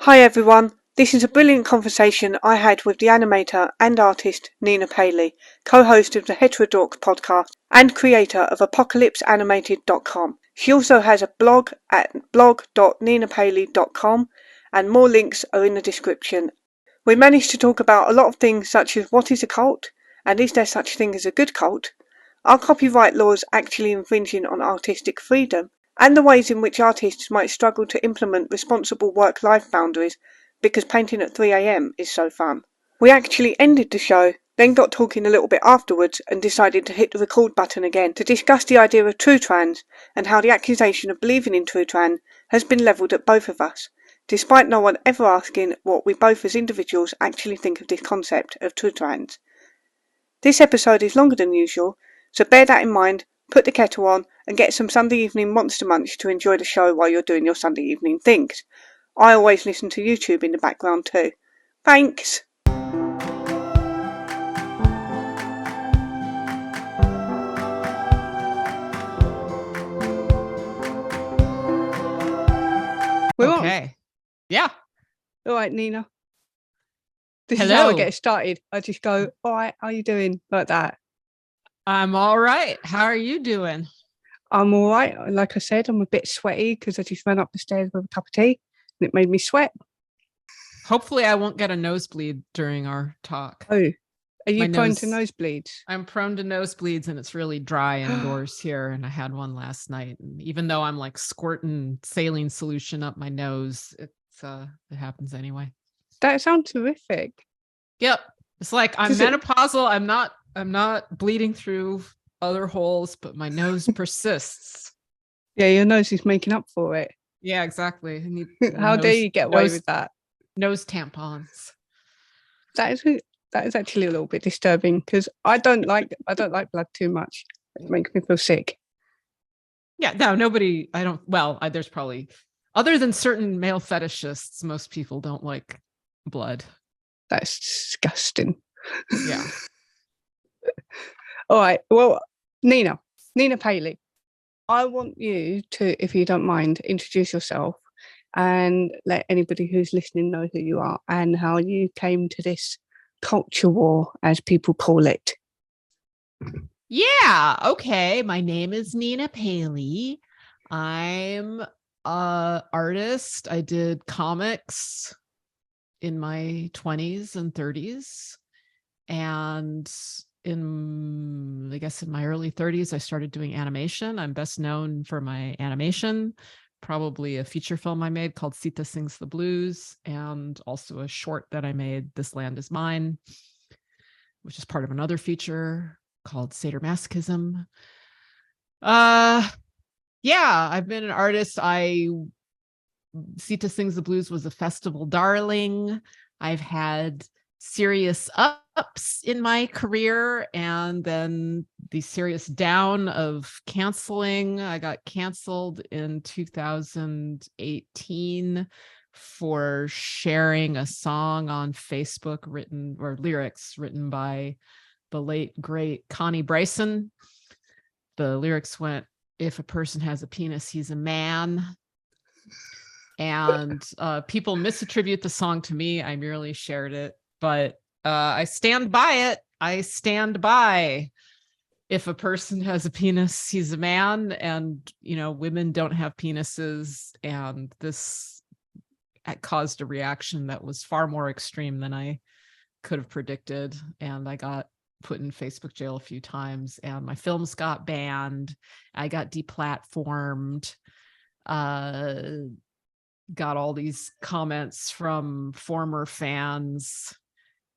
Hi everyone, this is a brilliant conversation I had with the animator and artist Nina Paley, co-host of the Heterodork podcast and creator of apocalypseanimated.com. She also has a blog at blog.ninapaley.com and more links are in the description. We managed to talk about a lot of things such as what is a cult and is there such thing as a good cult, are copyright laws actually infringing on artistic freedom, and the ways in which artists might struggle to implement responsible work-life boundaries because painting at 3 a.m. is so fun. We actually ended the show, then got talking a little bit afterwards and decided to hit the record button again to discuss the idea of true trans and how the accusation of believing in true trans has been levelled at both of us, despite no one ever asking what we both as individuals actually think of this concept of true trans. This episode is longer than usual, so bear that in mind, put the kettle on and get some Sunday evening Monster Munch to enjoy the show while you're doing your Sunday evening things. I always listen to YouTube in the background too. Thanks! We're on. Okay. Yeah. All right, Nina. This Hello. is how I get started. I just go, all right, how you doing? Like that. I'm all right. How are you doing? I'm all right. Like I said, I'm a bit sweaty because I just ran up the stairs with a cup of tea and it made me sweat. Hopefully I won't get a nosebleed during our talk. Oh, are you My prone nose- to nosebleeds? I'm prone to nosebleeds and it's really dry indoors here. And I had one last night. And even though I'm like squirting saline solution up my nose, it happens anyway. That sounds terrific. Yep. It's like I'm menopausal. I'm not bleeding through other holes, but my nose persists. Yeah, your nose is making up for it. Yeah, exactly. How dare you get away with that? Nose tampons. That is actually a little bit disturbing because I don't like blood too much. It makes me feel sick. Yeah, no, nobody. I don't. Well, there's probably other than certain male fetishists, most people don't like blood. That's disgusting. Yeah. All right. Well, Nina Paley, I want you to, if you don't mind, introduce yourself and let anybody who's listening know who you are and how you came to this culture war, as people call it. Yeah. Okay. My name is Nina Paley. I'm an artist. I did comics in my 20s and 30s. And in my early 30s, I started doing animation. I'm best known for my animation, probably a feature film I made called Sita Sings the Blues, and also a short that I made, This Land Is Mine, which is part of another feature called Sadomasochism. Yeah, I've been an artist. Sita Sings the Blues was a festival darling. I've had serious ups in my career and then the serious down of canceling. I got canceled in 2018 for sharing a song on Facebook lyrics written by the late great Connie Bryson. The lyrics went, "If a person has a penis, he's a man." And people misattribute the song to me. I merely shared it, but I stand by it. I stand by, if a person has a penis, he's a man, and women don't have penises. And this caused a reaction that was far more extreme than I could have predicted. And I got put in Facebook jail a few times, and my films got banned. I got deplatformed. Got all these comments from former fans.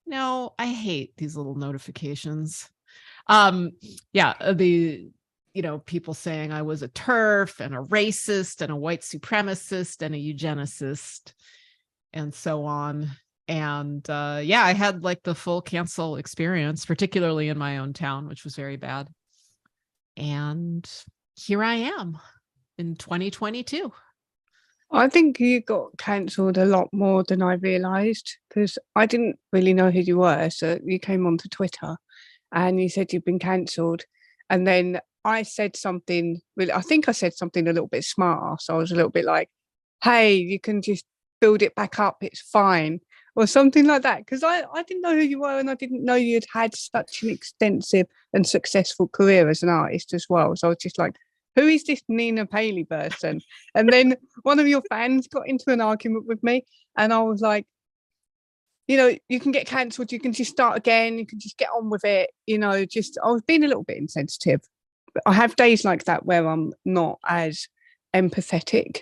No, I hate these little notifications. People saying I was a TERF and a racist and a white supremacist and a eugenicist and so on. And I had like the full cancel experience, particularly in my own town, which was very bad. And here I am in 2022. I think you got cancelled a lot more than I realised because I didn't really know who you were. So you came onto Twitter and you said you'd been cancelled. And then I said something, I think I said something a little bit smarter. So I was a little bit like, hey, you can just build it back up, it's fine, or something like that. Because I didn't know who you were, and I didn't know you'd had such an extensive and successful career as an artist as well. So I was just like, who is this Nina Paley person? And then one of your fans got into an argument with me, and I was like, you know, you can get cancelled, you can just start again, you can just get on with it, you know. Just, I was being a little bit insensitive. But I have days like that where I'm not as empathetic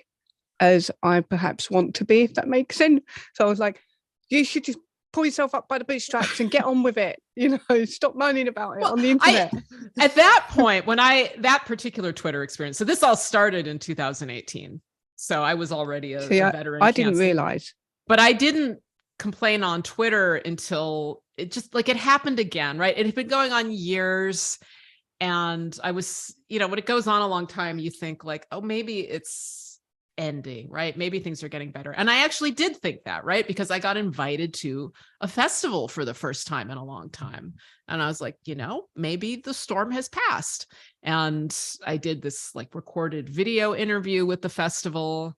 as I perhaps want to be, if that makes sense. So I was like, you should just pull yourself up by the bootstraps and get on with it, you know, stop moaning about it on the internet. At that point, when that particular Twitter experience, so this all started in 2018. So I was already a veteran. I didn't realize. But I didn't complain on Twitter until it just, like, it happened again, right? It had been going on years. And I was, you know, when it goes on a long time, you think like, oh, maybe it's ending, right? Maybe things are getting better. And I actually did think that, right? Because I got invited to a festival for the first time in a long time. And I was like, you know, maybe the storm has passed. And I did this like recorded video interview with the festival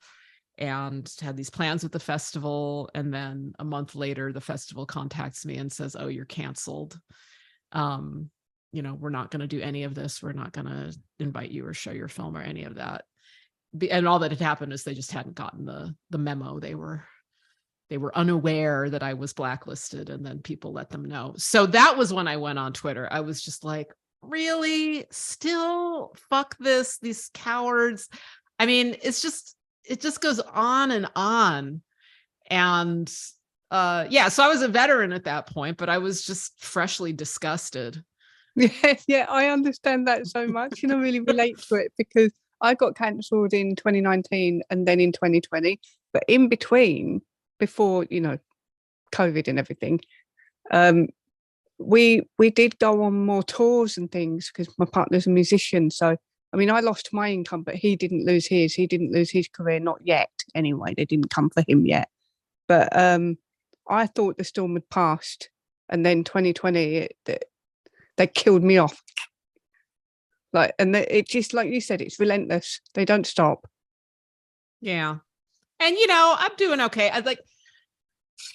and had these plans with the festival. And then a month later, the festival contacts me and says, oh, you're canceled. You know, we're not going to do any of this. We're not going to invite you or show your film or any of that. And all that had happened is they just hadn't gotten the memo. They were unaware that I was blacklisted, and then people let them know. So that was when I went on Twitter. I was just like, really? Still? Fuck this, these cowards. I mean, it just goes on and on. And so I was a veteran at that point, but I was just freshly disgusted. Yeah, I understand that so much, and I really relate to it, because I got cancelled in 2019 and then in 2020. But in between, before, you know, COVID and everything, we did go on more tours and things because my partner's a musician. So, I mean, I lost my income, but he didn't lose his. He didn't lose his career, not yet. Anyway, they didn't come for him yet. But I thought the storm had passed, and then 2020, they killed me off. Like, and it just, like you said, it's relentless. They don't stop. Yeah. And, you know, I'm doing okay. I like,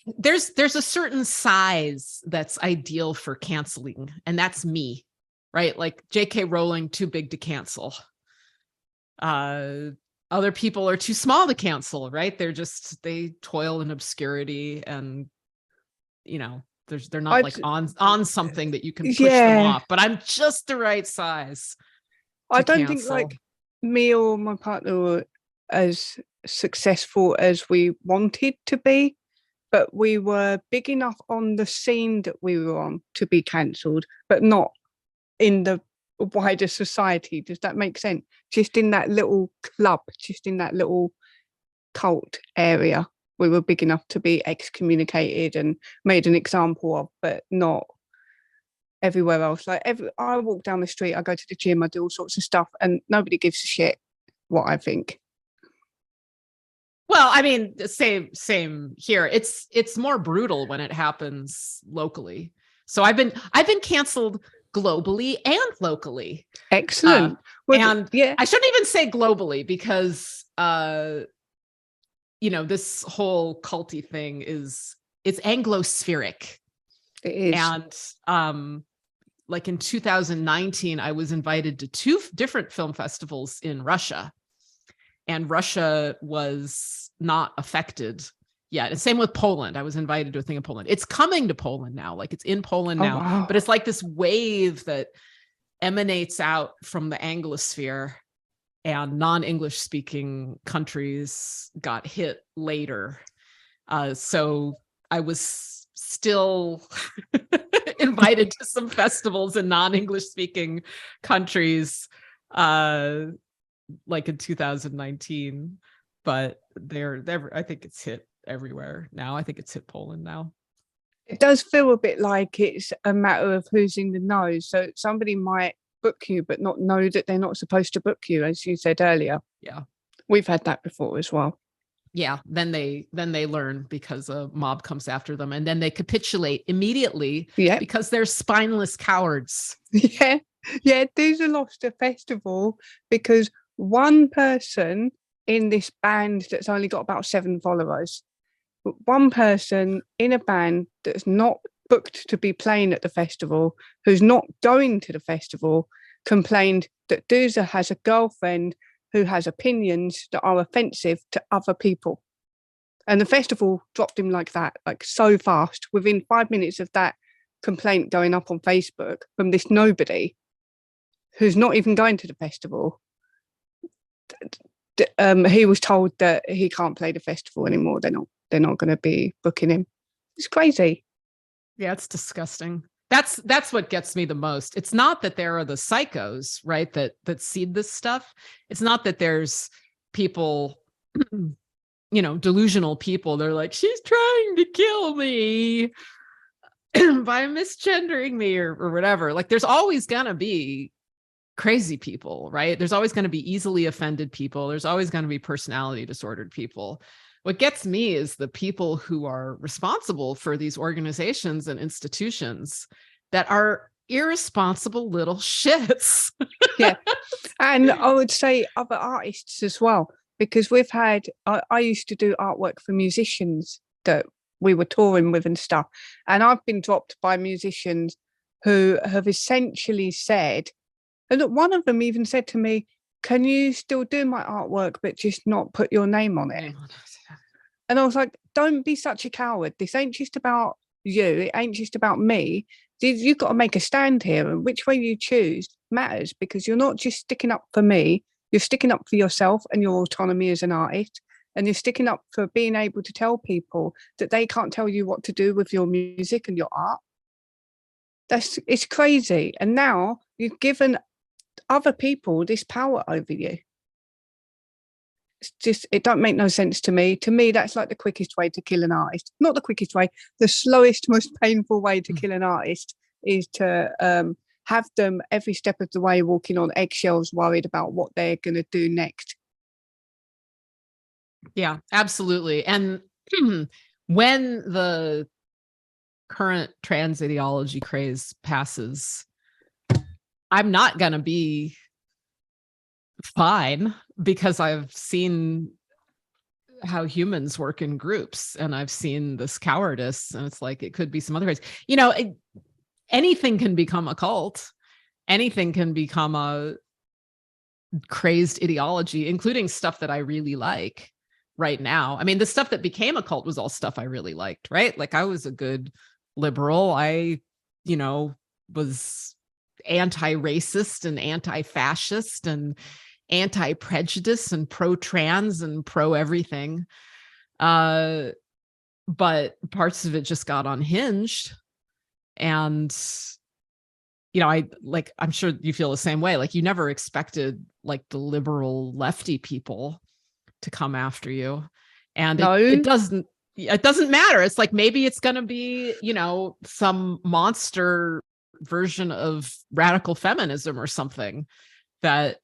there's a certain size that's ideal for canceling, and that's me, right? Like J.K. Rowling, too big to cancel. Other people are too small to cancel, right? They toil in obscurity, and, you know, they're not like on something that you can push them off, but I'm just the right size. I don't think like me or my partner were as successful as we wanted to be, but we were big enough on the scene that we were on to be cancelled, but not in the wider society. Does that make sense? Just in that little club, just in that little cult area, we were big enough to be excommunicated and made an example of, but not everywhere else. Like I walk down the street, I go to the gym, I do all sorts of stuff, and nobody gives a shit what I think. Well, I mean, same here. It's more brutal when it happens locally. So I've been canceled globally and locally. Excellent. And I shouldn't even say globally, because you know, this whole culty thing it's Anglospheric. It is. And like in 2019, I was invited to 2 different film festivals in Russia, and Russia was not affected yet. And same with Poland. I was invited to a thing in Poland. It's coming to Poland now. Like, it's in Poland now, wow. But it's like this wave that emanates out from the Anglosphere, and non-English speaking countries got hit later. So I was still invited to some festivals in non-English speaking countries, like in 2019, but I think it's hit everywhere now. I think it's hit Poland now. It does feel a bit like it's a matter of who's in the know. So somebody might book you, but not know that they're not supposed to book you, as you said earlier. Yeah. We've had that before as well. Yeah. Then they learn, because a mob comes after them, and then they capitulate immediately, because they're spineless cowards. Yeah. Dooza lost a festival because one person in this band that's only got about 7 followers one person in a band that's not booked to be playing at the festival, who's not going to the festival, complained that Doozer has a girlfriend who has opinions that are offensive to other people. And the festival dropped him like that, like so fast, within 5 minutes of that complaint going up on Facebook from this nobody who's not even going to the festival. He was told that he can't play the festival anymore. They're not going to be booking him. It's crazy. Yeah, it's disgusting. That's what gets me the most. It's not that there are the psychos, right, that seed this stuff. It's not that there's people, delusional people. They're like, she's trying to kill me by misgendering me or whatever. Like, there's always gonna be crazy people, right? There's always going to be easily offended people. There's always going to be personality disordered people. What gets me is the people who are responsible for these organizations and institutions that are irresponsible little shits. Yeah. And I would say other artists as well, because we've had, I used to do artwork for musicians that we were touring with and stuff. And I've been dropped by musicians who have essentially said, and look, one of them even said to me, can you still do my artwork, but just not put your name on it? And I was like, don't be such a coward. This ain't just about you. It ain't just about me. You've got to make a stand here. And which way you choose matters, because you're not just sticking up for me. You're sticking up for yourself and your autonomy as an artist. And you're sticking up for being able to tell people that they can't tell you what to do with your music and your art. It's crazy. And now you've given other people this power over you. It's just, it don't make no sense to me. To me, that's like the quickest way to kill an artist. Not the quickest way, the slowest, most painful way to kill an artist is to have them every step of the way walking on eggshells, worried about what they're going to do next. Yeah, absolutely. And when the current trans ideology craze passes, I'm not going to be fine, because I've seen how humans work in groups, and I've seen this cowardice, and it's like, it could be some other ways. Anything can become a cult. Anything can become a crazed ideology, including stuff that I really like right now. I mean, the stuff that became a cult was all stuff I really liked, right? Like, I was a good liberal. I, was anti-racist and anti-fascist and anti-prejudice and pro-trans and pro-everything. But parts of it just got unhinged. And, I'm sure you feel the same way. Like, you never expected like the liberal lefty people to come after you. And it doesn't matter. It's like, maybe it's going to be, some monster version of radical feminism or something that,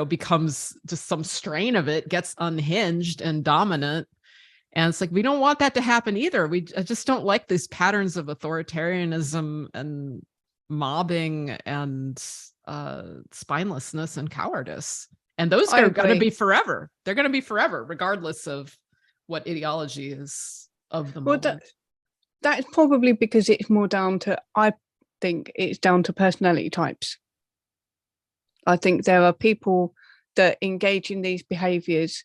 becomes just some strain of it, gets unhinged and dominant. And it's like, we don't want that to happen either. I just don't like these patterns of authoritarianism and mobbing and spinelessness and cowardice. And those are going to be forever. They're going to be forever, regardless of what ideology is of the moment. That's probably because it's more down to, I think it's down to personality types. I think there are people that engage in these behaviors.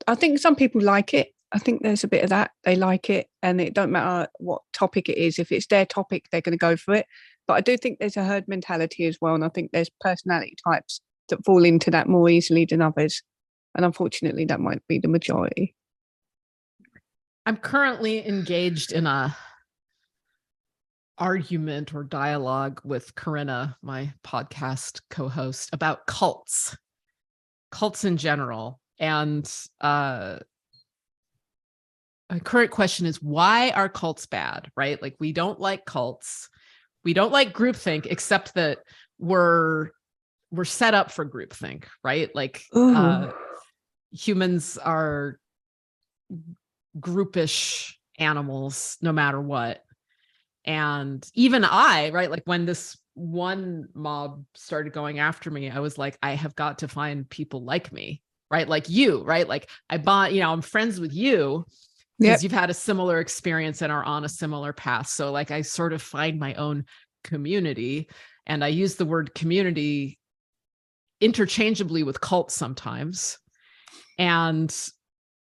I think some people like it. I think there's a bit of that. They like it, and it don't matter what topic it is. If it's their topic, they're going to go for it. But I do think there's a herd mentality as well. And I think there's personality types that fall into that more easily than others. And unfortunately, that might be the majority. I'm currently engaged in a argument or dialogue with Corinna, my podcast co-host, about cults in general. And a current question is, why are cults bad, right? Like, we don't like cults. We don't like groupthink, except that we're set up for groupthink, right? Like, humans are groupish animals no matter what. And even I, right, like, when this one mob started going after me, I was like, I have got to find people like me, right? Like you, right? Like I bought, I'm friends with you because you've had a similar experience and are on a similar path. So like I sort of find my own community, and I use the word community interchangeably with cult sometimes. And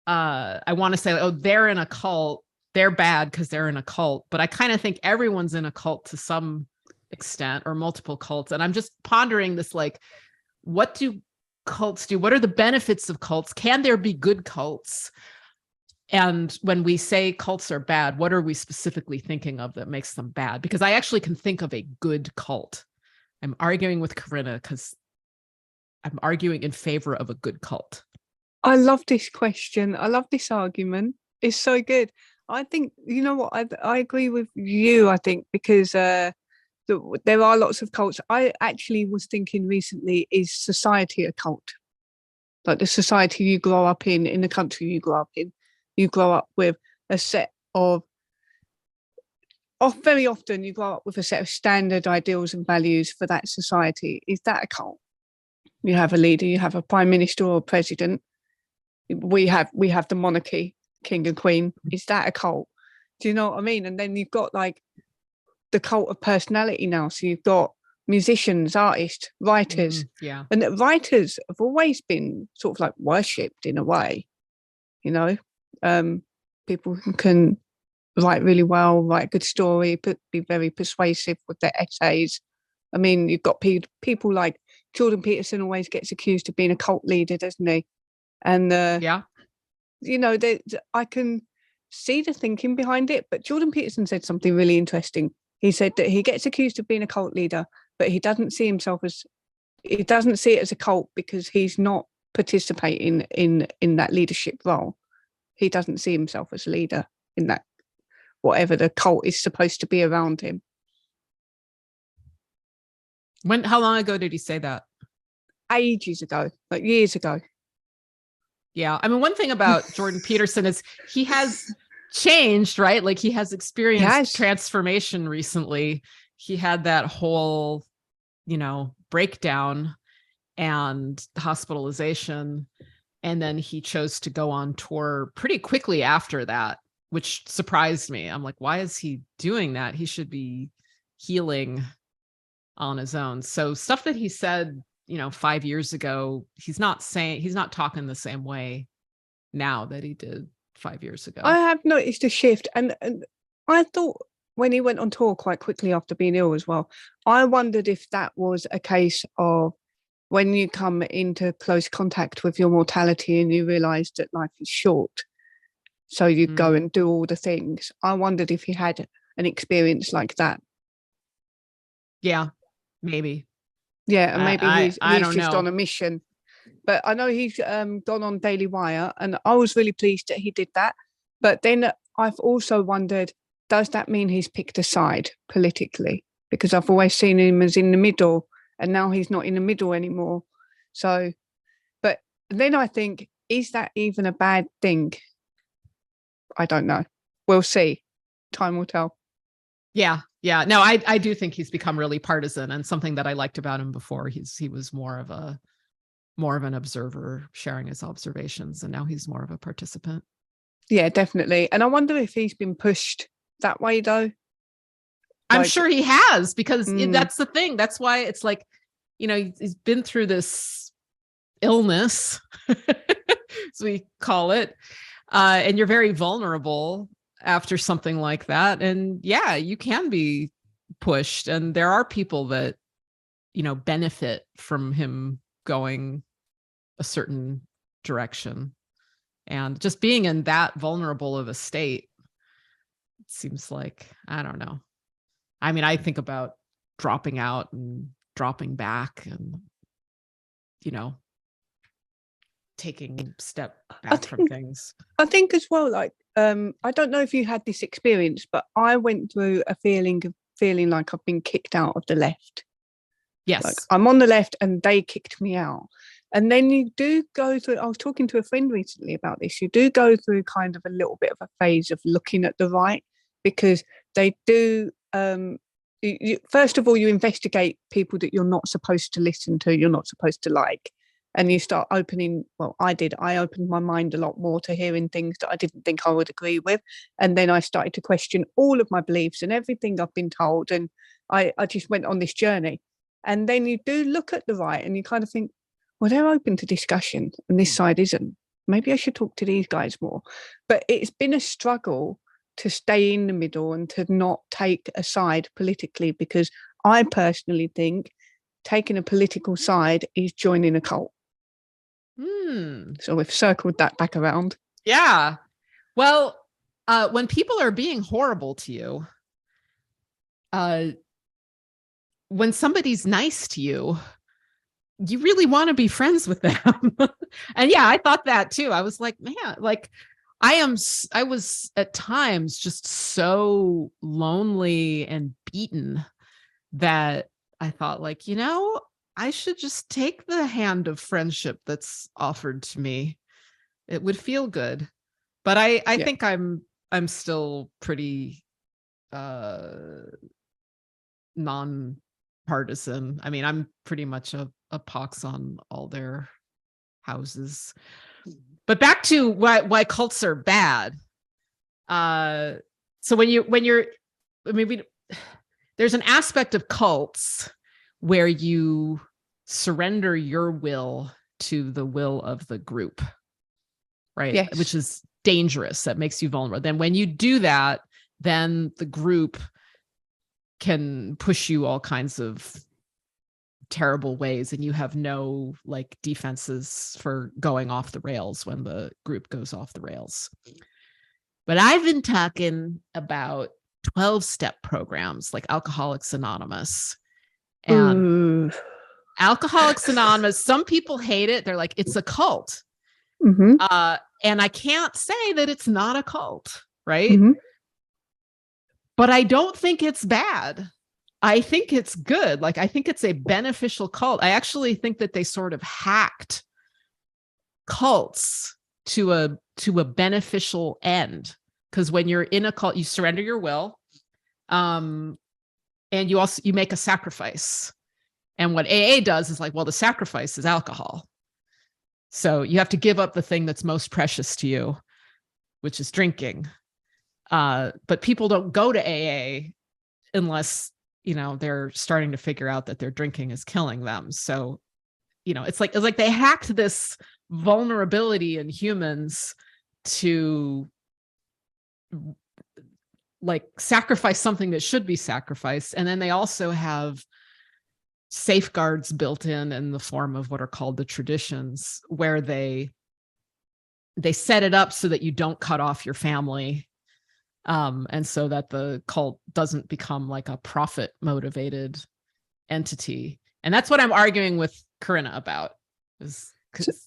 I want to say, oh, they're in a cult, they're bad because they're in a cult. But I kind of think everyone's in a cult to some extent, or multiple cults. And I'm just pondering this, like, what do cults do? What are the benefits of cults? Can there be good cults? And when we say cults are bad, what are we specifically thinking of that makes them bad? Because I actually can think of a good cult. I'm arguing with Corinna because I'm arguing in favor of a good cult. I love this question. I love this argument. It's so good. I think, you know what, I agree with you, I think, because there are lots of cults. I actually was thinking recently, is society a cult? Like the society you grow up in the country you grow up in. You grow up with a set of, very often you grow up with a set of standard ideals and values for that society. Is that a cult? You have a leader, you have a prime minister or a president. We have the monarchy, king and queen. Is that a cult? Do you know what I mean? And then you've got like the cult of personality now. So you've got musicians, artists, writers. And the writers have always been sort of like worshipped in a way, people who can write really well, write a good story, be very persuasive with their essays. I mean, you've got people like Jordan Peterson always gets accused of being a cult leader, doesn't he? And I can see the thinking behind it, but Jordan Peterson said something really interesting. He said that he gets accused of being a cult leader, but he doesn't see it as a cult because he's not participating in that leadership role. He doesn't see himself as a leader in that, whatever the cult is supposed to be around him. How long ago did he say that? Ages ago, like years ago. Yeah. I mean, one thing about Jordan Peterson is he has changed, right? Like he has experienced transformation recently. He had that whole, breakdown and hospitalization. And then he chose to go on tour pretty quickly after that, which surprised me. I'm like, why is he doing that? He should be healing on his own. So stuff that he said, 5 years ago, he's not talking the same way now that he did 5 years ago. I have noticed a shift. And I thought when he went on tour quite quickly after being ill as well, I wondered if that was a case of when you come into close contact with your mortality and you realize that life is short, so you go and do all the things. I wondered if he had an experience like that. Yeah, maybe. Yeah, and maybe he's just know. on a mission. But I know he's gone on Daily Wire, and I was really pleased that he did that. But then I've also wondered, does that mean he's picked a side politically? Because I've always seen him as in the middle, and now he's not in the middle anymore. So, but then I think, is that even a bad thing? I don't know. We'll see. Time will tell. Yeah. No, I do think he's become really partisan, and something that I liked about him before, he was more of an observer sharing his observations, and now he's more of a participant. Yeah, definitely. And I wonder if he's been pushed that way though. I'm sure he has, because that's the thing. That's why it's like, he's been through this illness, as we call it, and you're very vulnerable after something like that. And yeah, you can be pushed. And there are people that, benefit from him going a certain direction. And just being in that vulnerable of a state, it seems like, I don't know. I mean, I think about dropping out and dropping back and, taking a step back from things. I think as well, like, I don't know if you had this experience, but I went through a feeling like I've been kicked out of the left. Yes. Like I'm on the left and they kicked me out. And then you do go through, I was talking to a friend recently about this, you do go through kind of a little bit of a phase of looking at the right, because they do, first of all, you investigate people that you're not supposed to listen to, you're not supposed to like. and you start opening, well, I opened my mind a lot more to hearing things that I didn't think I would agree with. And then I started to question all of my beliefs and everything I've been told. And I just went on this journey. And then you do look at the right and you kind of think, well, they're open to discussion and this side isn't. Maybe I should talk to these guys more. But it's been a struggle to stay in the middle and to not take a side politically, because I personally think taking a political side is joining a cult. So we've circled that back around. Yeah. Well, when people are being horrible to you, when somebody's nice to you, you really want to be friends with them. And yeah, I thought that too. I was like, man, like I was at times just so lonely and beaten that I thought, like, I should just take the hand of friendship that's offered to me. It would feel good. But I think I'm still pretty non-partisan. I mean, I'm pretty much a pox on all their houses. But back to why cults are bad. So there's an aspect of cults where you surrender your will to the will of the group, right? Yes. Which is dangerous. That makes you vulnerable. Then when you do that, then the group can push you all kinds of terrible ways, and you have no like defenses for going off the rails when the group goes off the rails. But I've been talking about 12-step programs like Alcoholics Anonymous. And Alcoholics Anonymous, some people hate it. They're like, it's a cult. And I can't say that it's not a cult, right? But I don't think it's bad. I think it's good. Like, I think it's a beneficial cult. I actually think that they sort of hacked cults to a beneficial end. Because when you're in a cult, you surrender your will. And you make a sacrifice. And what AA does is like, well, the sacrifice is alcohol. So you have to give up the thing that's most precious to you, which is drinking. But people don't go to AA unless, they're starting to figure out that their drinking is killing them. So, it's like they hacked this vulnerability in humans to like sacrifice something that should be sacrificed. And then they also have safeguards built in the form of what are called the traditions, where they set it up so that you don't cut off your family. And so that the cult doesn't become like a profit motivated entity. And that's what I'm arguing with Corinna about.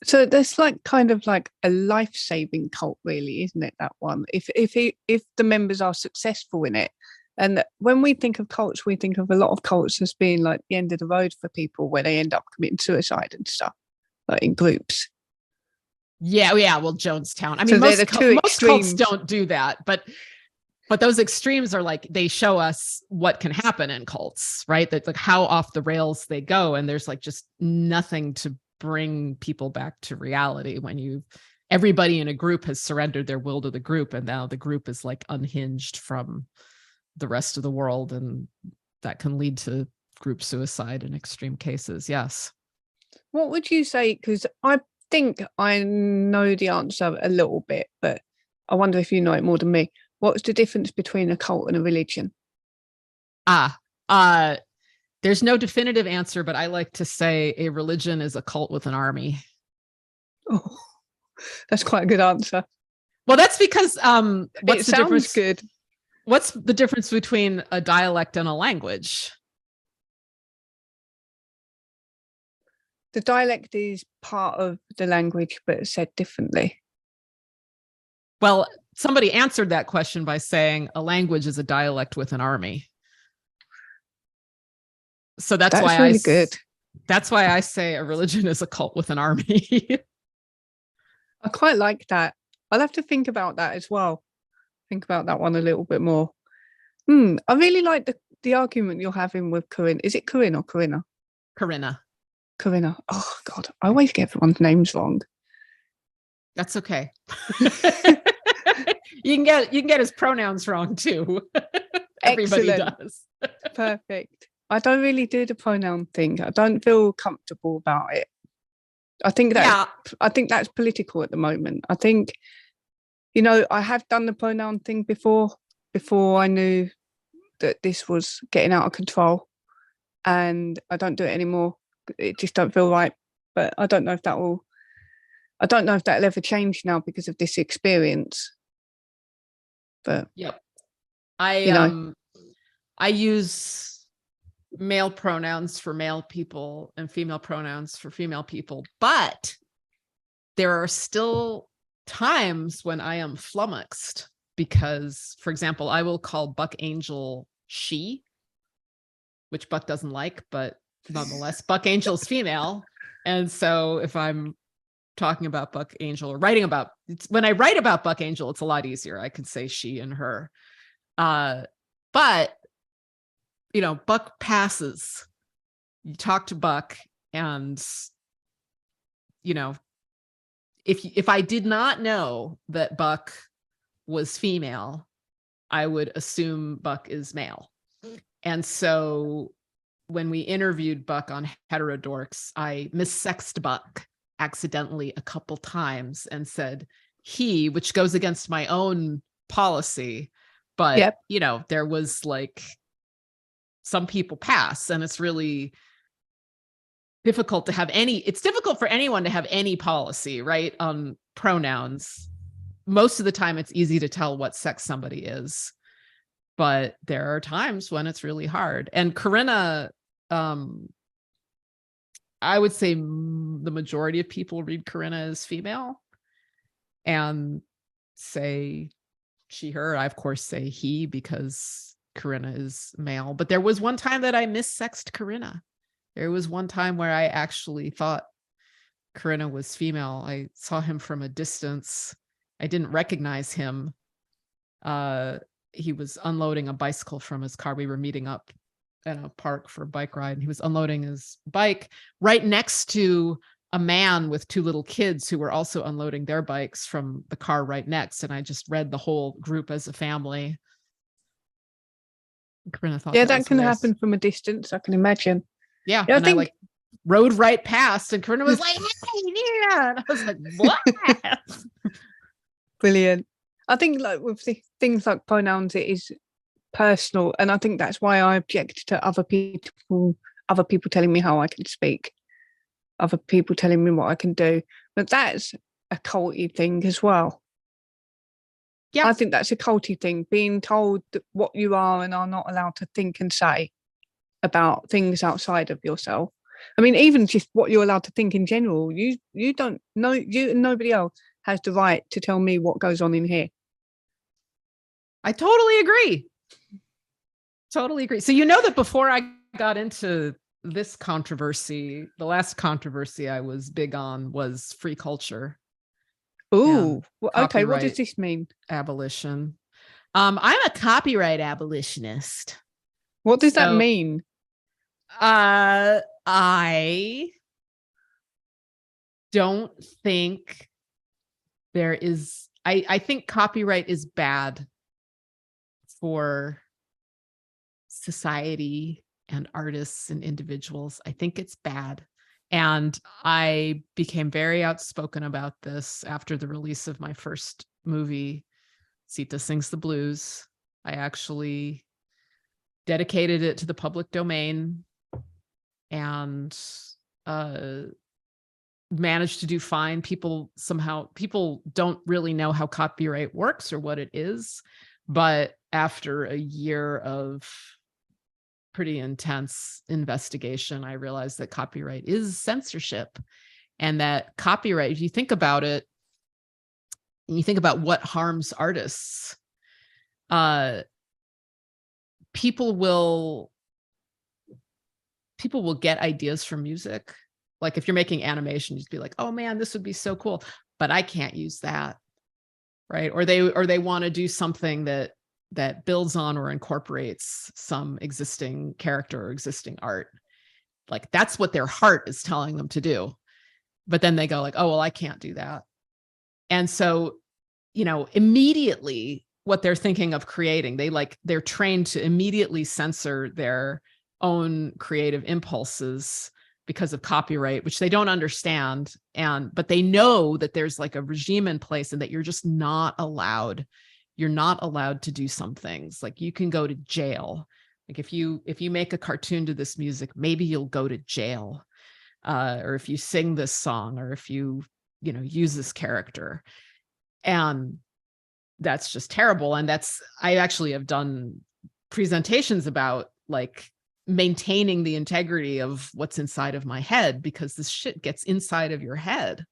So there's like kind of like a life-saving cult, really, isn't it? That one, if the members are successful in it. And when we think of cults, we think of a lot of cults as being like the end of the road for people, where they end up committing suicide and stuff, like in groups. Yeah. Well, Jonestown. I mean, most cults don't do that, but those extremes are like, they show us what can happen in cults, right? That's like how off the rails they go. And there's like just nothing to bring people back to reality when everybody in a group has surrendered their will to the group, and now the group is like unhinged from the rest of the world, and that can lead to group suicide in extreme cases. Yes. What would you say? Because I think I know the answer a little bit, but I wonder if you know it more than me. What's the difference between a cult and a religion? There's no definitive answer, but I like to say a religion is a cult with an army. Oh, that's quite a good answer. Well, that's because what's the difference? Good. What's the difference between a dialect and a language? The dialect is part of the language, but said differently. Well, somebody answered that question by saying a language is a dialect with an army. So that's why really good. That's why I say a religion is a cult with an army. I quite like that. I'll have to think about that as well. Think about that one a little bit more. I really like the argument you're having with Corinne. Is it Corinne or Corinna? Corinna. Corinna. Oh God, I always get everyone's names wrong. That's okay. You can get his pronouns wrong too. Everybody Excellent. does. Perfect. I don't really do the pronoun thing. I don't feel comfortable about it. I think that's political at the moment. I think, I have done the pronoun thing before I knew that this was getting out of control, and I don't do it anymore. It just don't feel right. But I don't know if that'll ever change now because of this experience. But yep. I use male pronouns for male people and female pronouns for female people, but there are still times when I am flummoxed because, for example, I will call Buck Angel she, which Buck doesn't like, but nonetheless, Buck Angel's female. And so if I'm talking about Buck Angel or when I write about Buck Angel, it's a lot easier. I can say she and her. But Buck passes. You talk to Buck, and if I did not know that Buck was female, I would assume Buck is male. And so when we interviewed Buck on Heterodorks, I missexed Buck accidentally a couple times and said he, which goes against my own policy. But, yep. There was some people pass, and it's really difficult to have it's difficult for anyone to have any policy, right, on pronouns. Most of the time, it's easy to tell what sex somebody is. But there are times when it's really hard. And Corinna, I would say the majority of people read Corinna as female and say she, her. I, of course, say he because Corinna is male. But there was one time that I missexed Corinna. There was one time where I actually thought Corinna was female. I saw him from a distance. I didn't recognize him. He was unloading a bicycle from his car. We were meeting up in a park for a bike ride, and he was unloading his bike right next to a man with two little kids who were also unloading their bikes from the car right next. And I just read the whole group as a family. Corinna thought that can happen from a distance, I can imagine. Yeah, and I rode right past, and Corinna was like, "Hey, Nina!" And I was like, "What?" Brilliant. I think with things like pronouns, it is personal, and I think that's why I object to other people telling me how I can speak, other people telling me what I can do. But that's a culty thing as well. Yeah, I think that's a culty thing, being told what you are and are not allowed to think and say about things outside of yourself. I mean, even just what you're allowed to think in general. You don't know, you and nobody else has the right to tell me what goes on in here. I totally agree. So that before I got into this controversy, the last controversy I was big on was free culture. Ooh, okay. What does this mean? Abolition. I'm a copyright abolitionist. What does that mean? I don't think there is. I think copyright is bad for society and artists and individuals. I think it's bad. And I became very outspoken about this after the release of my first movie, Sita Sings the Blues. I actually dedicated it to the public domain and managed to do fine. People don't really know how copyright works or what it is. But after a year of pretty intense investigation, I realized that copyright is censorship, and that copyright, if you think about it, and you think about what harms artists, people will get ideas from music. Like if you're making animation, you'd be like, oh man, this would be so cool, but I can't use that. Right. Or they want to do something that builds on or incorporates some existing character or existing art. Like that's what their heart is telling them to do. But then they go like, oh, well, I can't do that. And so, immediately what they're thinking of creating, they're trained to immediately censor their own creative impulses because of copyright, which they don't understand. But they know that there's like a regime in place and that you're just not allowed. You're not allowed to do some things. Like you can go to jail. Like if you make a cartoon to this music, maybe you'll go to jail. Or if you sing this song, or if you use this character. And that's just terrible. And I actually have done presentations about like maintaining the integrity of what's inside of my head, because this shit gets inside of your head.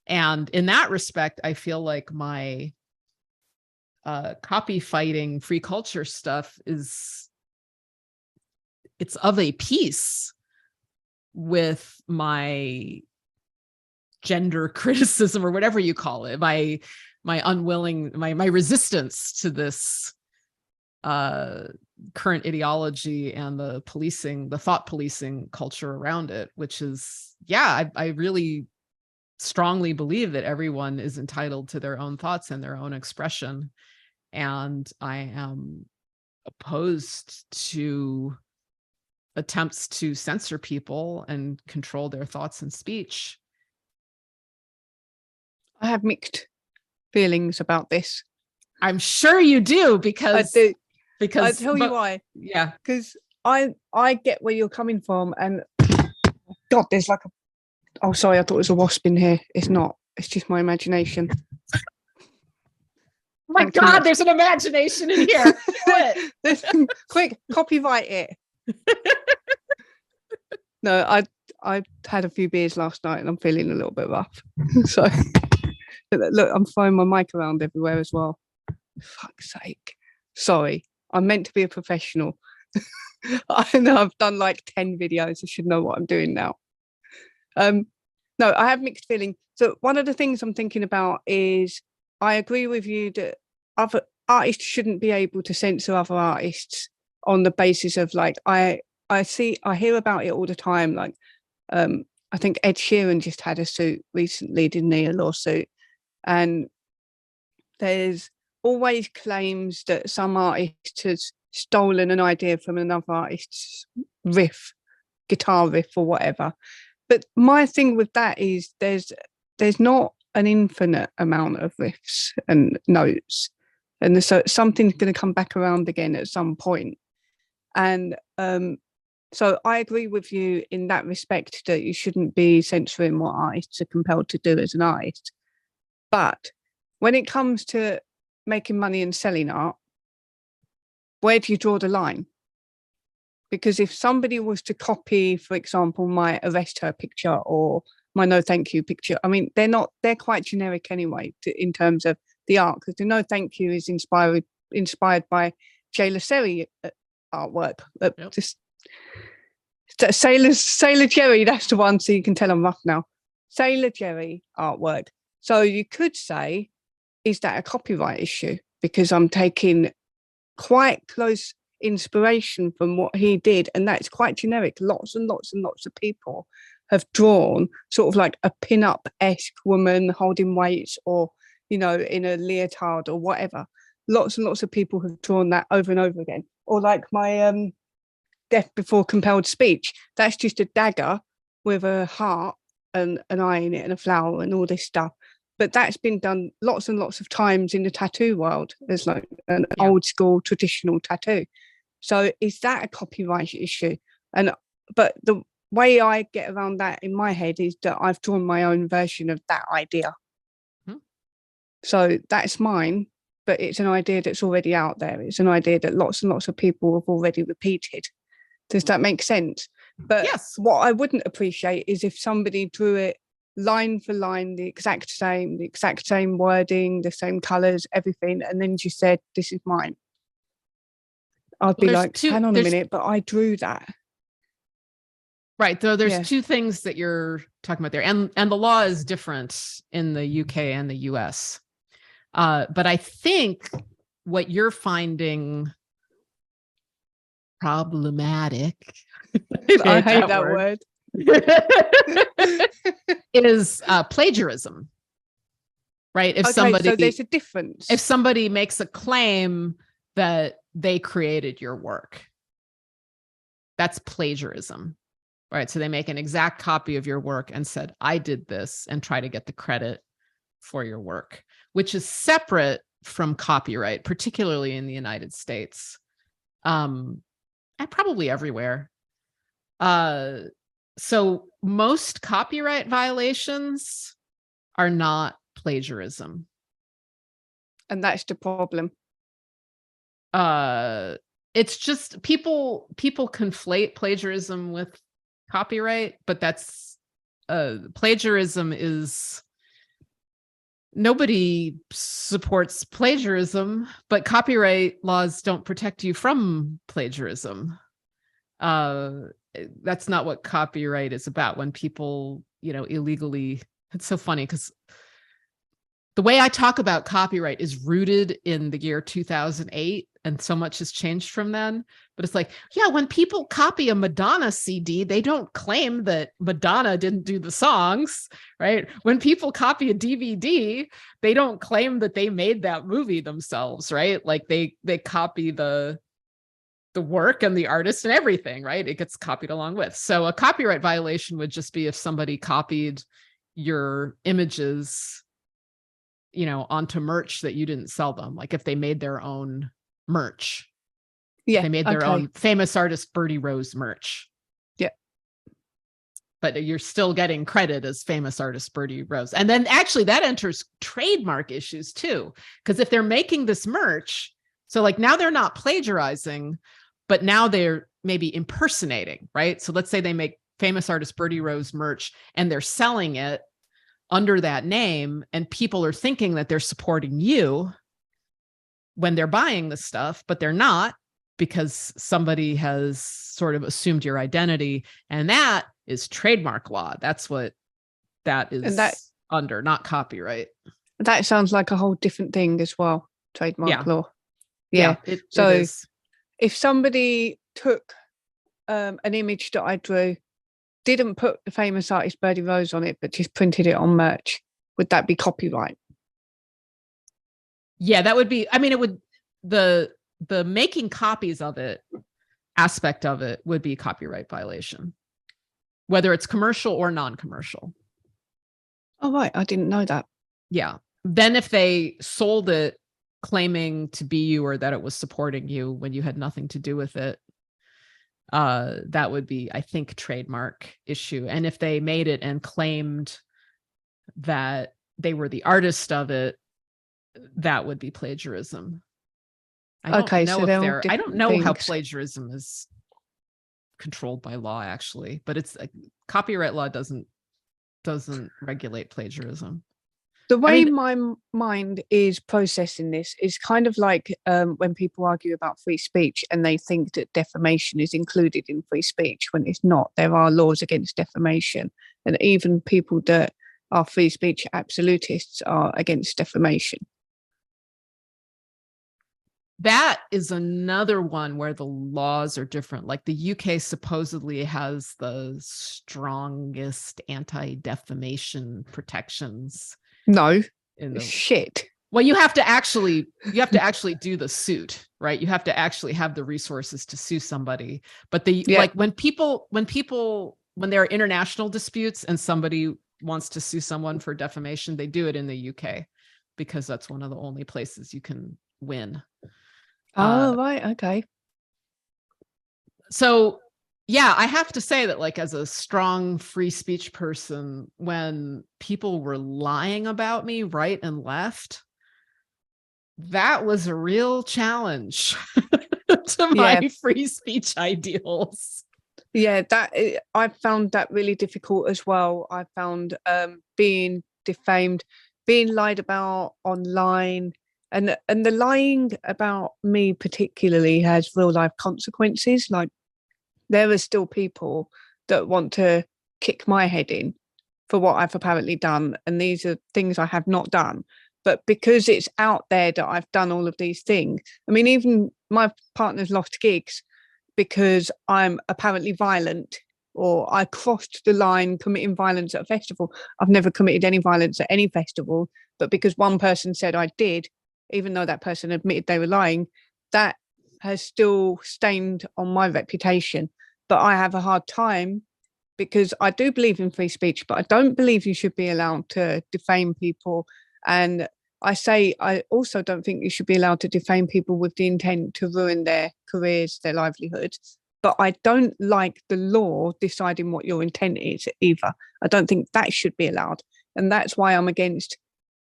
And in that respect, I feel like my copy fighting free culture stuff it's of a piece with my gender criticism, or whatever you call it, my resistance to this current ideology and the thought policing culture around it, which is, I really strongly believe that everyone is entitled to their own thoughts and their own expression. And I am opposed to attempts to censor people and control their thoughts and speech. I have mixed feelings about this. I'm sure you do, because I do. Because I'll tell you why. Yeah. Because I get where you're coming from, and God, there's like oh, sorry, I thought it was a wasp in here. It's not. It's just my imagination. Oh my God, there's an imagination in here. Quick, copyright it. No, I had a few beers last night and I'm feeling a little bit rough. So look, I'm throwing my mic around everywhere as well. Fuck's sake. Sorry. I'm meant to be a professional. I know I've done like 10 videos. I should know what I'm doing now. No, I have mixed feelings. So one of the things I'm thinking about is I agree with you that other artists shouldn't be able to censor other artists on the basis of like, I hear about it all the time. Like, I think Ed Sheeran just had a suit recently, didn't he? A lawsuit. And there's always claims that some artist has stolen an idea from another artist's guitar riff or whatever. But my thing with that is there's not an infinite amount of riffs and notes. And so something's going to come back around again at some point. And so I agree with you in that respect that you shouldn't be censoring what artists are compelled to do as an artist. But when it comes to making money and selling art, where do you draw the line? Because if somebody was to copy, for example, my Arrest Her picture or my No Thank You picture, I mean, they're quite generic anyway in terms of the art, because the No Thank You is inspired by Jay Lasseri artwork. Yep. Just Sailor Jerry, that's the one, so you can tell I'm rough now. Sailor Jerry artwork. So you could say, is that a copyright issue? Because I'm taking quite close inspiration from what he did, and that's quite generic. Lots and lots and lots of people have drawn sort of like a pin-up-esque woman holding weights, or in a leotard or whatever. Lots and lots of people have drawn that over and over again. Or like my Death Before Compelled Speech, that's just a dagger with a heart and an eye in it and a flower and all this stuff. But that's been done lots and lots of times in the tattoo world as like an old school traditional tattoo. So is that a copyright issue? But the way I get around that in my head is that I've drawn my own version of that idea. So that's mine, but it's an idea that's already out there. It's an idea that lots and lots of people have already repeated. Does that make sense? But yes. What I wouldn't appreciate is if somebody drew it line for line, the exact same wording, the same colours, everything, and then just said, this is mine. I'd be like, hang on a minute, but I drew that. Right. So there's two things that you're talking about there. And the law is different in the UK and the US. But I think what you're finding problematic I hate that word. Is plagiarism, right? If So there's a difference. If somebody makes a claim that they created your work, that's plagiarism, right? So they make an exact copy of your work and said, I did this, and try to get the credit for your work, which is separate from copyright, particularly in the United States, and probably everywhere. So most copyright violations are not plagiarism. And that's the problem. It's just people conflate plagiarism with copyright, but that's plagiarism is, nobody supports plagiarism, but copyright laws don't protect you from plagiarism. That's not what copyright is about. When people, illegally, it's so funny because the way I talk about copyright is rooted in the year 2008, and so much has changed from then. But it's like, yeah, when people copy a Madonna CD, they don't claim that Madonna didn't do the songs, right? When people copy a DVD, they don't claim that they made that movie themselves, right? Like they copy the work and the artist and everything, right? It gets copied along with. So a copyright violation would just be if somebody copied your images, onto merch that you didn't sell them. Like if they made their own merch. Yeah. They made their own famous artist Bertie Rose merch. Yeah. But you're still getting credit as famous artist Bertie Rose. And then actually that enters trademark issues too. Because if they're making this merch, so like now they're not plagiarizing, but now they're maybe impersonating, right? So let's say they make famous artist Bertie Rose merch and they're selling it under that name, and people are thinking that they're supporting you when they're buying the stuff, but they're not, because somebody has sort of assumed your identity. And that is trademark law. That's what that is under, not copyright. That sounds like a whole different thing as well. Trademark law. Yeah. It is. If somebody took an image that I drew, didn't put the famous artist Bertie Rose on it, but just printed it on merch, would that be copyright? Yeah, that would be, it would, the making copies of it aspect of it would be a copyright violation, whether it's commercial or non-commercial. Oh, right. I didn't know that. Yeah. Then if they sold it claiming to be you or that it was supporting you when you had nothing to do with it, that would be, I think, trademark issue. And if they made it and claimed that they were the artist of it, that would be plagiarism. I don't know how plagiarism is controlled by law, actually, but it's copyright law doesn't regulate plagiarism. The way my mind is processing this is kind of like when people argue about free speech and they think that defamation is included in free speech when it's not. There are laws against defamation, and even people that are free speech absolutists are against defamation. That is another one where the laws are different. Like the UK supposedly has the strongest anti-defamation protections. No, shit. Well, you have to actually do the suit, right? You have to actually have the resources to sue somebody. But like when there are international disputes and somebody wants to sue someone for defamation, they do it in the UK because that's one of the only places you can win. Oh, right. Okay. So yeah, I have to say that, like, as a strong free speech person, when people were lying about me right and left, that was a real challenge to my free speech ideals. Yeah, I found that really difficult as well. I found being defamed, being lied about online, and the lying about me particularly has real life consequences. Like, there are still people that want to kick my head in for what I've apparently done. And these are things I have not done. But because it's out there that I've done all of these things, I mean, even my partner's lost gigs because I'm apparently violent or I crossed the line committing violence at a festival. I've never committed any violence at any festival, but because one person said I did, even though that person admitted they were lying, that has still stained on my reputation. But I have a hard time because I do believe in free speech, but I don't believe you should be allowed to defame people. And I also don't think you should be allowed to defame people with the intent to ruin their careers, their livelihood. But I don't like the law deciding what your intent is either. I don't think that should be allowed. And that's why I'm against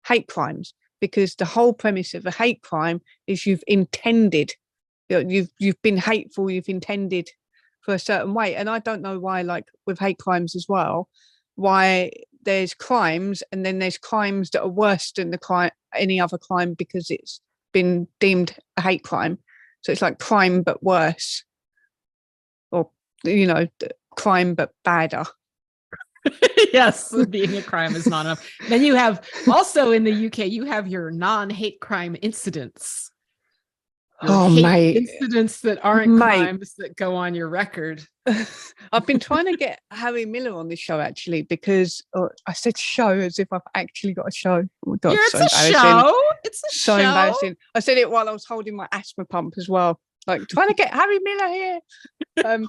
hate crimes, because the whole premise of a hate crime is you've intended, you've been hateful, you've intended for a certain way. And I don't know why, like with hate crimes as well, why there's crimes and then there's crimes that are worse than the crime, any other crime, because it's been deemed a hate crime. So it's like crime but worse, or crime but badder. Yes, being a crime is not enough. Then you have also in the UK, you have your non-hate crime incidents. Mate, incidents that aren't crimes that go on your record. I've been trying to get Harry Miller on this show actually, because I said show as if I've actually got a show. Oh my God, it's a show. It's a so show. Embarrassing. I said it while I was holding my asthma pump as well. Like trying to get Harry Miller here.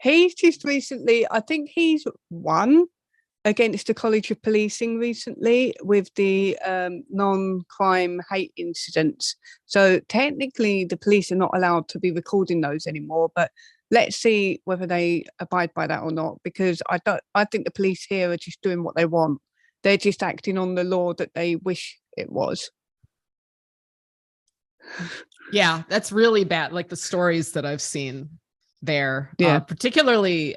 He's just recently, I think he's won against the College of Policing recently with the non-crime hate incidents. So technically the police are not allowed to be recording those anymore, but let's see whether they abide by that or not, because I think the police here are just doing what they want. They're just acting on the law that they wish it was. Yeah, that's really bad. Like the stories that I've seen there, particularly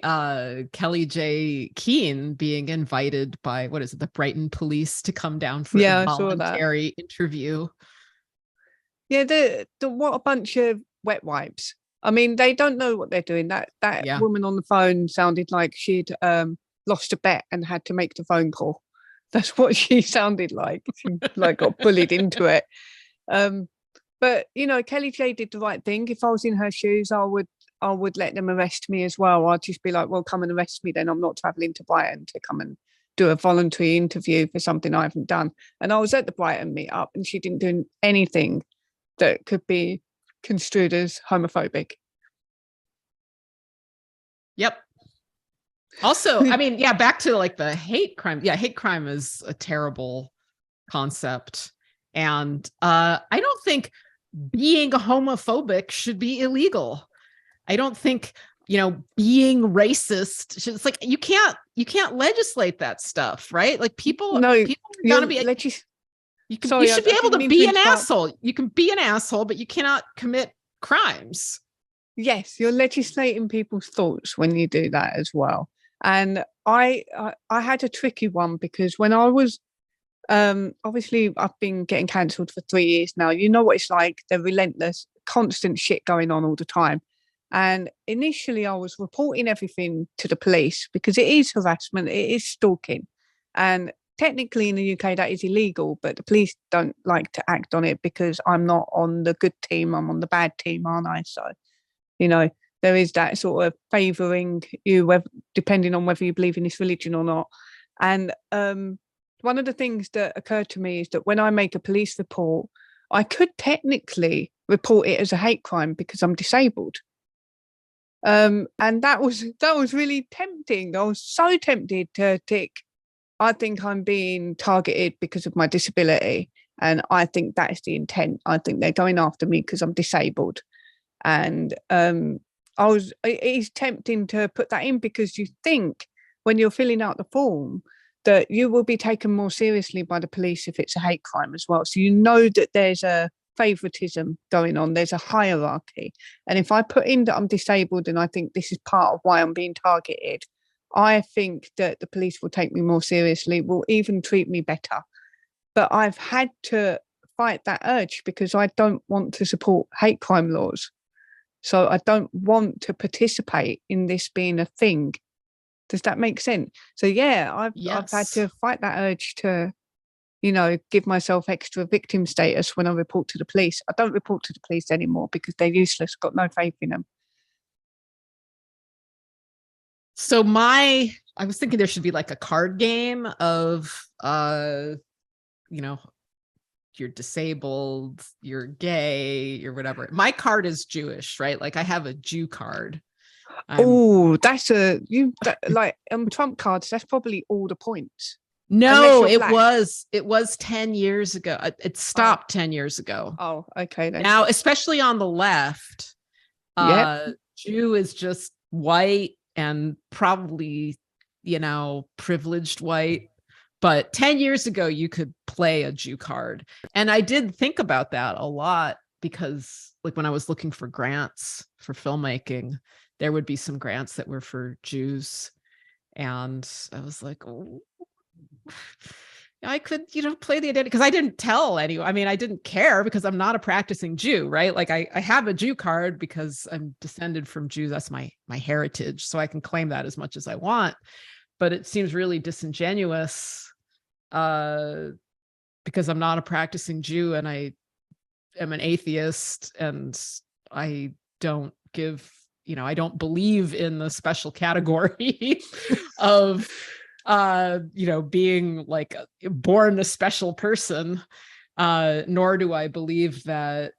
Kelly J. Keane being invited by the Brighton police to come down for a voluntary interview. Yeah, what a bunch of wet wipes. I mean, they don't know what they're doing. That woman on the phone sounded like she'd lost a bet and had to make the phone call. That's what she sounded like. She got bullied into it. But Kelly J did the right thing. If I was in her shoes, I would let them arrest me as well. I'd just be like, well, come and arrest me then. I'm not travelling to Brighton to come and do a voluntary interview for something I haven't done. And I was at the Brighton meetup and she didn't do anything that could be construed as homophobic. Yep. Also, I mean, back to like the hate crime. Yeah, hate crime is a terrible concept. And I don't think being homophobic should be illegal. I don't think, being racist. It's like you can't legislate that stuff, right? Like people are gonna be. You should be able to be an asshole. You can be an asshole, but you cannot commit crimes. Yes, you're legislating people's thoughts when you do that as well. And I had a tricky one because when I was obviously I've been getting cancelled for 3 years now. You know what it's like. They're relentless, constant shit going on all the time. And initially I was reporting everything to the police because it is harassment, it is stalking. And technically in the UK that is illegal, but the police don't like to act on it because I'm not on the good team, I'm on the bad team, aren't I? So, there is that sort of favouring you depending on whether you believe in this religion or not. And one of the things that occurred to me is that when I make a police report, I could technically report it as a hate crime because I'm disabled. And that was really tempting. I was so tempted to tick, I think I'm being targeted because of my disability. And I think that is the intent. I think they're going after me because I'm disabled. And it's tempting to put that in because you think when you're filling out the form that you will be taken more seriously by the police if it's a hate crime as well. So that there's a favoritism going on, there's a hierarchy. And if I put in that I'm disabled and I think this is part of why I'm being targeted, I think that the police will take me more seriously, will even treat me better. But I've had to fight that urge because I don't want to support hate crime laws. So I don't want to participate in this being a thing. Does that make sense? So I've had to fight that urge to, give myself extra victim status when I report to the police. I don't report to the police anymore because they're useless. Got no faith in them. So I was thinking there should be like a card game of, you know, you're disabled, you're gay, you're whatever. My card is Jewish, right? Like I have a Jew card. Oh, that's like Trump cards. That's probably all the points. No, it was 10 years ago. It stopped 10 years ago. Oh, okay. Then. Now, especially on the left, Jew is just white and probably, privileged white. But 10 years ago, you could play a Jew card. And I did think about that a lot because like when I was looking for grants for filmmaking, there would be some grants that were for Jews. And I was like, oh, I could, play the identity because I didn't tell anyone. I mean, I didn't care because I'm not a practicing Jew, right? Like I have a Jew card because I'm descended from Jews. That's my heritage. So I can claim that as much as I want. But it seems really disingenuous because I'm not a practicing Jew and I am an atheist and I don't I don't believe in the special category of being like born a special person, nor do I believe that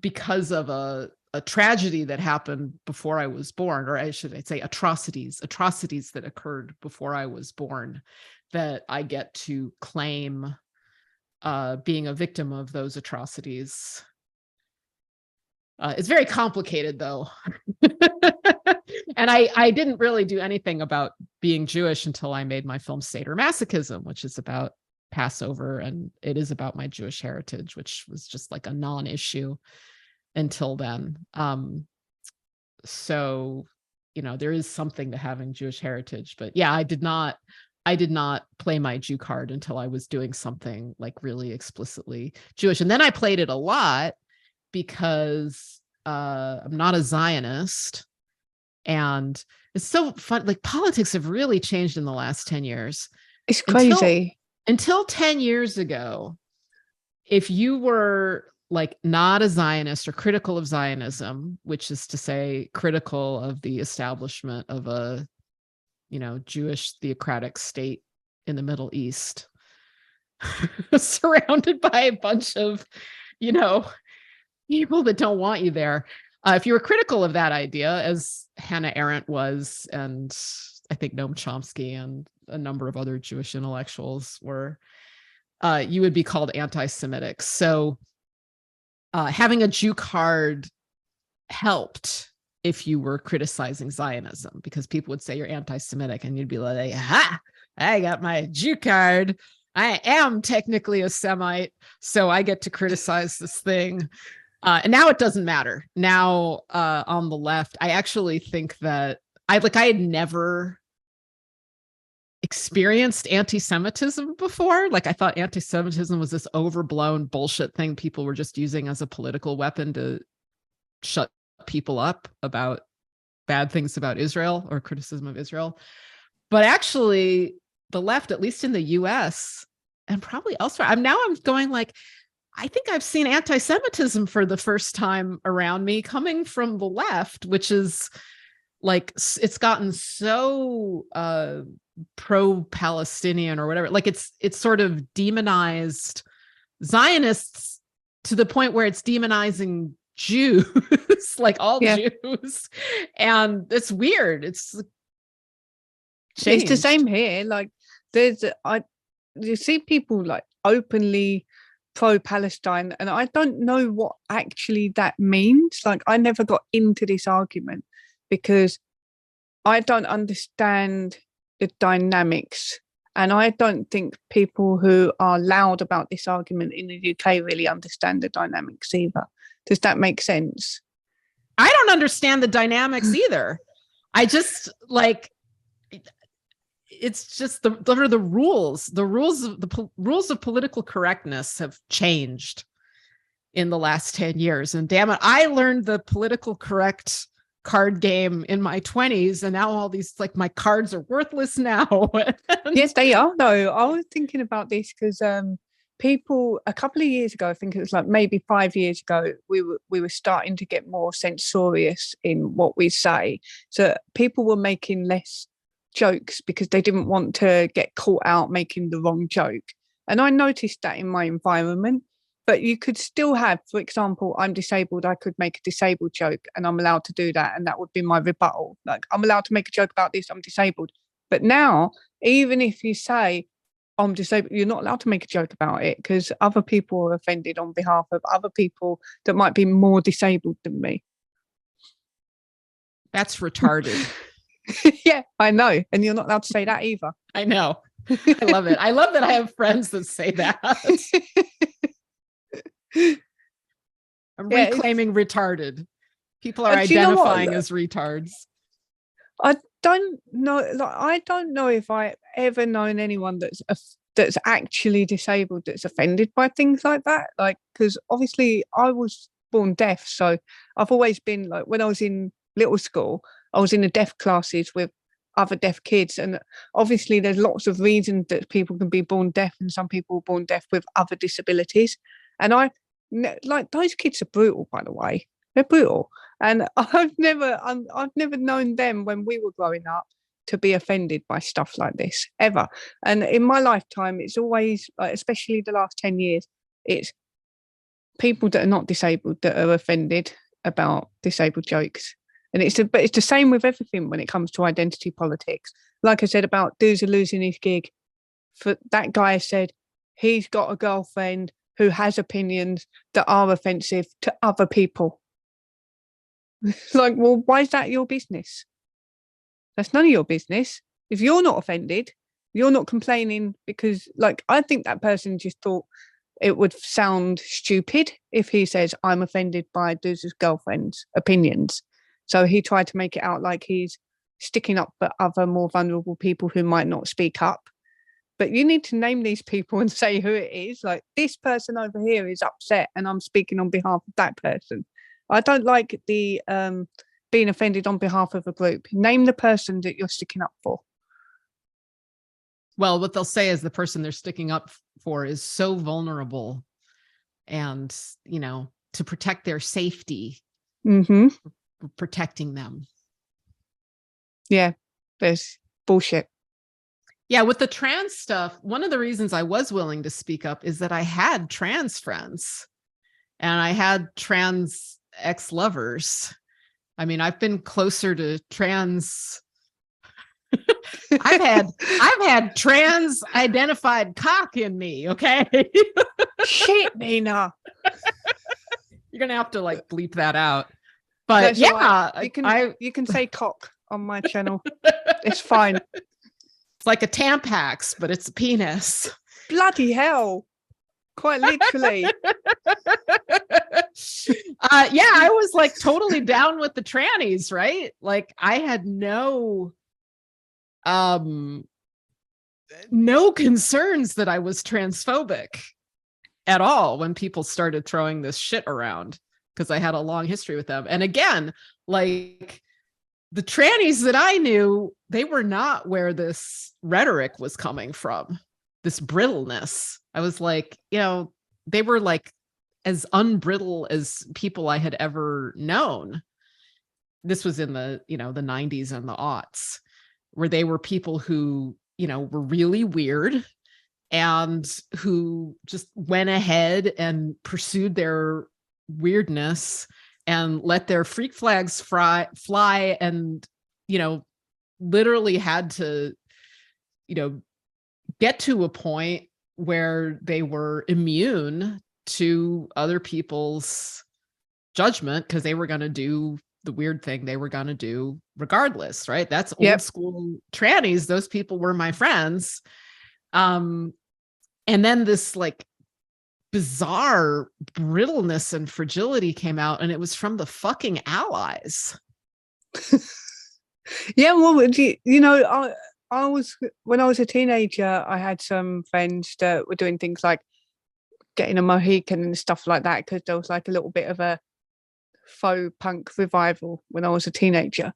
because of a tragedy that happened before I was born, or I'd say atrocities that occurred before I was born, that I get to claim being a victim of those atrocities. It's very complicated though. And I didn't really do anything about being Jewish until I made my film Sadomasochism, which is about Passover, and it is about my Jewish heritage, which was just like a non-issue until then. So, there is something to having Jewish heritage, but yeah, I did not play my Jew card until I was doing something like really explicitly Jewish. And then I played it a lot because I'm not a Zionist. And it's so fun. Like politics have really changed in the last 10 years. It's crazy. Until 10 years ago, if you were like not a Zionist or critical of Zionism, which is to say critical of the establishment of a, Jewish theocratic state in the Middle East, surrounded by a bunch of, people that don't want you there. If you were critical of that idea, as Hannah Arendt was, and I think Noam Chomsky and a number of other Jewish intellectuals were, you would be called anti-Semitic. So having a Jew card helped if you were criticizing Zionism, because people would say you're anti-Semitic and you'd be like, ha, I got my Jew card. I am technically a Semite, so I get to criticize this thing. And now it doesn't matter. Now on the left, I actually think that I had never experienced anti-Semitism before. Like I thought anti-Semitism was this overblown bullshit thing people were just using as a political weapon to shut people up about bad things about Israel or criticism of Israel. But actually the left, at least in the US and probably elsewhere, I'm going like, I think I've seen anti-Semitism for the first time around me coming from the left, which is like, it's gotten so pro-Palestinian or whatever. Like it's sort of demonized Zionists to the point where it's demonizing Jews, like all Jews. And it's weird. It's changed. It's the same here. Like you see people like openly pro-Palestine, and I don't know what actually that means. Like I never got into this argument because I don't understand the dynamics, and I don't think people who are loud about this argument in the UK really understand the dynamics either. Does that make sense? I don't understand the dynamics either. I just like, it's just the rules. The rules of political correctness have changed in the last 10 years. And damn it, I learned the political correct card game in my 20s, and now all these, like, my cards are worthless now. Yes, they are though. I was thinking about this because people a couple of years ago, I think it was like maybe 5 years ago, we were starting to get more censorious in what we say. So people were making less jokes because they didn't want to get caught out making the wrong joke. And I noticed that in my environment. But you could still have, for example, I'm disabled, I could make a disabled joke and I'm allowed to do that. And that would be my rebuttal. Like, I'm allowed to make a joke about this, I'm disabled. But now, even if you say, I'm disabled, you're not allowed to make a joke about it because other people are offended on behalf of other people that might be more disabled than me. That's retarded. Yeah, I know. And you're not allowed to say that either. I know. I love it. I love that I have friends that say that. I'm reclaiming retarded. People are identifying as retards. I don't know. Like, I don't know if I ever known anyone that's actually disabled that's offended by things like that. Like, because obviously I was born deaf, so I've always been like, when I was in little school, I was in the deaf classes with other deaf kids, and obviously there's lots of reasons that people can be born deaf, and some people are born deaf with other disabilities. And like, those kids are brutal, by the way. They're brutal. And I've never known them when we were growing up to be offended by stuff like this, ever. And in my lifetime, it's always, especially the last 10 years, it's people that are not disabled that are offended about disabled jokes. And but it's the same with everything when it comes to identity politics. Like I said about Doozer losing his gig, for that guy said he's got a girlfriend who has opinions that are offensive to other people. Like, well, why is that your business? That's none of your business. If you're not offended, you're not complaining because, like, I think that person just thought it would sound stupid if he says, I'm offended by Doozer's girlfriend's opinions. So he tried to make it out like he's sticking up for other more vulnerable people who might not speak up. But you need to name these people and say who it is. Like, this person over here is upset and I'm speaking on behalf of that person. I don't like the being offended on behalf of a group. Name the person that you're sticking up for. Well, what they'll say is the person they're sticking up for is so vulnerable and, you know, to protect their safety, protecting them. Yeah, there's bullshit. Yeah, with the trans stuff, one of the reasons I was willing to speak up is that I had trans friends and I had trans ex-lovers. I mean, I've been closer to trans. I've had trans identified cock in me. Okay. Shit, Nina. You're going to have to like bleep that out. But that's yeah, right. You can say cock on my channel. It's fine. It's like a Tampax, but it's a penis. Bloody hell. Quite literally. Yeah, I was like totally down with the trannies, right? Like I had no concerns that I was transphobic at all when people started throwing this shit around because I had a long history with them. And again, like the trannies that I knew, they were not where this rhetoric was coming from, this brittleness. I was like, you know, they were like as unbrittle as people I had ever known. This was in the, you know, the 90s and the aughts, where they were people who, you know, were really weird and who just went ahead and pursued their weirdness and let their freak flags fly and, you know, literally had to, you know, get to a point where they were immune to other people's judgment because they were going to do the weird thing they were going to do regardless, right? That's old school trannies. Those people were my friends. And then this like bizarre brittleness and fragility came out, and it was from the fucking allies. Yeah, well, you know, I was, when I was a teenager, I had some friends that were doing things like getting a Mohican and stuff like that because there was like a little bit of a faux punk revival when I was a teenager.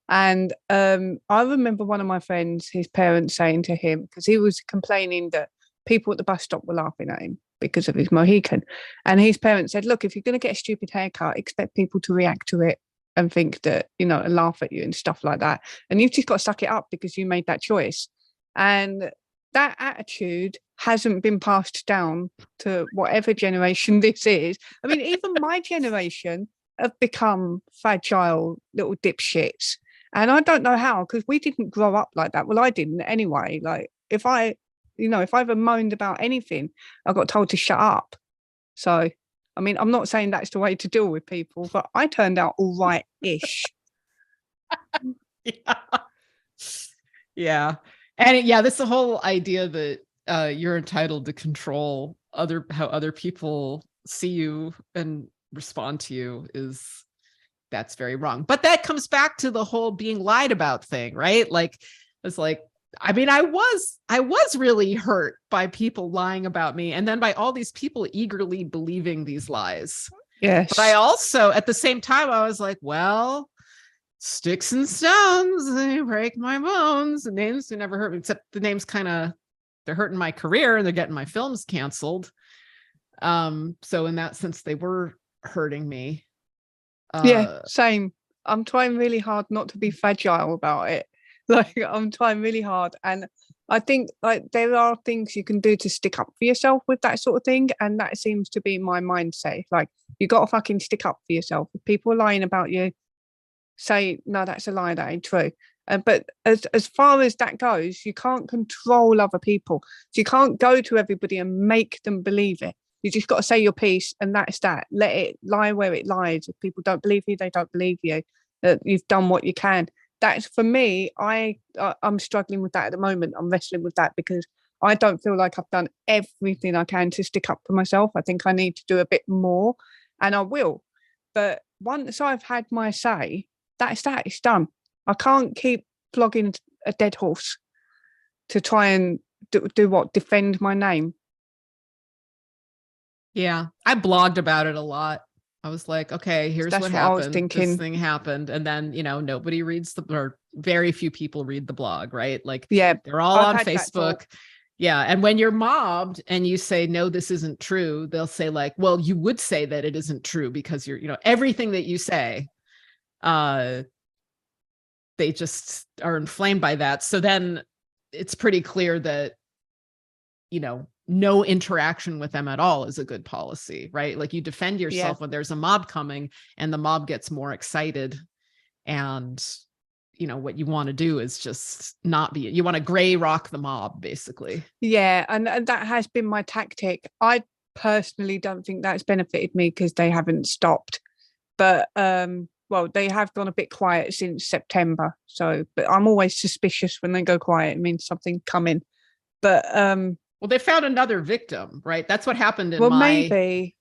And I remember one of my friends, his parents saying to him, because he was complaining that people at the bus stop were laughing at him because of his Mohican. And his parents said, look, if you're going to get a stupid haircut, expect people to react to it and think that, and laugh at you and stuff like that. And you've just got to suck it up because you made that choice. And that attitude hasn't been passed down to whatever generation this is. I mean, even my generation have become fragile little dipshits. And I don't know how, because we didn't grow up like that. Well, I didn't anyway. Like if I ever moaned about anything, I got told to shut up. So, I mean, I'm not saying that's the way to deal with people, but I turned out all right-ish. Yeah. And that's the whole idea that you're entitled to control how other people see you and respond to you that's very wrong. But that comes back to the whole being lied about thing, right? Like, it's like, I mean, I was really hurt by people lying about me, and then by all these people eagerly believing these lies. Yes. But I also, at the same time, I was like, well, sticks and stones, they break my bones. The names who never hurt me, except the names they're hurting my career and they're getting my films canceled. So in that sense, they were hurting me. Yeah, same. I'm trying really hard not to be fragile about it. Like, I'm trying really hard. And I think like there are things you can do to stick up for yourself with that sort of thing. And that seems to be my mindset. Like, you got to fucking stick up for yourself. If people are lying about you, say, no, that's a lie, that ain't true. But as far as that goes, you can't control other people. So you can't go to everybody and make them believe it. You just got to say your piece, and that's that. Let it lie where it lies. If people don't believe you, they don't believe you. You've done what you can. That's, for me, I'm struggling with that at the moment. I'm wrestling with that because I don't feel like I've done everything I can to stick up for myself. I think I need to do a bit more, and I will. But once I've had my say, that's that. It's done. I can't keep flogging a dead horse to try and do what? Defend my name. Yeah, I blogged about it a lot. I was like, okay, here's what happened. I was thinking. This thing happened. And then, nobody reads or very few people read the blog, right? Like, yeah, they're all on Facebook. Yeah. And when you're mobbed and you say, no, this isn't true, they'll say like, well, you would say that it isn't true because you're, everything that you say, they just are inflamed by that. So then it's pretty clear that, no interaction with them at all is a good policy, right? Like, you defend yourself when there's a mob coming and the mob gets more excited, and what you want to do is just you want to gray rock the mob, basically. Yeah. And that has been my tactic. I personally don't think that's benefited me because they haven't stopped, but they have gone a bit quiet since September. So, but I'm always suspicious when they go quiet. It means something coming. But well, they found another victim, right? That's what happened in maybe.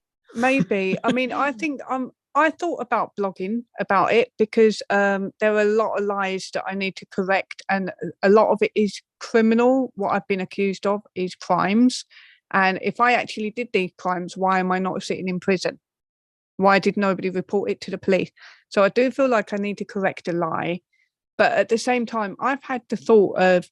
I mean, I think I thought about blogging about it because there are a lot of lies that I need to correct, and a lot of it is criminal. What I've been accused of is crimes. And if I actually did these crimes, why am I not sitting in prison? Why did nobody report it to the police? So I do feel like I need to correct a lie. But at the same time, I've had the thought of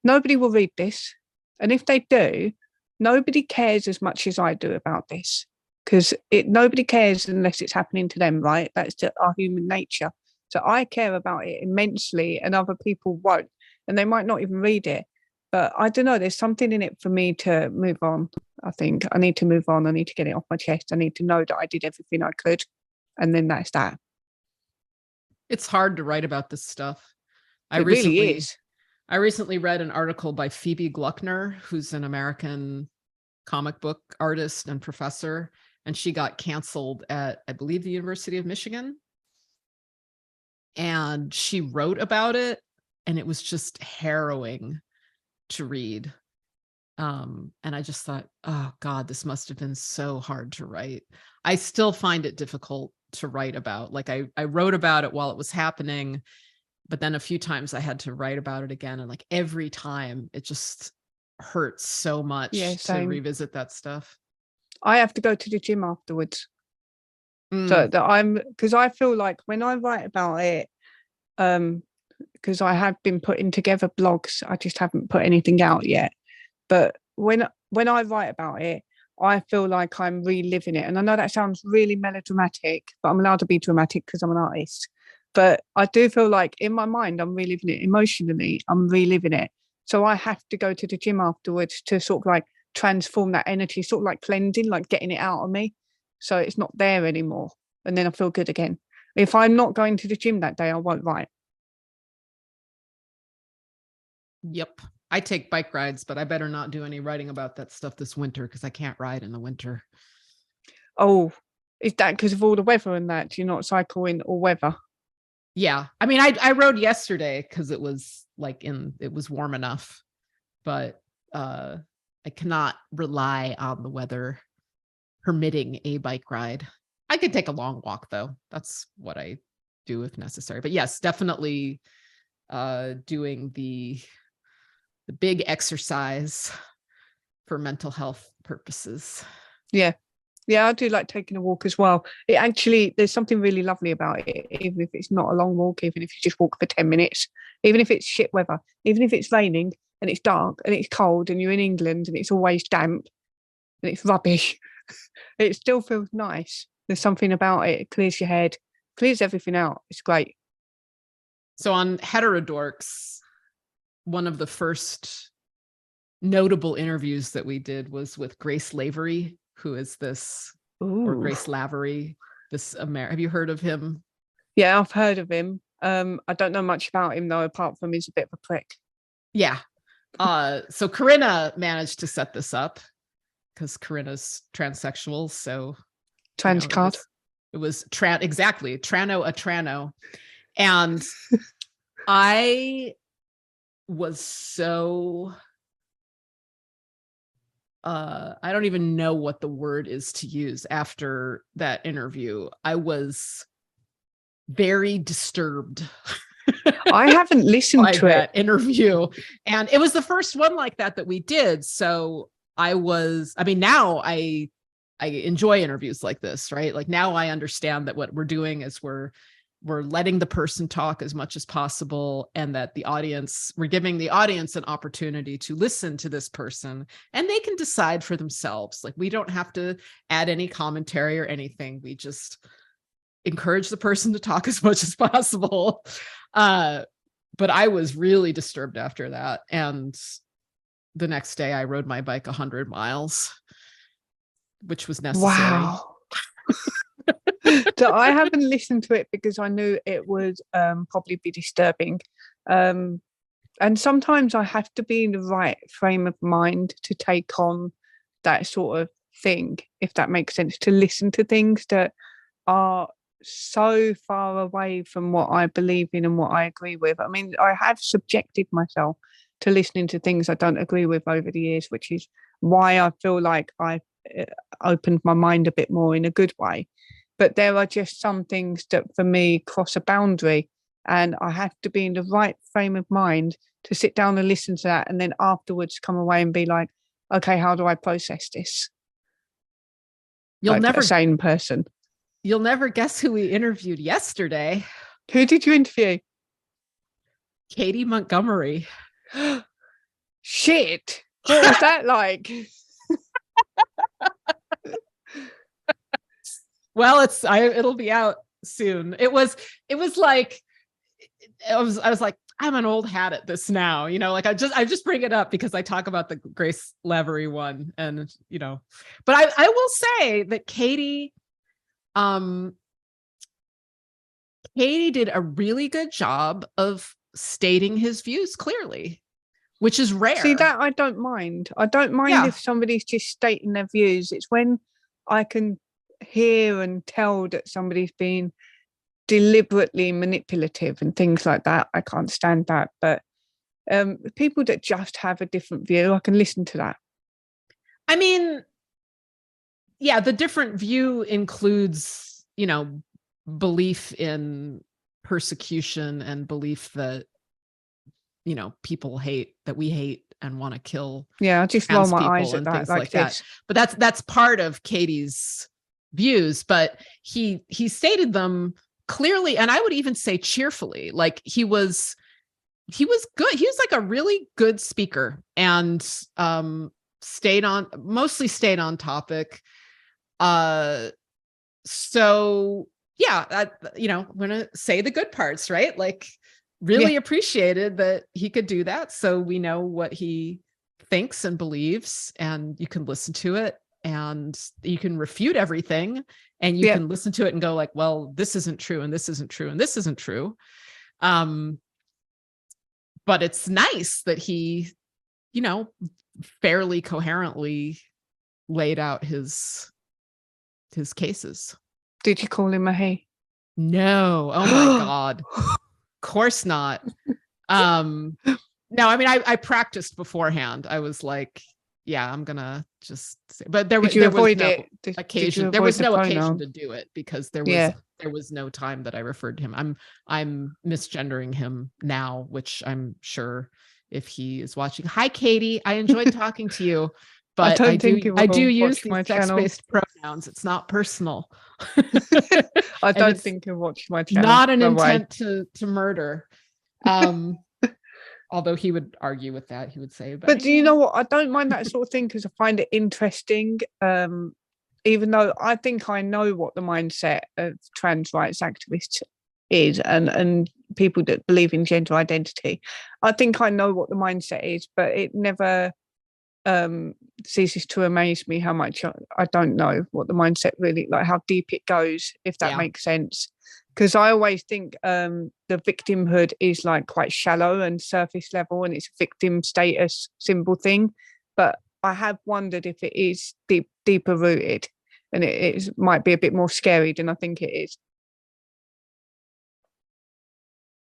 nobody will read this. And if they do, nobody cares as much as I do about this, because nobody cares unless it's happening to them, right? That's just our human nature. So I care about it immensely, and other people won't, and they might not even read it. But I don't know, there's something in it for me to move on. I think I need to move on. I need to get it off my chest. I need to know that I did everything I could. And then that's that. It's hard to write about this stuff. It really is. I recently read an article by Phoebe Gluckner, who's an American comic book artist and professor, and she got canceled at, I believe, the University of Michigan. And she wrote about it, and it was just harrowing to read. And I just thought, oh God, this must have been so hard to write. I still find it difficult to write about. Like, I wrote about it while it was happening, but then a few times I had to write about it again. And like every time it just hurts so much to revisit that stuff. I have to go to the gym afterwards. So that because I feel like when I write about it, because I have been putting together blogs, I just haven't put anything out yet. But when when I write about it, I feel like I'm reliving it. And I know that sounds really melodramatic, but I'm allowed to be dramatic because I'm an artist. But I do feel like in my mind, I'm reliving it. Emotionally, I'm reliving it. So I have to go to the gym afterwards to sort of like transform that energy, sort of like cleansing, like getting it out of me. So it's not there anymore. And then I feel good again. If I'm not going to the gym that day, I won't write. Yep. I take bike rides, but I better not do any writing about that stuff this winter because I can't ride in the winter. Oh, is that because of all the weather and that? Do you not cycle in all weather? Yeah. I mean, I rode yesterday because it was it was warm enough, but I cannot rely on the weather permitting a bike ride. I could take a long walk though. That's what I do if necessary. But yes, definitely doing the big exercise for mental health purposes. Yeah. Yeah, I do like taking a walk as well. It actually, there's something really lovely about it, even if it's not a long walk, even if you just walk for 10 minutes, even if it's shit weather, even if it's raining and it's dark and it's cold and you're in England and it's always damp and it's rubbish. It still feels nice. There's something about it. It clears your head, clears everything out. It's great. So on Heterodorks, one of the first notable interviews that we did was with Grace Lavery, who is this, or Grace Lavery, this have you heard of him? Yeah, I've heard of him. I don't know much about him though, apart from he's a bit of a prick. Yeah. So Corinna managed to set this up because Corinna's transsexual. So trans card. It was exactly Trano a Trano. And I was so I don't even know what the word is to use after that interview. I was very disturbed. I haven't listened to that interview, and it was the first one like that we did. So now I enjoy interviews like this, right? Like now I understand that what we're doing is we're letting the person talk as much as possible, and that we're giving the audience an opportunity to listen to this person and they can decide for themselves. Like we don't have to add any commentary or anything. We just encourage the person to talk as much as possible. But I was really disturbed after that. And the next day I rode my bike 100 miles, which was necessary. Wow. So I haven't listened to it because I knew it would probably be disturbing. And sometimes I have to be in the right frame of mind to take on that sort of thing, if that makes sense, to listen to things that are so far away from what I believe in and what I agree with. I mean, I have subjected myself to listening to things I don't agree with over the years, which is why I feel like I've opened my mind a bit more in a good way. But there are just some things that for me cross a boundary, and I have to be in the right frame of mind to sit down and listen to that, and then afterwards come away and be like, okay, how do I process this? You'll like never a sane person. You'll never guess who we interviewed yesterday. Who did you interview? Katie Montgomery. Shit. What was that like? Well, it'll be out soon. It was like I was like, I'm an old hat at this now, like I just bring it up because I talk about the Grace Lavery one, and but I will say that Katie did a really good job of stating his views clearly, which is rare. See, that I don't mind. I don't mind if somebody's just stating their views. It's when I can hear and tell that somebody's being deliberately manipulative and things like that. I can't stand that. But people that just have a different view, I can listen to that. I mean, yeah, the different view includes, belief in persecution and belief that, people that we hate and want to kill. Yeah, I just roll my eyes at that like this. But that's part of Katie's views, but he stated them clearly, and I would even say cheerfully. Like he was good. He was like a really good speaker, and mostly stayed on topic. So yeah, I'm gonna say the good parts, right? Like, really appreciated that he could do that, so we know what he thinks and believes, and you can listen to it, and you can refute everything, and you can listen to it and go like, well, this isn't true, and this isn't true, and this isn't true. But it's nice that he, fairly coherently laid out his cases. Did you call him a he? No. Oh my God. Of course not. No, I mean, I practiced beforehand. I was like, yeah, I'm gonna just say, but there was no occasion. There was no occasion to do it because there was no time that I referred to him. I'm misgendering him now, which I'm sure if he is watching. Hi, Katie. I enjoyed talking to you. But I do use these sex-based pronouns. It's not personal. I don't think he'll watch my channel. Not an intent to murder. Although he would argue with that, he would say. But do you know what? I don't mind that sort of thing because I find it interesting. Even though I think I know what the mindset of trans rights activists is and people that believe in gender identity. I think I know what the mindset is, but it never ceases to amaze me how much I don't know what the mindset really, like how deep it goes, if that makes sense. Because I always think the victimhood is like quite shallow and surface level, and it's a victim status symbol thing. But I have wondered if it is deeper rooted, and it might be a bit more scary than I think it is.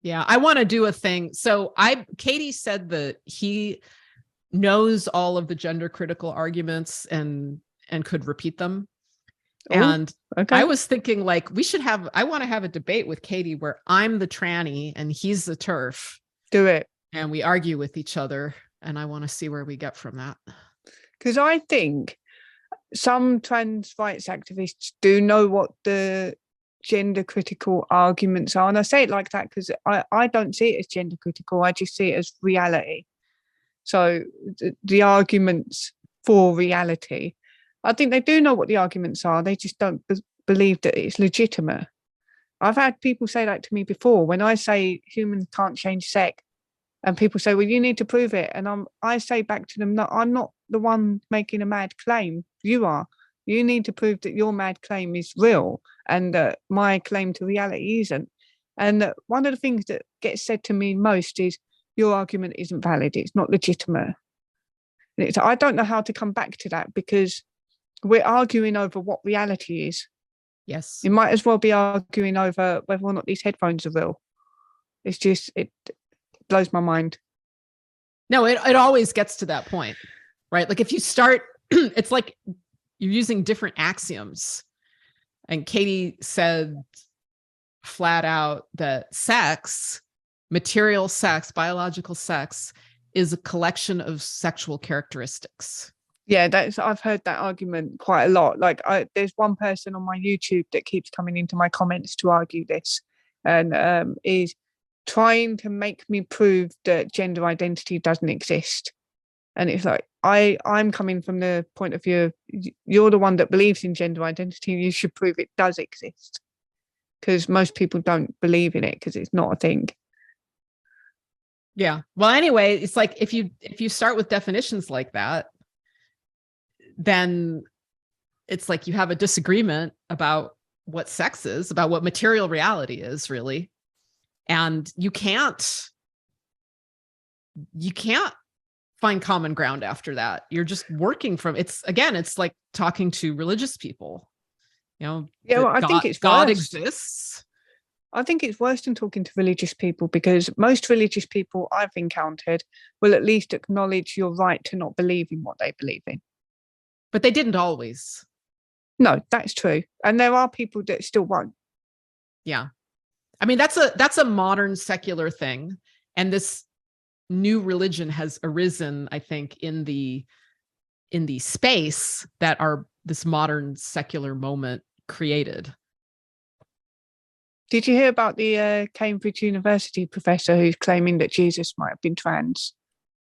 Yeah, I want to do a thing. So Katie said that he knows all of the gender critical arguments and could repeat them. And I was thinking like I want to have a debate with Katie where I'm the tranny and he's the TERF. Do it. And we argue with each other. And I want to see where we get from that. Because I think some trans rights activists do know what the gender critical arguments are. And I say it like that because I don't see it as gender critical. I just see it as reality. So the arguments for reality, I think they do know what the arguments are. They just don't believe that it's legitimate. I've had people say that to me before. When I say humans can't change sex, and people say, well, you need to prove it. And I say back to them, no, I'm not the one making a mad claim. You are. You need to prove that your mad claim is real and that my claim to reality isn't. And one of the things that gets said to me most is, your argument isn't valid. It's not legitimate. And I don't know how to come back to that because we're arguing over what reality is. Yes. You might as well be arguing over whether or not these headphones are real. It's just, it blows my mind. No, it always gets to that point, right? Like if you start, it's like you're using different axioms. And Katie said flat out that material sex, biological sex, is a collection of sexual characteristics. Yeah, I've heard that argument quite a lot. Like there's one person on my YouTube that keeps coming into my comments to argue this and is trying to make me prove that gender identity doesn't exist. And it's like, I'm coming from the point of view of you're the one that believes in gender identity. You should prove it does exist. Because most people don't believe in it because it's not a thing. Yeah. Well, anyway, it's like if you start with definitions like that, then it's like you have a disagreement about what sex is, about what material reality is, really. And you can't find common ground after that. You're just working from it's like talking to religious people. Yeah, well, I think it's God exists. I think it's worse than talking to religious people because most religious people I've encountered will at least acknowledge your right to not believe in what they believe in. But they didn't always. No, that's true. And there are people that still won't. Yeah. I mean, that's a modern secular thing. And this new religion has arisen, I think, in the space that this modern secular moment created. Did you hear about the Cambridge University professor who's claiming that Jesus might have been trans?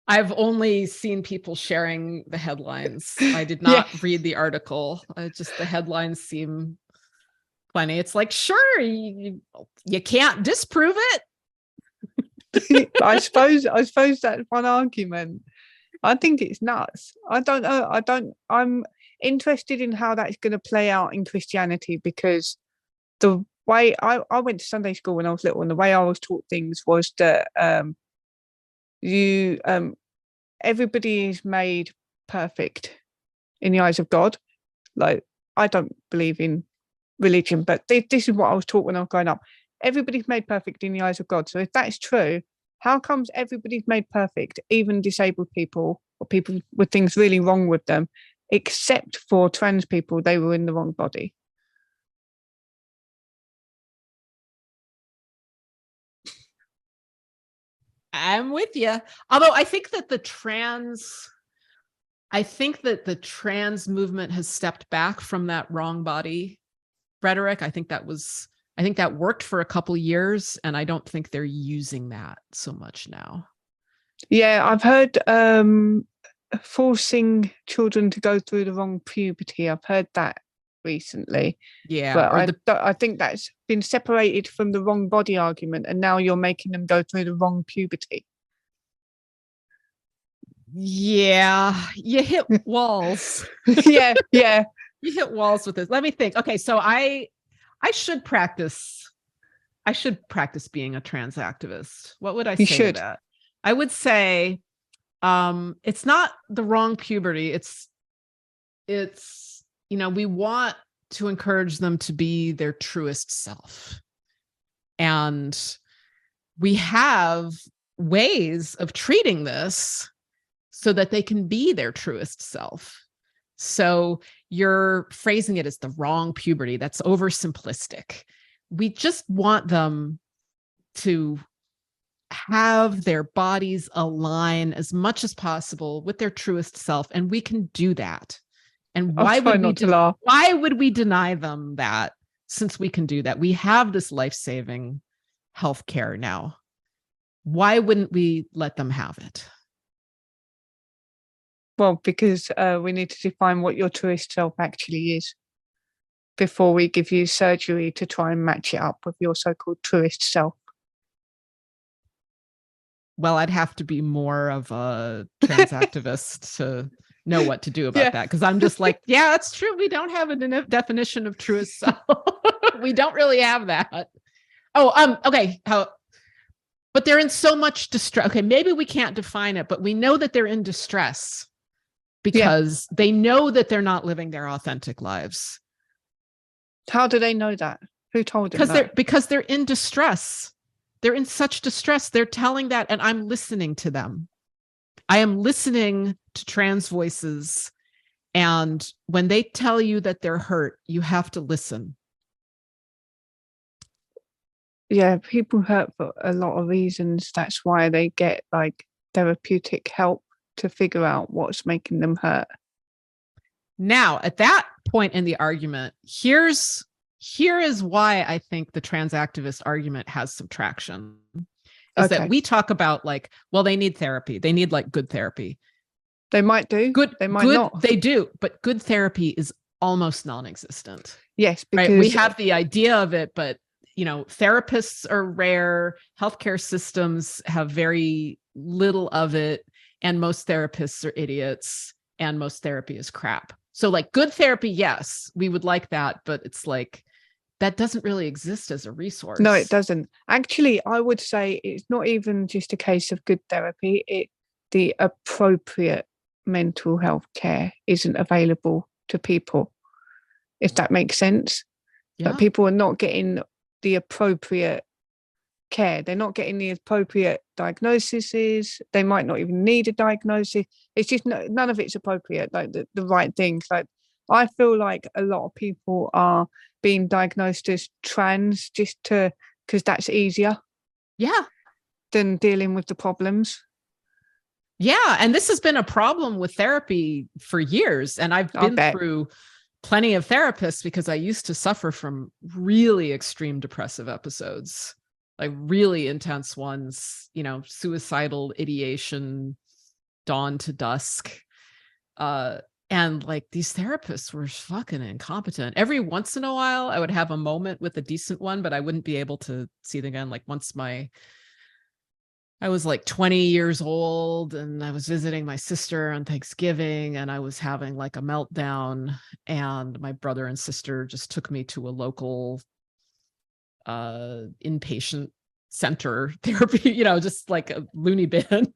I've only seen people sharing the headlines. I did not read the article. Just the headlines seem funny. It's like, sure, you can't disprove it. I suppose that's one argument. I think it's nuts. I don't know. I'm interested in how that's going to play out in Christianity, because the way I went to Sunday school when I was little, and the way I was taught things was that everybody is made perfect in the eyes of God. Like, I don't believe in religion, but this is what I was taught when I was growing up. Everybody's made perfect in the eyes of God. So if that's true, how comes everybody's made perfect, even disabled people or people with things really wrong with them, except for trans people? They were in the wrong body. I'm with you. Although I think that the trans movement has stepped back from that wrong body rhetoric. I think that worked for a couple years, and I don't think they're using that so much now. Yeah, I've heard forcing children to go through the wrong puberty. I've heard that recently. Yeah, but I think that's been separated from the wrong body argument, and now you're making them go through the wrong puberty. Yeah, you hit walls. yeah. You hit walls with this. Let me think. Okay, so I should practice being a trans activist. What would I say to that? I would say it's not the wrong puberty. It's we want to encourage them to be their truest self. And we have ways of treating this so that they can be their truest self. So you're phrasing it as the wrong puberty. That's oversimplistic. We just want them to have their bodies align as much as possible with their truest self. And we can do that. And why would we deny them that, since we can do that? We have this life-saving healthcare now. Why wouldn't we let them have it? Well, because we need to define what your truest self actually is before we give you surgery to try and match it up with your so-called truest self. Well, I'd have to be more of a trans activist to know what to do about that, because I'm just like, yeah, that's true. We don't have a definition of truest self. We don't really have that. Okay. But they're in so much distress. Okay, maybe we can't define it, but we know that they're in distress because they know that they're not living their authentic lives. How do they know that? Who told them that? Because they're in distress. They're in such distress. They're telling that, and I'm listening to them. I am listening to trans voices. And when they tell you that they're hurt, you have to listen. Yeah, people hurt for a lot of reasons. That's why they get like therapeutic help to figure out what's making them hurt. Now, at that point in the argument, here is why I think the trans activist argument has some traction. Is that we talk about like, well, they need therapy. They need like good therapy. They might do. Good. They might not. They do. But good therapy is almost non-existent. Yes, because we have the idea of it, but therapists are rare. Healthcare systems have very little of it. And most therapists are idiots. And most therapy is crap. So like good therapy, yes, we would like that. But it's like, that doesn't really exist as a resource. No, it doesn't. Actually, I would say it's not even just a case of good therapy. The appropriate mental health care isn't available to people, if that makes sense. Yeah. But people are not getting the appropriate care. They're not getting the appropriate diagnoses. They might not even need a diagnosis. It's just none of it's appropriate, like the right things. Like, I feel like a lot of people are being diagnosed as trans just because that's easier. Yeah. Than dealing with the problems. Yeah. And this has been a problem with therapy for years. And I've been through plenty of therapists because I used to suffer from really extreme depressive episodes, like really intense ones, suicidal ideation, dawn to dusk. And like these therapists were fucking incompetent. Every once in a while, I would have a moment with a decent one, but I wouldn't be able to see them again. Like once I was like 20 years old and I was visiting my sister on Thanksgiving and I was having like a meltdown, and my brother and sister just took me to a local inpatient center therapy, just like a loony bin.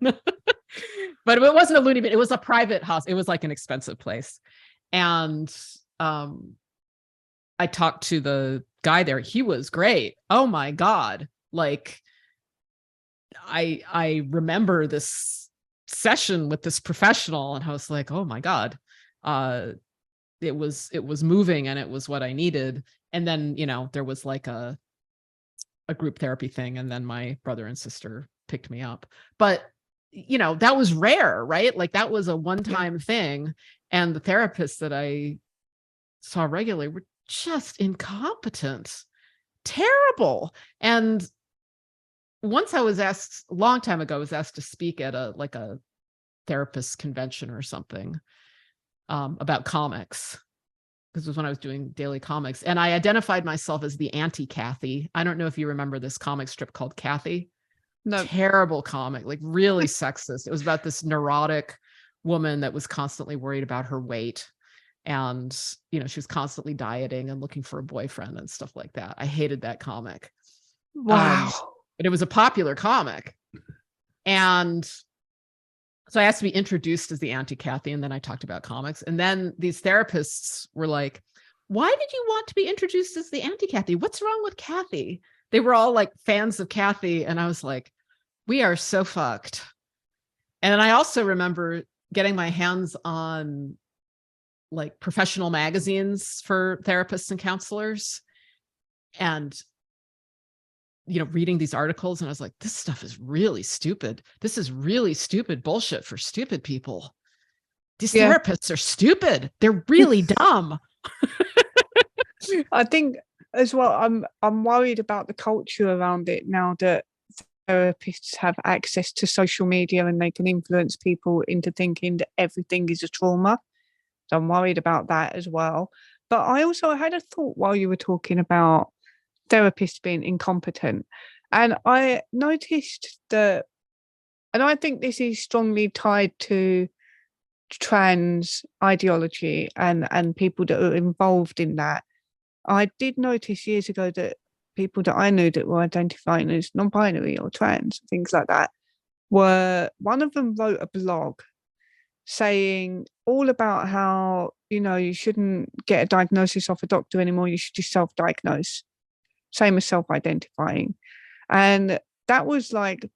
But it wasn't a loony bin. It was a private hospital. It was like an expensive place. And I talked to the guy there. He was great. Oh my God. Like I remember this session with this professional and I was like, oh my God. It was moving and it was what I needed. And then, there was like a group therapy thing. And then my brother and sister picked me up. But that was rare, right? Like that was a one-time thing. And the therapists that I saw regularly were just incompetent, terrible. And once I was asked, a long time ago, I was asked to speak at a therapist convention or something about comics. This was when I was doing daily comics. And I identified myself as the anti-Kathy. I don't know if you remember this comic strip called Kathy. No. Terrible comic, like really sexist. It was about this neurotic woman that was constantly worried about her weight. And, she was constantly dieting and looking for a boyfriend and stuff like that. I hated that comic. Wow. But it was a popular comic. And so I asked to be introduced as the anti-Kathy, and then I talked about comics. And then these therapists were like, why did you want to be introduced as the anti-Kathy? What's wrong with Kathy? They were all like fans of Kathy. And I was like, we are so fucked. And I also remember getting my hands on like professional magazines for therapists and counselors and, reading these articles. And I was like, this stuff is really stupid. This is really stupid bullshit for stupid people. These therapists are stupid. They're really dumb. I think as well, I'm worried about the culture around it now that therapists have access to social media and they can influence people into thinking that everything is a trauma. So I'm worried about that as well. But I also had a thought while you were talking about therapists being incompetent. And I noticed that, and I think this is strongly tied to trans ideology and people that are involved in that. I did notice years ago that people that I knew that were identifying as non-binary or trans, things like that, one of them wrote a blog saying all about how, you shouldn't get a diagnosis off a doctor anymore. You should just self-diagnose. Same as self-identifying. And that was like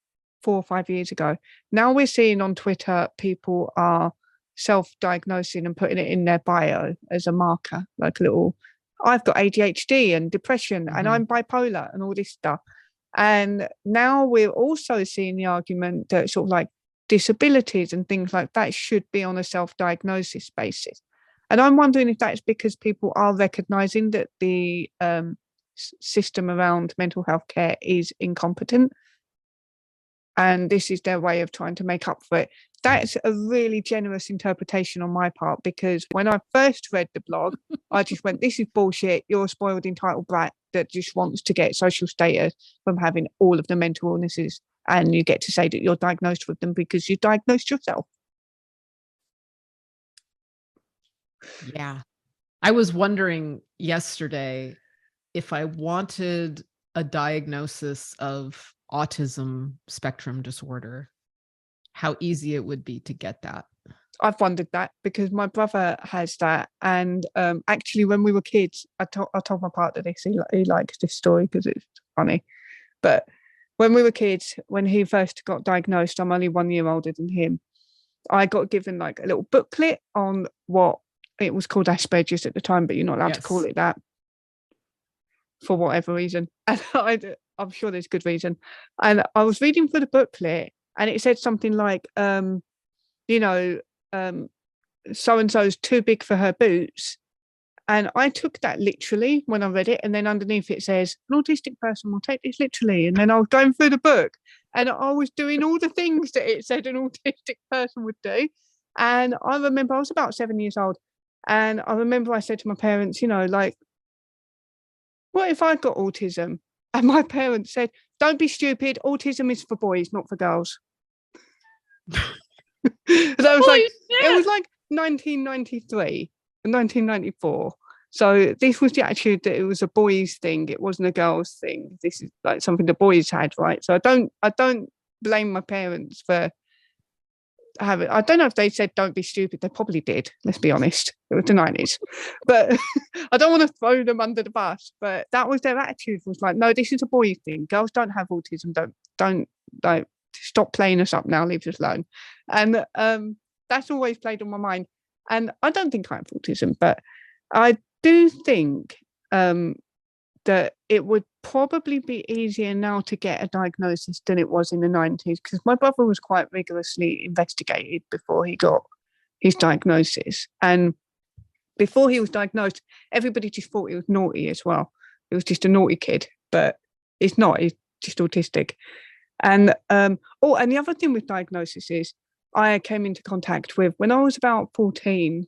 4 or 5 years ago. Now we're seeing on Twitter, people are self-diagnosing and putting it in their bio as a marker, like a little, I've got ADHD and depression and I'm bipolar and all this stuff. And now we're also seeing the argument that sort of like disabilities and things like that should be on a self-diagnosis basis. And I'm wondering if that's because people are recognizing that the system around mental health care is incompetent. And this is their way of trying to make up for it. That's a really generous interpretation on my part, because when I first read the blog, I just went, this is bullshit. You're a spoiled, entitled brat that just wants to get social status from having all of the mental illnesses. And you get to say that you're diagnosed with them because you diagnosed yourself. Yeah. I was wondering yesterday if I wanted a diagnosis of autism spectrum disorder, how easy it would be to get that. I've wondered that because my brother has that. And actually, when we were kids, I told my partner this. He likes this story because it's funny. But when we were kids, when he first got diagnosed, I'm only 1 year older than him. I got given like a little booklet on what it was called, Asperger's at the time, but you're not allowed to call it that for whatever reason. And I'm sure there's good reason. And I was reading through the booklet and it said something like, so-and-so's too big for her boots. And I took that literally when I read it. And then underneath it says, an autistic person will take this literally. And then I was going through the book and I was doing all the things that it said an autistic person would do. And I remember I was about 7 years old, and I remember I said to my parents, you know, like, what if I got autism? And my parents said, don't be stupid. Autism is for boys, not for girls. And I was like, it was like 1993, 1994. So this was the attitude that it was a boys thing. It wasn't a girls thing. This is like something the boys had, right? So I don't blame my parents for having. I don't know if they said don't be stupid. They probably did. Let's be honest. It was the 90s, but I don't want to throw them under the bus. But that was their attitude. Was like, no, this is a boys thing. Girls don't have autism. Don't stop playing us up now. Leave us alone. And that's always played on my mind. And I don't think I have autism, but I do think that it would probably be easier now to get a diagnosis than it was in the 90s, because my brother was quite rigorously investigated before he got his diagnosis. And before he was diagnosed, everybody just thought he was naughty as well. He was just a naughty kid, but it's not. He's just autistic. And and the other thing with diagnosis is I came into contact with, when I was about 14,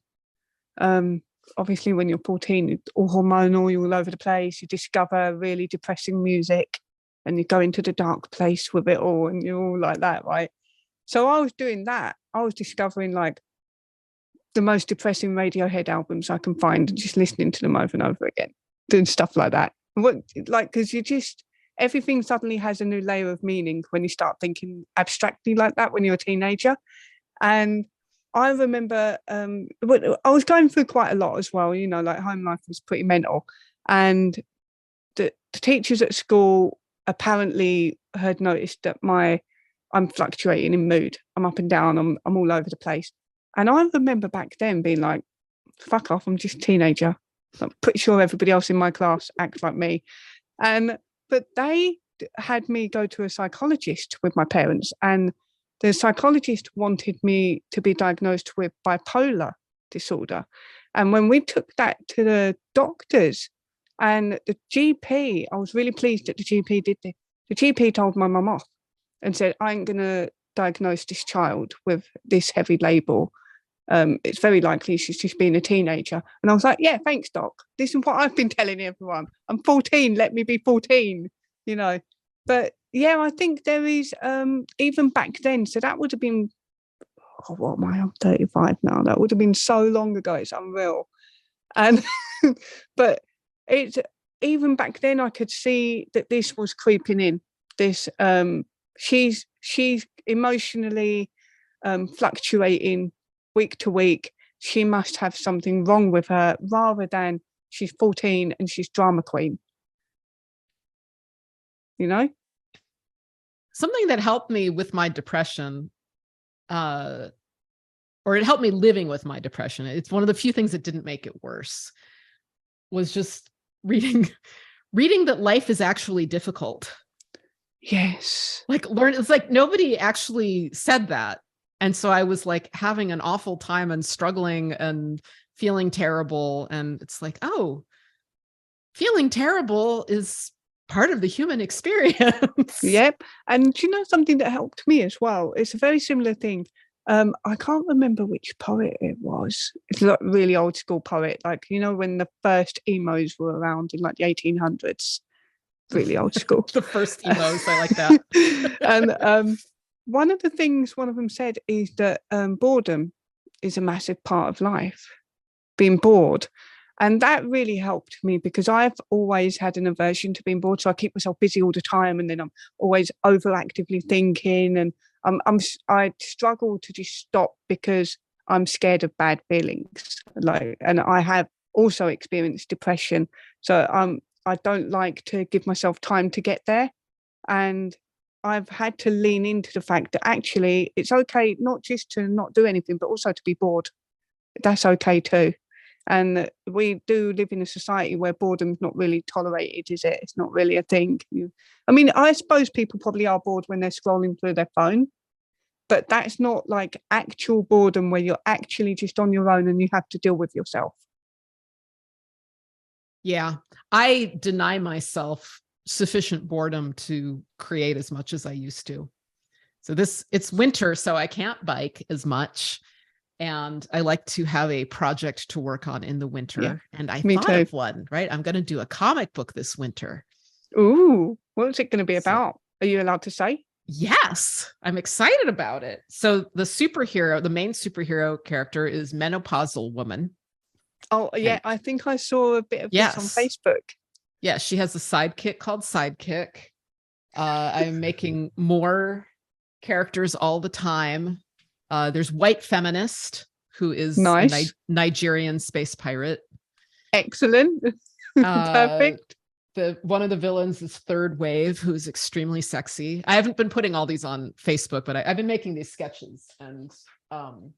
obviously when you're 14, it's all hormonal, you're all over the place, you discover really depressing music and you go into the dark place with it all, and you're all like that, right? So I was doing that. I was discovering like the most depressing Radiohead albums I can find and just listening to them over and over again, doing stuff like that. Because everything suddenly has a new layer of meaning when you start thinking abstractly like that when you're a teenager. And I remember I was going through quite a lot as well, you know, like home life was pretty mental. And the teachers at school apparently had noticed that I'm fluctuating in mood. I'm up and down, I'm all over the place. And I remember back then being like, fuck off, I'm just a teenager. I'm pretty sure everybody else in my class acts like me. But they had me go to a psychologist with my parents, and the psychologist wanted me to be diagnosed with bipolar disorder. And when we took that to the doctors and the GP, I was really pleased that the GP did this. The GP told my mum off and said, I ain't going to diagnose this child with this heavy label. It's very likely she's just been a teenager. And I was like, yeah, thanks, doc. This is what I've been telling everyone. I'm 14. Let me be 14, you know. But yeah, I think there is, even back then, so that would have been, what am I? I'm 35 now. That would have been so long ago. It's unreal. And but it's, even back then, I could see that this was creeping in. This she's emotionally fluctuating week to week. She must have something wrong with her, rather than she's 14 and she's drama queen. You know? Something that helped me with my depression, or it helped me living with my depression, it's one of the few things that didn't make it worse, was just reading that life is actually difficult. Yes. Like it's like nobody actually said that. And so I was like having an awful time and struggling and feeling terrible. And it's like, oh, feeling terrible is part of the human experience. Yep. And do you know something that helped me as well? It's a very similar thing. I can't remember which poet it was. It's like a really old school poet, like, you know, when the first emos were around in like the 1800s. Really old school. The first emos, I like that. And one of the things one of them said is that boredom is a massive part of life, being bored. And that really helped me, because I've always had an aversion to being bored. So I keep myself busy all the time, and then I'm always overactively thinking, and I struggle to just stop because I'm scared of bad feelings. And I have also experienced depression. So I don't like to give myself time to get there. And I've had to lean into the fact that actually it's okay not just to not do anything, but also to be bored. That's okay too. And we do live in a society where boredom's not really tolerated, is it? It's not really a thing. I mean, I suppose people probably are bored when they're scrolling through their phone, but that's not like actual boredom where you're actually just on your own and you have to deal with yourself. Yeah, I deny myself sufficient boredom to create as much as I used to. So it's winter, so I can't bike as much. And I like to have a project to work on in the winter. Yeah, and I me thought too. of one, right? I'm going to do a comic book this winter. Ooh, what's it going to be So- about? Are you allowed to say? Yes, I'm excited about it. So the main superhero character is menopausal woman. Oh, yeah, And- I think I saw a bit of this on Yes. Facebook. Yeah, she has a sidekick called Sidekick. I'm making more characters all the time. There's White Feminist, who is Nice. a Nigerian space pirate. Excellent. Perfect. One of the villains is Third Wave, who's extremely sexy. I haven't been putting all these on Facebook, but I've been making these sketches, and I'm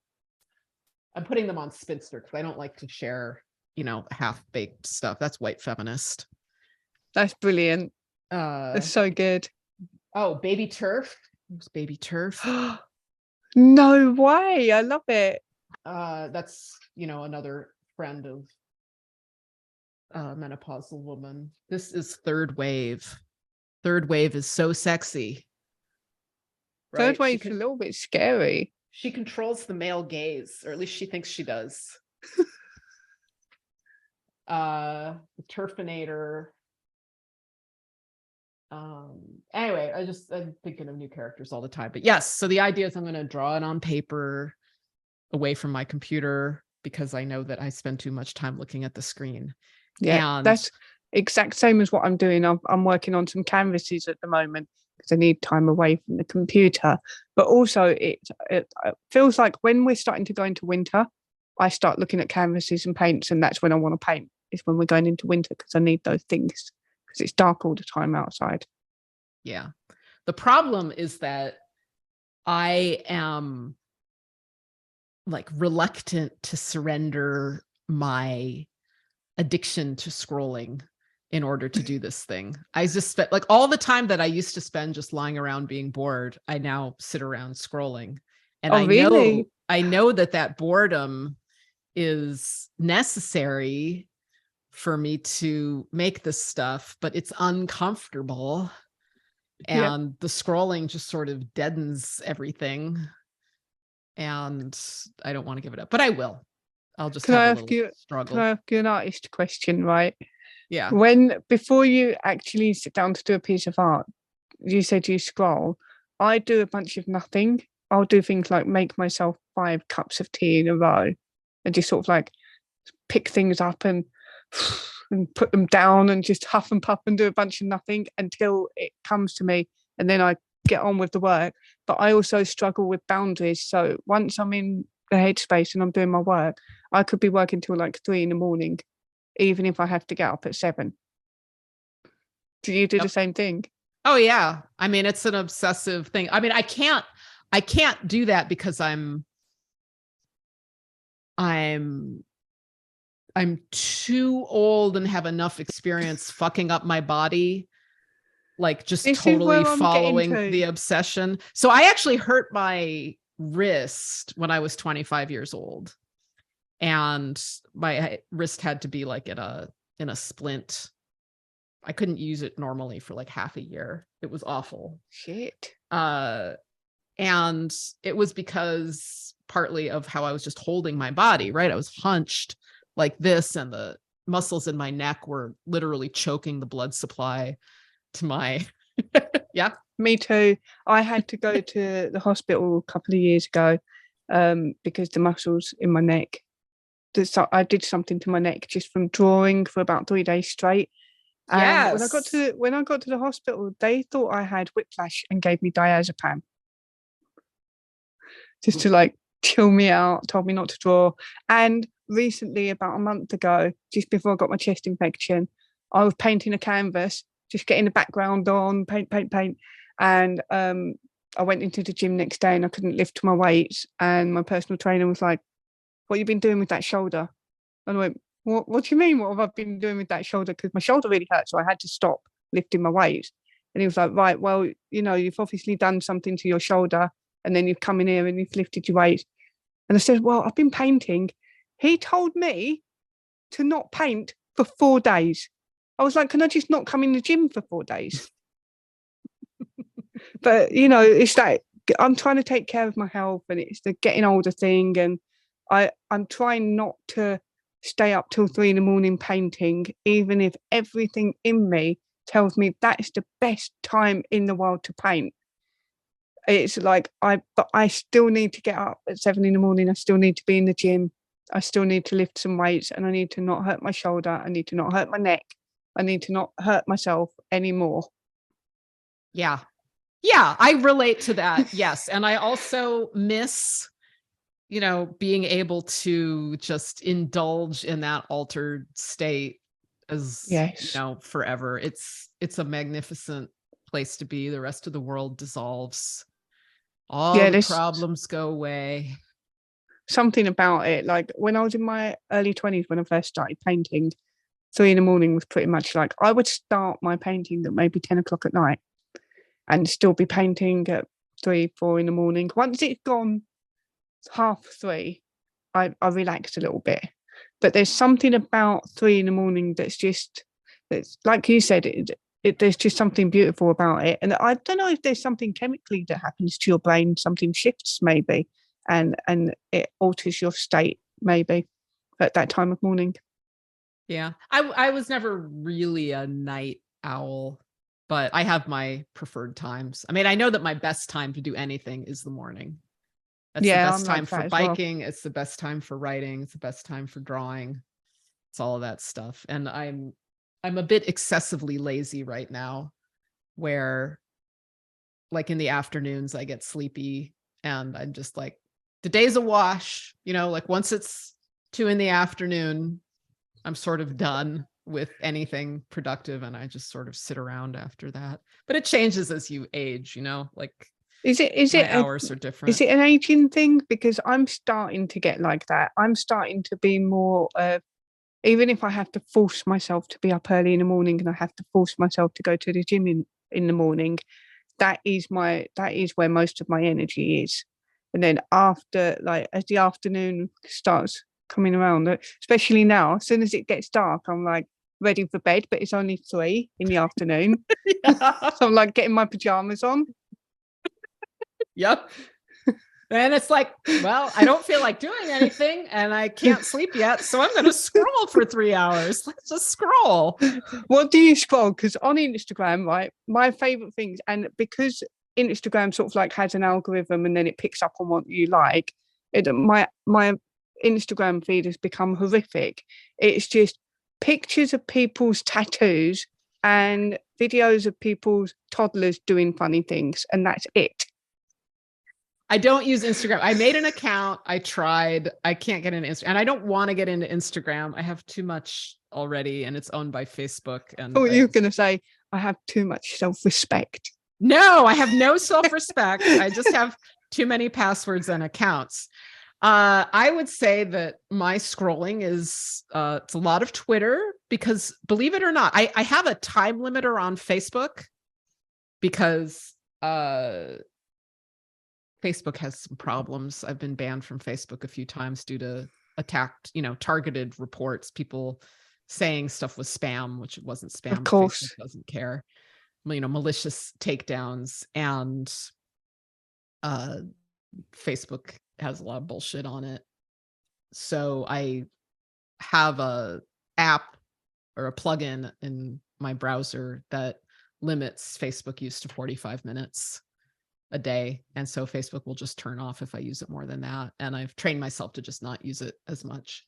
putting them on Spinster because I don't like to share, half-baked stuff. That's White Feminist. That's brilliant. That's so good. Oh, Baby Turf. Who's Baby Turf? No way. I love it. That's another friend of menopausal woman. This is Third Wave. Third Wave is so sexy. Third Wave's a little bit scary. She controls the male gaze, or at least she thinks she does. The Turfinator. Anyway, I'm thinking of new characters all the time. But yes, so the idea is I'm going to draw it on paper away from my computer because I know that I spend too much time looking at the screen. Yeah, And that's exact same as what I'm doing. I'm working on some canvases at the moment because I need time away from the computer. But also, it feels like when we're starting to go into winter, I start looking at canvases and paints, and that's when I want to paint. Is when we're going into winter because I need those things because it's dark all the time outside. Yeah. The problem is that I am like reluctant to surrender my addiction to scrolling in order to do this thing. I just spent like all the time that I used to spend just lying around being bored. I now sit around scrolling. And I know that boredom is necessary for me to make this stuff, but it's uncomfortable. And the scrolling just sort of deadens everything. And I don't want to give it up, but I will. I'll just have a little struggle. Can I ask you an artist question, right? Yeah. Before you actually sit down to do a piece of art, you said you scroll. I do a bunch of nothing. I'll do things like make myself 5 cups of tea in a row and just sort of like pick things up and put them down and just huff and puff and do a bunch of nothing until it comes to me. And then I get on with the work. But I also struggle with boundaries. So once I'm in the headspace and I'm doing my work, I could be working till like 3 a.m, even if I have to get up at 7. Do you do the same thing? Oh yeah. I mean, it's an obsessive thing. I mean, I can't do that because I'm too old and have enough experience fucking up my body, like just totally following the obsession. So I actually hurt my wrist when I was 25 years old, and my wrist had to be like in a splint. I couldn't use it normally for like half a year. It was awful. Shit. And it was because partly of how I was just holding my body, right? I was hunched like this, and the muscles in my neck were literally choking the blood supply to my yeah. Me too. I had to go to the hospital a couple of years ago because the muscles in my neck, I did something to my neck just from drawing for about 3 days straight. And when I got to the hospital, they thought I had whiplash and gave me diazepam just to like chill me out, told me not to draw. And recently, about a month ago, just before I got my chest infection, I was painting a canvas, just getting the background on, paint. And I went into the gym next day and I couldn't lift my weights. And my personal trainer was like, "What have you been doing with that shoulder?" And I went, What do you mean? What have I been doing with that shoulder? Because my shoulder really hurt, so I had to stop lifting my weights. And he was like, "Right, well, you've obviously done something to your shoulder, and then you've come in here and you've lifted your weights." And I said, "Well, I've been painting." He told me to not paint for 4 days. I was like, can I just not come in the gym for 4 days? But, you know, it's that I'm trying to take care of my health, and it's the getting older thing. And I'm trying not to stay up till 3 a.m. painting, even if everything in me tells me that's the best time in the world to paint. It's like, but I still need to get up at 7 a.m. I still need to be in the gym. I still need to lift some weights, and I need to not hurt my shoulder. I need to not hurt my neck. I need to not hurt myself anymore. Yeah. Yeah, I relate to that. Yes. And I also miss, you know, being able to just indulge in that altered state as, Yes. you know, forever. It's a magnificent place to be. The rest of the world dissolves. All the problems go away. Something about it. Like when I was in my early 20s, when I first started painting, 3 a.m. was pretty much like, I would start my painting at maybe 10 o'clock at night and still be painting at 3, 4 in the morning. Once it's gone 3:30, I relaxed a little bit. But there's something about 3 a.m. that's like you said, there's just something beautiful about it. And I don't know if there's something chemically that happens to your brain, something shifts maybe, and it alters your state maybe at that time of morning. Yeah, I was never really a night owl, but I have my preferred times. I mean, I know that my best time to do anything is the morning. That's the best time for biking. It's the best time for writing. It's the best time for drawing. It's all of that stuff. And I'm a bit excessively lazy right now, where like in the afternoons I get sleepy and I'm just like, the day's a wash, you know, like once it's 2 p.m, I'm sort of done with anything productive, and I just sort of sit around after that. But it changes as you age, you know, like is it hours are different. Is it an aging thing? Because I'm starting to get like that. I'm starting to be more even if I have to force myself to be up early in the morning and I have to force myself to go to the gym in the morning, that is where most of my energy is. And then after, like, as the afternoon starts coming around, especially now, as soon as it gets dark, I'm like ready for bed, but it's only 3 in the afternoon. Yeah. So I'm like getting my pajamas on. Yep. And it's like, well, I don't feel like doing anything and I can't sleep yet, so I'm going to scroll for 3 hours. Let's just scroll. What do you scroll? Because on Instagram, right, my favorite things, and because Instagram sort of like has an algorithm and then it picks up on what you like, my Instagram feed has become horrific. It's just pictures of people's tattoos and videos of people's toddlers doing funny things, and that's it. I don't use Instagram. I made an account. I tried. I can't get into Instagram. And I don't want to get into Instagram. I have too much already, and it's owned by Facebook. And you're going to say, I have too much self-respect. No, I have no self-respect. I just have too many passwords and accounts. I would say that my scrolling is it's a lot of Twitter, because believe it or not, I have a time limiter on Facebook because Facebook has some problems. I've been banned from Facebook a few times due to targeted reports, people saying stuff was spam, which it wasn't spam. Of course. Facebook doesn't care. Malicious takedowns, and Facebook has a lot of bullshit on it. So I have a app or a plugin in my browser that limits Facebook use to 45 minutes a day. And so Facebook will just turn off if I use it more than that. And I've trained myself to just not use it as much.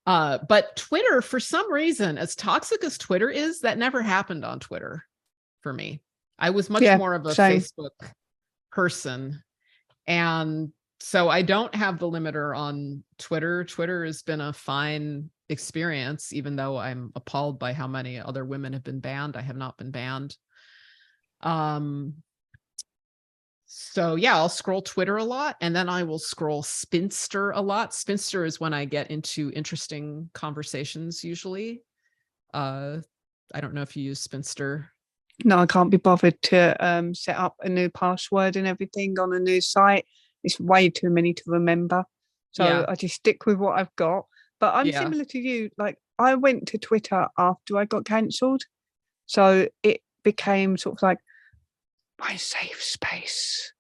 But Twitter, for some reason, as toxic as Twitter is, that never happened on Twitter for me. I was much more of a Facebook person. And so I don't have the limiter on Twitter. Twitter has been a fine experience, even though I'm appalled by how many other women have been banned. I have not been banned. So yeah, I'll scroll Twitter a lot, and then I will scroll Spinster a lot. Spinster is when I get into interesting conversations usually. I don't know if you use Spinster. No, I can't be bothered to set up a new password and everything on a new site. It's way too many to remember. So I just stick with what I've got. But I'm similar to you. Like, I went to Twitter after I got cancelled, so it became sort of like my safe space.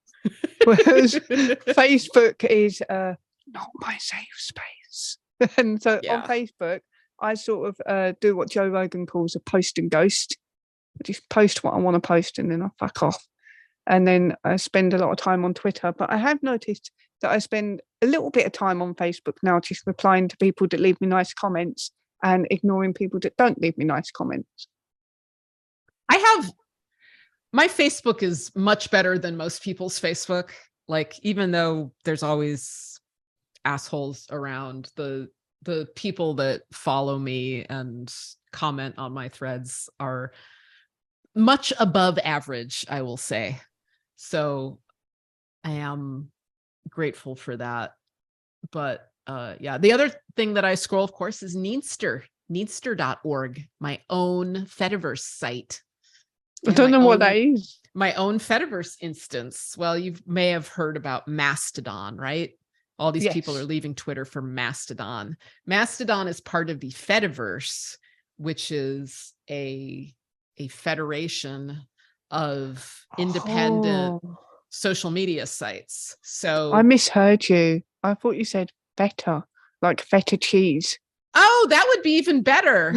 Whereas Facebook is not my safe space. And so on Facebook, I sort of do what Joe Rogan calls a post and ghost. I just post what I want to post and then I fuck off. And then I spend a lot of time on Twitter. But I have noticed that I spend a little bit of time on Facebook now, just replying to people that leave me nice comments and ignoring people that don't leave me nice comments. My Facebook is much better than most people's Facebook. Like, even though there's always assholes around, the people that follow me and comment on my threads are much above average, I will say. So I am grateful for that. But the other thing that I scroll, of course, is Needster.org, my own Fediverse site. I don't know what that is. My own Fediverse instance. Well, you may have heard about Mastodon, right? All these people are leaving Twitter for Mastodon. Mastodon is part of the Fediverse, which is a federation of independent social media sites. So I misheard you. I thought you said feta, like feta cheese. Oh, that would be even better.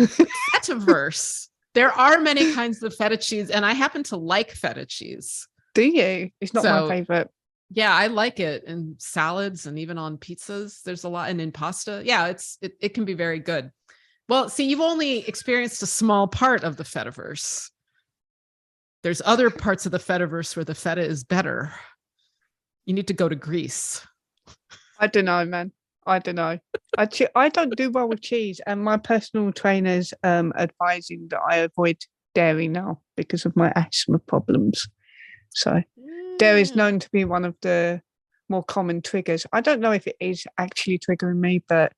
Fediverse. There are many kinds of feta cheese, and I happen to like feta cheese. Do you? It's not my favorite. Yeah, I like it in salads and even on pizzas. There's a lot, and in pasta. Yeah, it can be very good. Well, see, you've only experienced a small part of the Fediverse. There's other parts of the Fediverse where the feta is better. You need to go to Greece. I don't know, man. I don't know. I don't do well with cheese, and my personal trainer's advising that I avoid dairy now because of my asthma problems. So dairy is known to be one of the more common triggers. I don't know if it is actually triggering me, but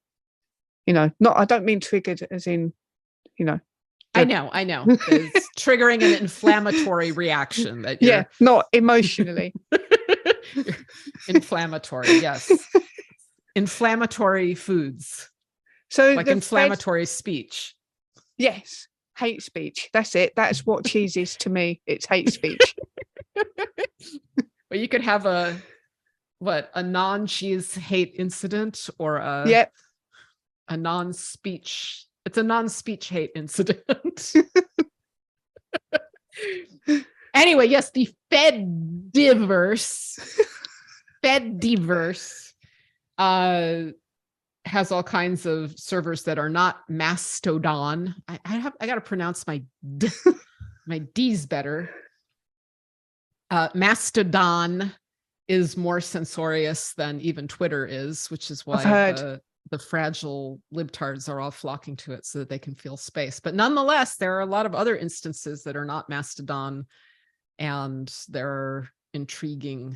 I don't mean triggered as in, I know. It's triggering an inflammatory reaction that you're... Yeah, not emotionally. Inflammatory, yes. Inflammatory foods. So like inflammatory speech. Yes. Hate speech. That's it. That's what cheese is to me. It's hate speech. Well, you could have a non-cheese hate incident or a non-speech. It's a non-speech hate incident. Anyway, yes, the Fediverse has all kinds of servers that are not Mastodon. I got to pronounce my D's better. Mastodon is more censorious than even Twitter is, which is why the fragile libtards are all flocking to it so that they can feel space. But nonetheless, there are a lot of other instances that are not Mastodon, and there are intriguing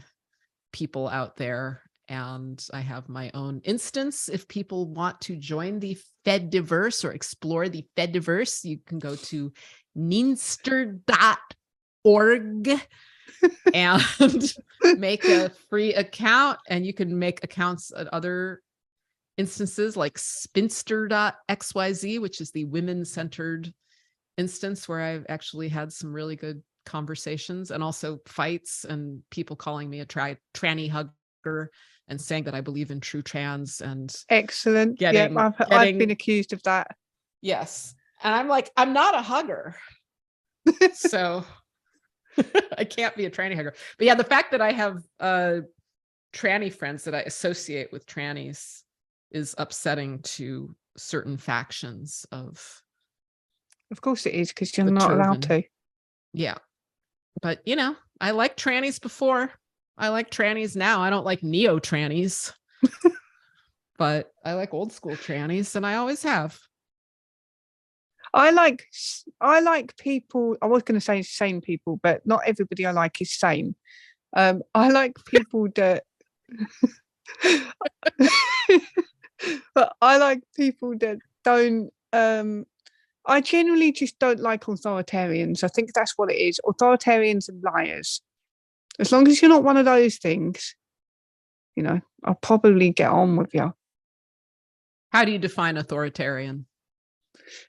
people out there. And I have my own instance. If people want to join the Fediverse or explore the Fediverse, you can go to Needster.org and make a free account. And you can make accounts at other instances like spinster.xyz, which is the women-centered instance where I've actually had some really good conversations, and also fights and people calling me a tranny hugger and saying that I believe in true trans. And excellent. I've been accused of that. Yes. And I'm like, I'm not a hugger. So I can't be a tranny hugger. But yeah, the fact that I have tranny friends that I associate with trannies is upsetting to certain factions of course it is, because you're not allowed to. Yeah. But I liked trannies before. I like trannies now. I don't like neo trannies. But I like old school trannies, and I always have. I like people. I was going to say sane people, but not everybody I like is sane. I like people that but I like people that don't I generally just don't like authoritarians. I think that's what it is. Authoritarians and liars. As long as you're not one of those things, I'll probably get on with you. How do you define authoritarian?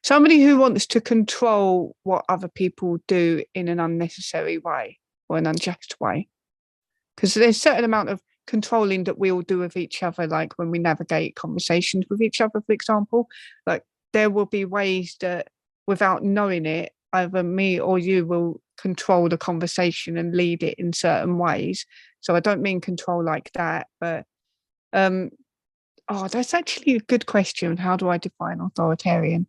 Somebody who wants to control what other people do in an unnecessary way or an unjust way. Because there's a certain amount of controlling that we all do with each other, like when we navigate conversations with each other, for example. Like there will be ways that without knowing it, either me or you will control the conversation and lead it in certain ways. So I don't mean control like that, but that's actually a good question. How do I define authoritarian?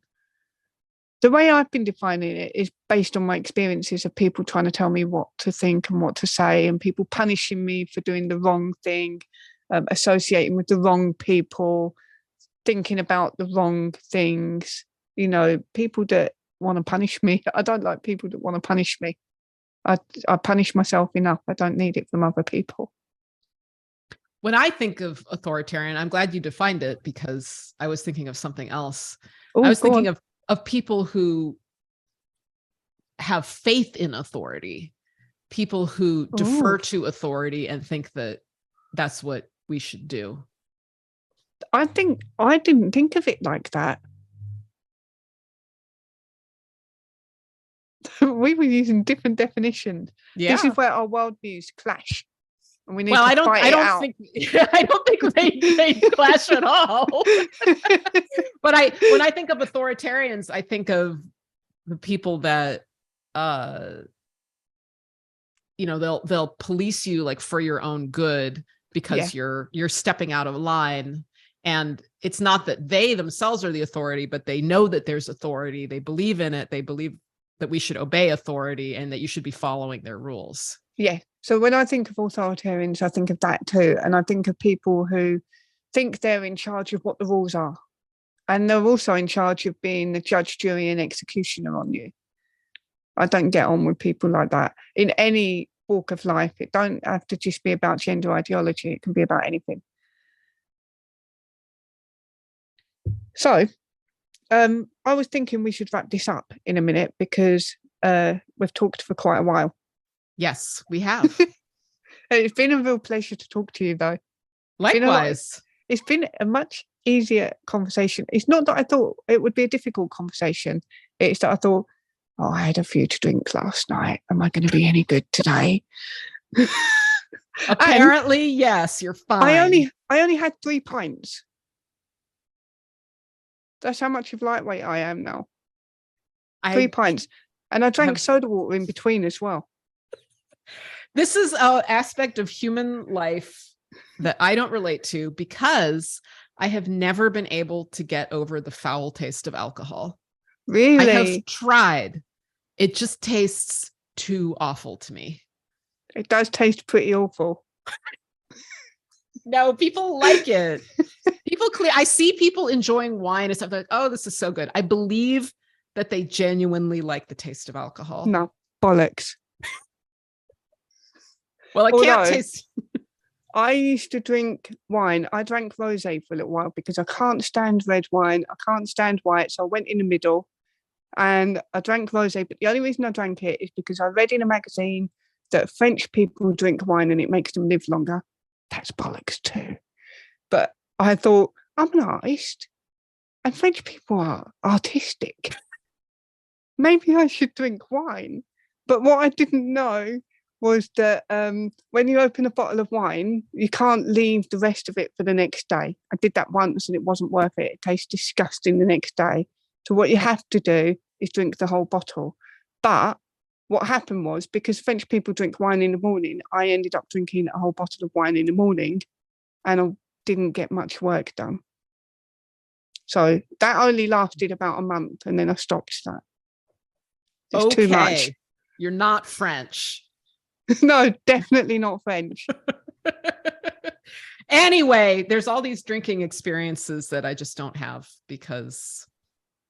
The way I've been defining it is based on my experiences of people trying to tell me what to think and what to say, and people punishing me for doing the wrong thing, associating with the wrong people, thinking about the wrong things. You know, people that want to punish me. I don't like people that want to punish me. I punish myself enough. I don't need it from other people. When I think of authoritarian, I'm glad you defined it, because I was thinking of something else. I was thinking of people who have faith in authority, people who defer to authority and think that that's what we should do. I didn't think of it like that. We were using different definitions. Yeah. This is where our worldviews clash. And we need I to don't think they clash at all. But when I think of authoritarians, I think of the people that they'll police you like for your own good, because you're stepping out of line. And it's not that they themselves are the authority, but they know that there's authority. They believe in it. They believe that we should obey authority and that you should be following their rules. Yeah. So when I think of authoritarians, I think of that too. And I think of people who think they're in charge of what the rules are. And they're also in charge of being the judge, jury, and executioner on you. I don't get on with people like that in any walk of life. It don't have to just be about gender ideology. It can be about anything. So I was thinking we should wrap this up in a minute, because we've talked for quite a while. Yes, we have. It's been a real pleasure to talk to you, though. Likewise. It's been a much easier conversation. It's not that I thought it would be a difficult conversation. It's that I thought, I had a few to drink last night. Am I going to be any good today? Apparently, yes, you're fine. I only had 3 pints. That's how much of lightweight I am now. 3 pints. And I drank soda water in between as well. This is an aspect of human life that I don't relate to, because I have never been able to get over the foul taste of alcohol. Really? I have tried. It just tastes too awful to me. It does taste pretty awful. No, people like it. I see people enjoying wine and stuff like, oh, this is so good. I believe that they genuinely like the taste of alcohol. No, bollocks. Well, I can't taste. I used to drink wine. I drank rosé for a little while because I can't stand red wine. I can't stand white. So I went in the middle and I drank rosé. But the only reason I drank it is because I read in a magazine that French people drink wine and it makes them live longer. That's bollocks too. But I thought, I'm an artist and French people are artistic. Maybe I should drink wine. But what I didn't know was that when you open a bottle of wine, you can't leave the rest of it for the next day. I did that once and it wasn't worth it. It tastes disgusting the next day. So what you have to do is drink the whole bottle. But what happened was, because French people drink wine in the morning, I ended up drinking a whole bottle of wine in the morning and I didn't get much work done. So that only lasted about a month and then I stopped that. It's too much. You're not French. No, definitely not French. Anyway, there's all these drinking experiences that I just don't have because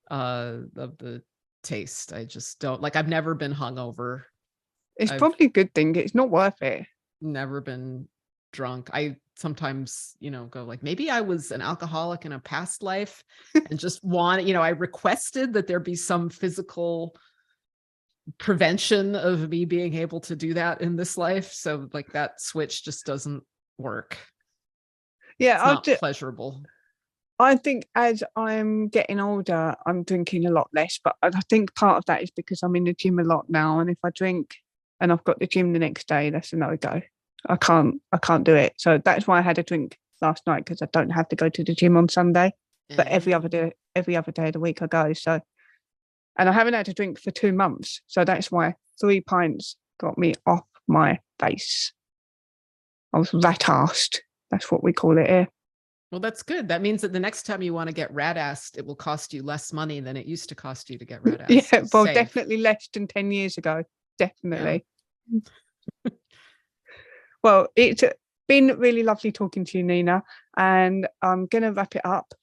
of the taste. I just don't like. I've never been hungover. It's probably a good thing. It's not worth it. Never been drunk. I sometimes, go like, maybe I was an alcoholic in a past life and just I requested that there be some physical prevention of me being able to do that in this life. So like that switch just doesn't work. Yeah, it's not pleasurable. I think as I'm getting older, I'm drinking a lot less, but I think part of that is because I'm in the gym a lot now, and if I drink and I've got the gym the next day, that's a no-go. I can't do it. So that's why I had a drink last night, because I don't have to go to the gym on Sunday, but every other day of the week I go. So, and I haven't had a drink for 2 months, so that's why 3 pints got me off my face. I was rat-arsed. That's what we call it here. Well, that's good. That means that the next time you want to get rat-assed, it will cost you less money than it used to cost you to get rat-assed. Yeah, well, definitely less than 10 years ago. Definitely. Yeah. Well, it's been really lovely talking to you, Nina, and I'm going to wrap it up.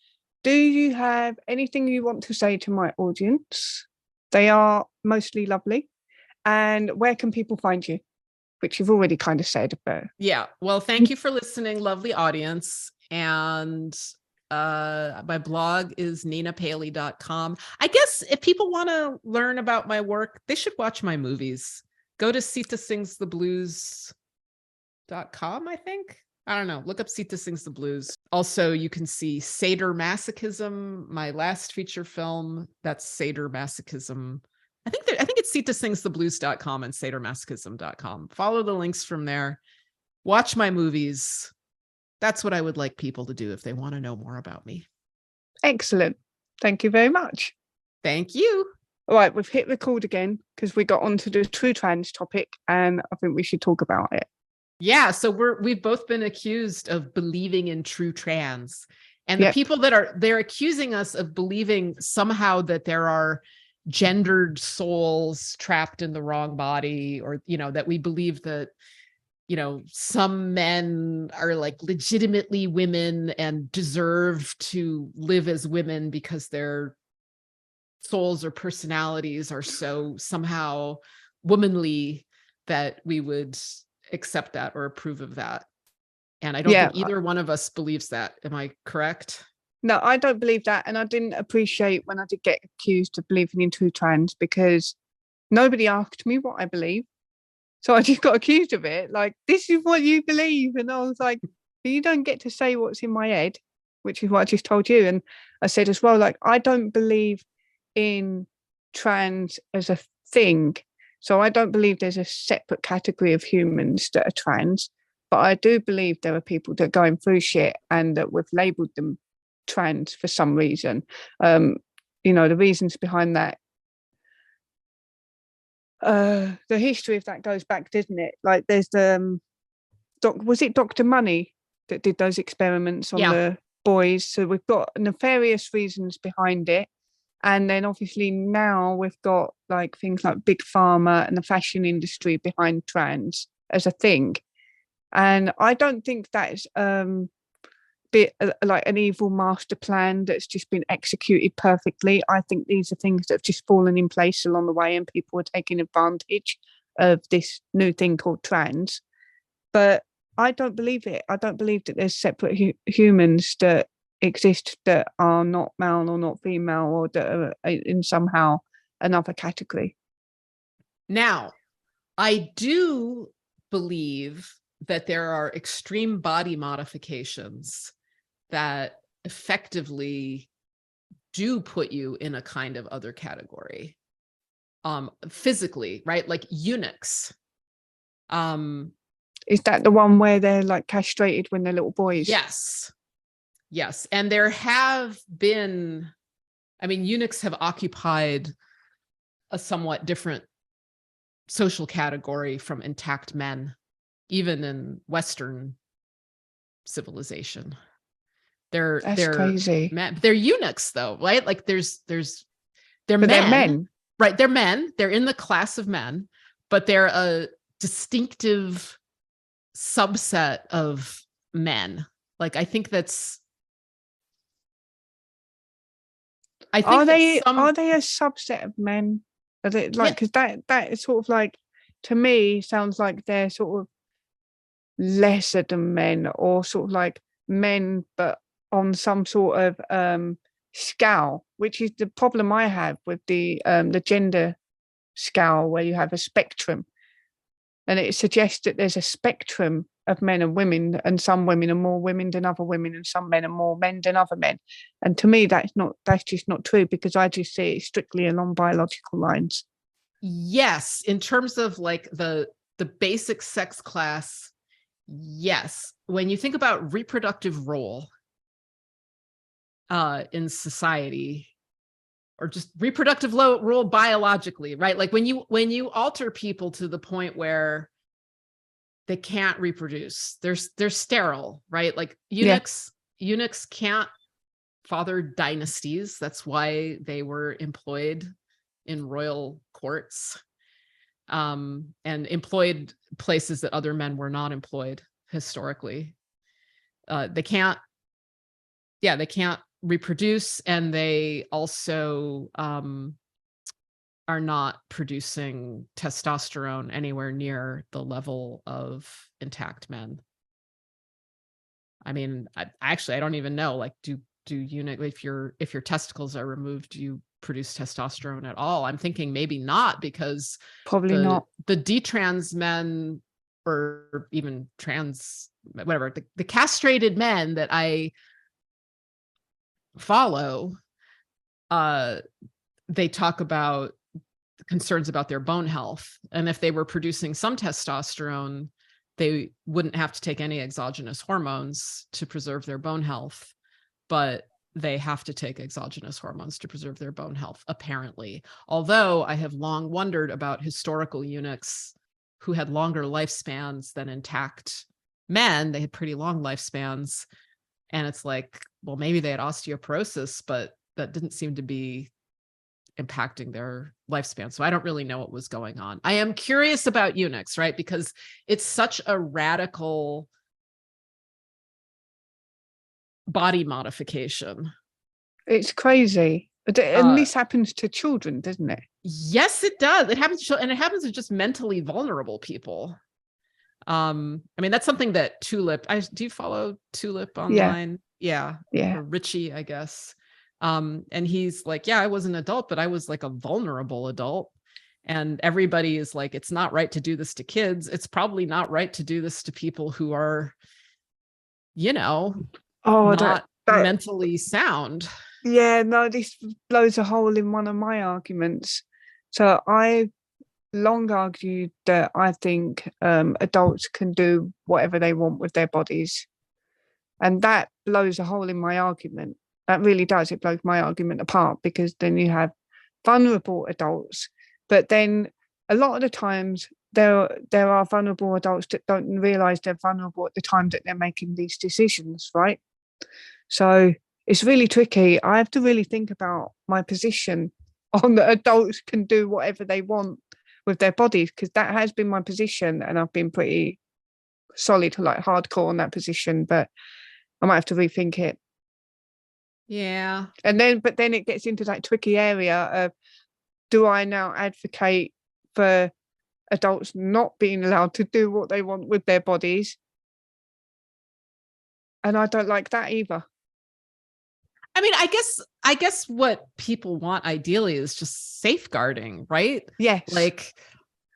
Do you have anything you want to say to my audience? They are mostly lovely. And where can people find you? Which you've already kind of said about. Yeah. Well, thank you for listening, lovely audience. And my blog is ninapaley.com. I guess if people want to learn about my work, they should watch my movies. Go to sitasingstheblues.com, I think. I don't know. Look up Sita Sings the Blues. Also, you can see Sadomasochism, my last feature film. That's Sadomasochism. I think it's sitasingstheblues.com and sadomasochism.com. Follow the links from there. Watch my movies. That's what I would like people to do if they want to know more about me. Excellent. Thank you very much. Thank you. All right, we've hit record again because we got onto the true trans topic, and I think we should talk about it. Yeah, so we've both been accused of believing in true trans. And the people that they're accusing us of believing somehow that there are gendered souls trapped in the wrong body, or, that we believe that, some men are like legitimately women and deserve to live as women because their souls or personalities are so somehow womanly that we would accept that or approve of that. And I don't think either one of us believes that. Am I correct? No, I don't believe that. And I didn't appreciate when I did get accused of believing in true trans, because nobody asked me what I believe. So I just got accused of it. Like, this is what you believe. And I was like, you don't get to say what's in my head, which is what I just told you. And I said as well, like, I don't believe in trans as a thing. So I don't believe there's a separate category of humans that are trans. But I do believe there are people that are going through shit and that we've labelled them trans for some reason. The reasons behind that, the history of that goes back, doesn't it? Like, there's the was it Dr. Money that did those experiments on the boys? So we've got nefarious reasons behind it, and then obviously now we've got like things like big pharma and the fashion industry behind trans as a thing. And I don't think that's like an evil master plan that's just been executed perfectly. I think these are things that have just fallen in place along the way, and people are taking advantage of this new thing called trans. But I don't believe it. I don't believe that there's separate humans that exist that are not male or not female, or that are in somehow another category. Now, I do believe that there are extreme body modifications that effectively do put you in a kind of other category, physically, right? Like eunuchs. Is that the one where they're like castrated when they're little boys? Yes. And there have been, eunuchs have occupied a somewhat different social category from intact men, even in Western civilization. They're crazy. They're eunuchs though, right? Like they're men. They're men. Right. They're men. They're in the class of men, but they're a distinctive subset of men. Like, I think that's. Are they a subset of men? Are they, like, because that is sort of like, to me, sounds like they're sort of lesser than men, or sort of like men, but on some sort of scale, which is the problem I have with the gender scale, where you have a spectrum, and it suggests that there's a spectrum of men and women, and some women are more women than other women, and some men are more men than other men. And to me, that's just not true, because I just see it strictly along biological lines. Yes, in terms of like the basic sex class, yes. When you think about reproductive role in society, or just reproductive role biologically, right? Like when you alter people to the point where they can't reproduce, they're sterile, right? Like eunuchs can't father dynasties. That's why they were employed in royal courts, and employed places that other men were not employed historically. They can't reproduce, and they also are not producing testosterone anywhere near the level of intact men. I mean, I don't even know, like, do eunuch, if your testicles are removed, do you produce testosterone at all? I'm thinking maybe not, because Probably not. The detrans men, or even trans, whatever, the castrated men that I follow, they talk about concerns about their bone health. And if they were producing some testosterone, they wouldn't have to take any exogenous hormones to preserve their bone health. But they have to take exogenous hormones to preserve their bone health, apparently. Although I have long wondered about historical eunuchs who had longer lifespans than intact men. They had pretty long lifespans. And it's like, well, maybe they had osteoporosis, but that didn't seem to be impacting their lifespan. So I don't really know what was going on. I am curious about eunuchs, right? Because it's such a radical body modification. It's crazy. And this happens to children, doesn't it? Yes, it does. It happens to, and it happens to just mentally vulnerable people. I mean, that's something that Tulip, do you follow Tulip online? Yeah. Or Richie, I guess. And he's like, yeah, I was an adult, but I was like a vulnerable adult. And everybody is like, it's not right to do this to kids. It's probably not right to do this to people who are, not mentally sound. Yeah, no, this blows a hole in one of my arguments. So I long argued that I think adults can do whatever they want with their bodies. And that blows a hole in my argument. That really does. It blows my argument apart, because then you have vulnerable adults, but then a lot of the times there are vulnerable adults that don't realize they're vulnerable at the time that they're making these decisions, right? So it's really tricky. I have to really think about my position on that adults can do whatever they want with their bodies, because that has been my position, and I've been pretty solid, like hardcore on that position, but I might have to rethink it. Yeah. But then it gets into that tricky area of, do I now advocate for adults not being allowed to do what they want with their bodies? And I don't like that either. I mean, I guess what people want ideally is just safeguarding, right? Yes.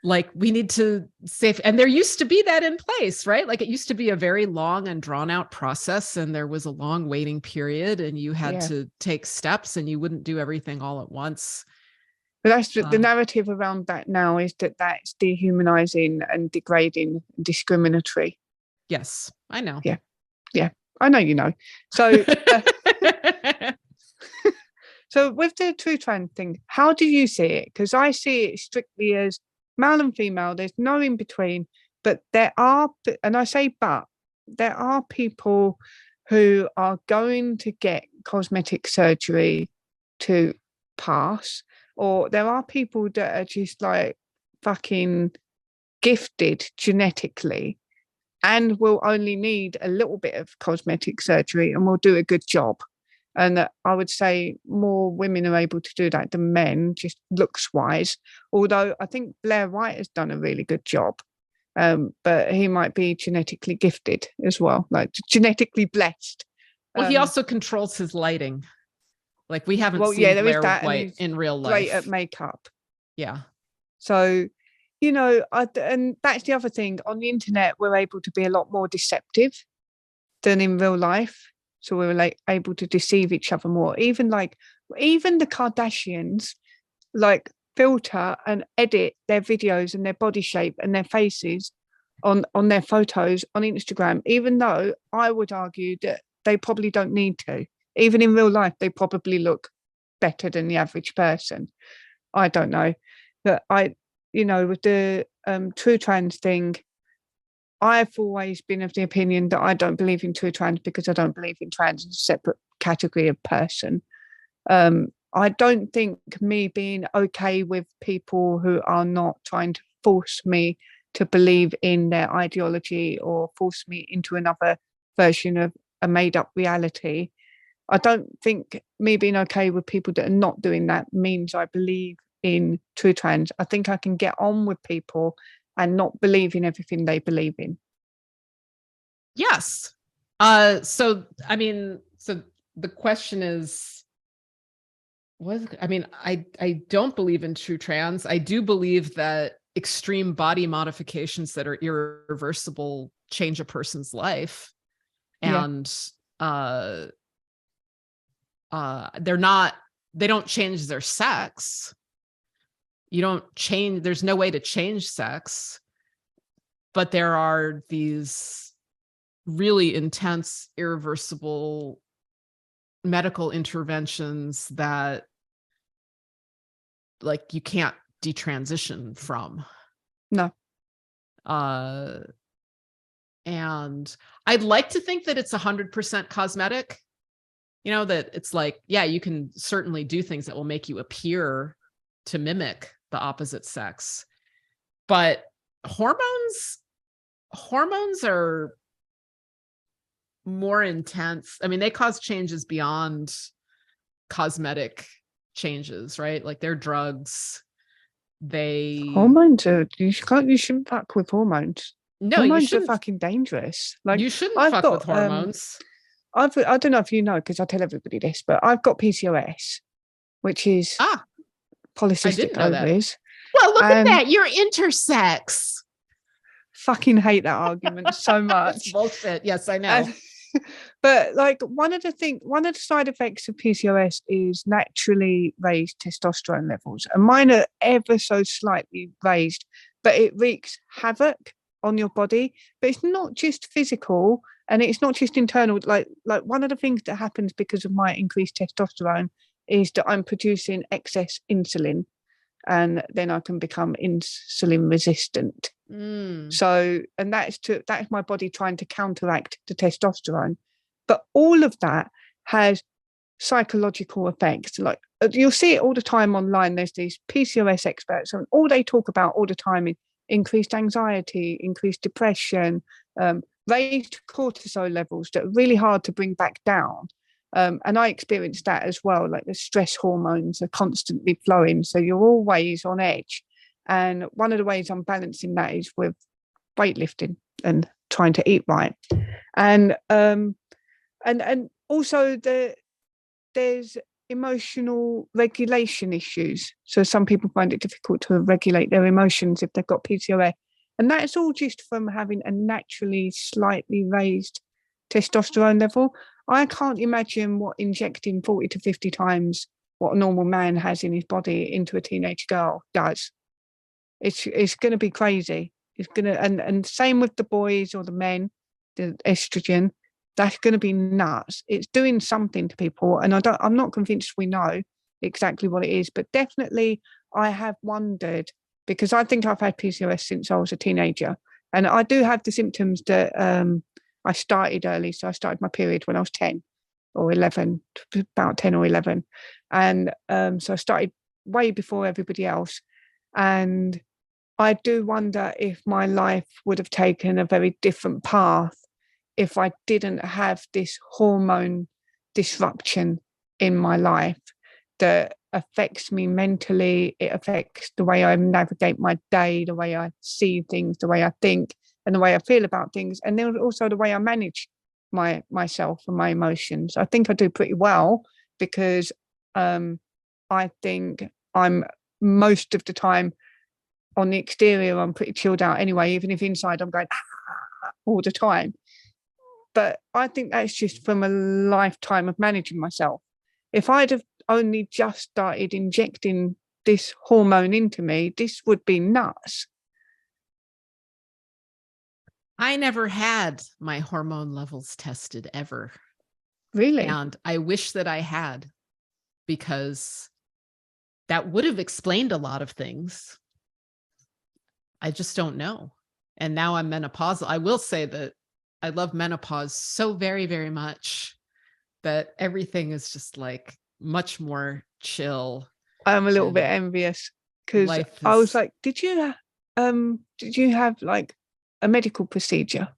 Like we need to safe, and there used to be that in place, right? Like it used to be a very long and drawn out process, and there was a long waiting period, and you had to take steps, and you wouldn't do everything all at once. But that's the narrative around that now, is that that's dehumanizing and degrading and discriminatory. Yes, I know. Yeah, I know, So, so with the true trans thing, how do you see it? Because I see it strictly as male and female. There's no in between. But there are, and I say but, there are people who are going to get cosmetic surgery to pass, or there are people that are just like fucking gifted genetically and will only need a little bit of cosmetic surgery and will do a good job. And I would say more women are able to do that than men, just looks wise. Although I think Blair White has done a really good job. But he might be genetically gifted as well, like genetically blessed. Well, he also controls his lighting. Like we haven't seen Blair White in real life. Great at makeup. Yeah. So you know, and that's the other thing. On the internet, we're able to be a lot more deceptive than in real life. So we're like able to deceive each other more. Even the Kardashians, like, filter and edit their videos and their body shape and their faces on their photos on Instagram, even though I would argue that they probably don't need to. Even in real life, they probably look better than the average person. I don't know. But with the true trans thing, I've always been of the opinion that I don't believe in true trans because I don't believe in trans as a separate category of person. I don't think me being okay with people who are not trying to force me to believe in their ideology or force me into another version of a made-up reality. I don't think me being okay with people that are not doing that means I believe in true trans. I think I can get on with people and not believe in everything they believe in. Yes. So the question is, I don't believe in true trans. I do believe that extreme body modifications that are irreversible change a person's life. And they don't change their sex. There's no way to change sex, but there are these really intense, irreversible medical interventions that, like, you can't detransition from. No. And I'd like to think that it's 100% cosmetic, that it's like, yeah, you can certainly do things that will make you appear to mimic the opposite sex, but hormones are more intense. I mean, they cause changes beyond cosmetic changes, right? Like, they're drugs. Hormones are, you shouldn't fuck with hormones. No, hormones are fucking dangerous. Like, you shouldn't fuck with hormones. I don't know if you know, because I tell everybody this, but I've got PCOS, which is polycystic ovaries. Well, look at that. You're intersex. Fucking hate that argument so much. It's bullshit. Yes, I know. But like, one of the side effects of PCOS is naturally raised testosterone levels, and mine are ever so slightly raised, but it wreaks havoc on your body. But it's not just physical, and it's not just internal. Like one of the things that happens because of my increased testosterone is that I'm producing excess insulin, and then I can become insulin resistant. So, and that's my body trying to counteract the testosterone. But all of that has psychological effects. Like, you'll see it all the time online. There's these PCOS experts, and all they talk about all the time is increased anxiety, increased depression, raised cortisol levels that are really hard to bring back down. And I experienced that as well. Like, the stress hormones are constantly flowing, so you're always on edge. And one of the ways I'm balancing that is with weightlifting and trying to eat right. And also there's emotional regulation issues. So some people find it difficult to regulate their emotions if they've got PCOS. And that's all just from having a naturally slightly raised testosterone level. I can't imagine what injecting 40 to 50 times what a normal man has in his body into a teenage girl does. It's going to be crazy. It's going to, and same with the boys or the men, the estrogen, that's going to be nuts. It's doing something to people, and I'm not convinced we know exactly what it is, but definitely I have wondered, because I think I've had PCOS since I was a teenager, and I do have the symptoms that I started early. So I started my period when I was 10 or 11, about 10 or 11, and so I started way before everybody else. And I do wonder if my life would have taken a very different path if I didn't have this hormone disruption in my life that affects me mentally. It affects the way I navigate my day, the way I see things, the way I think, and the way I feel about things, and then also the way I manage myself and my emotions. I think I do pretty well, because I think I'm most of the time on the exterior, I'm pretty chilled out anyway, even if inside I'm going all the time. But I think that's just from a lifetime of managing myself. If I'd have only just started injecting this hormone into me, this would be nuts. I never had my hormone levels tested ever. Really? And I wish that I had, because that would have explained a lot of things. I just don't know. And now I'm menopausal. I will say that I love menopause so very, very much that everything is just like much more chill. I'm a little bit envious, because I was like, did you have like a medical procedure?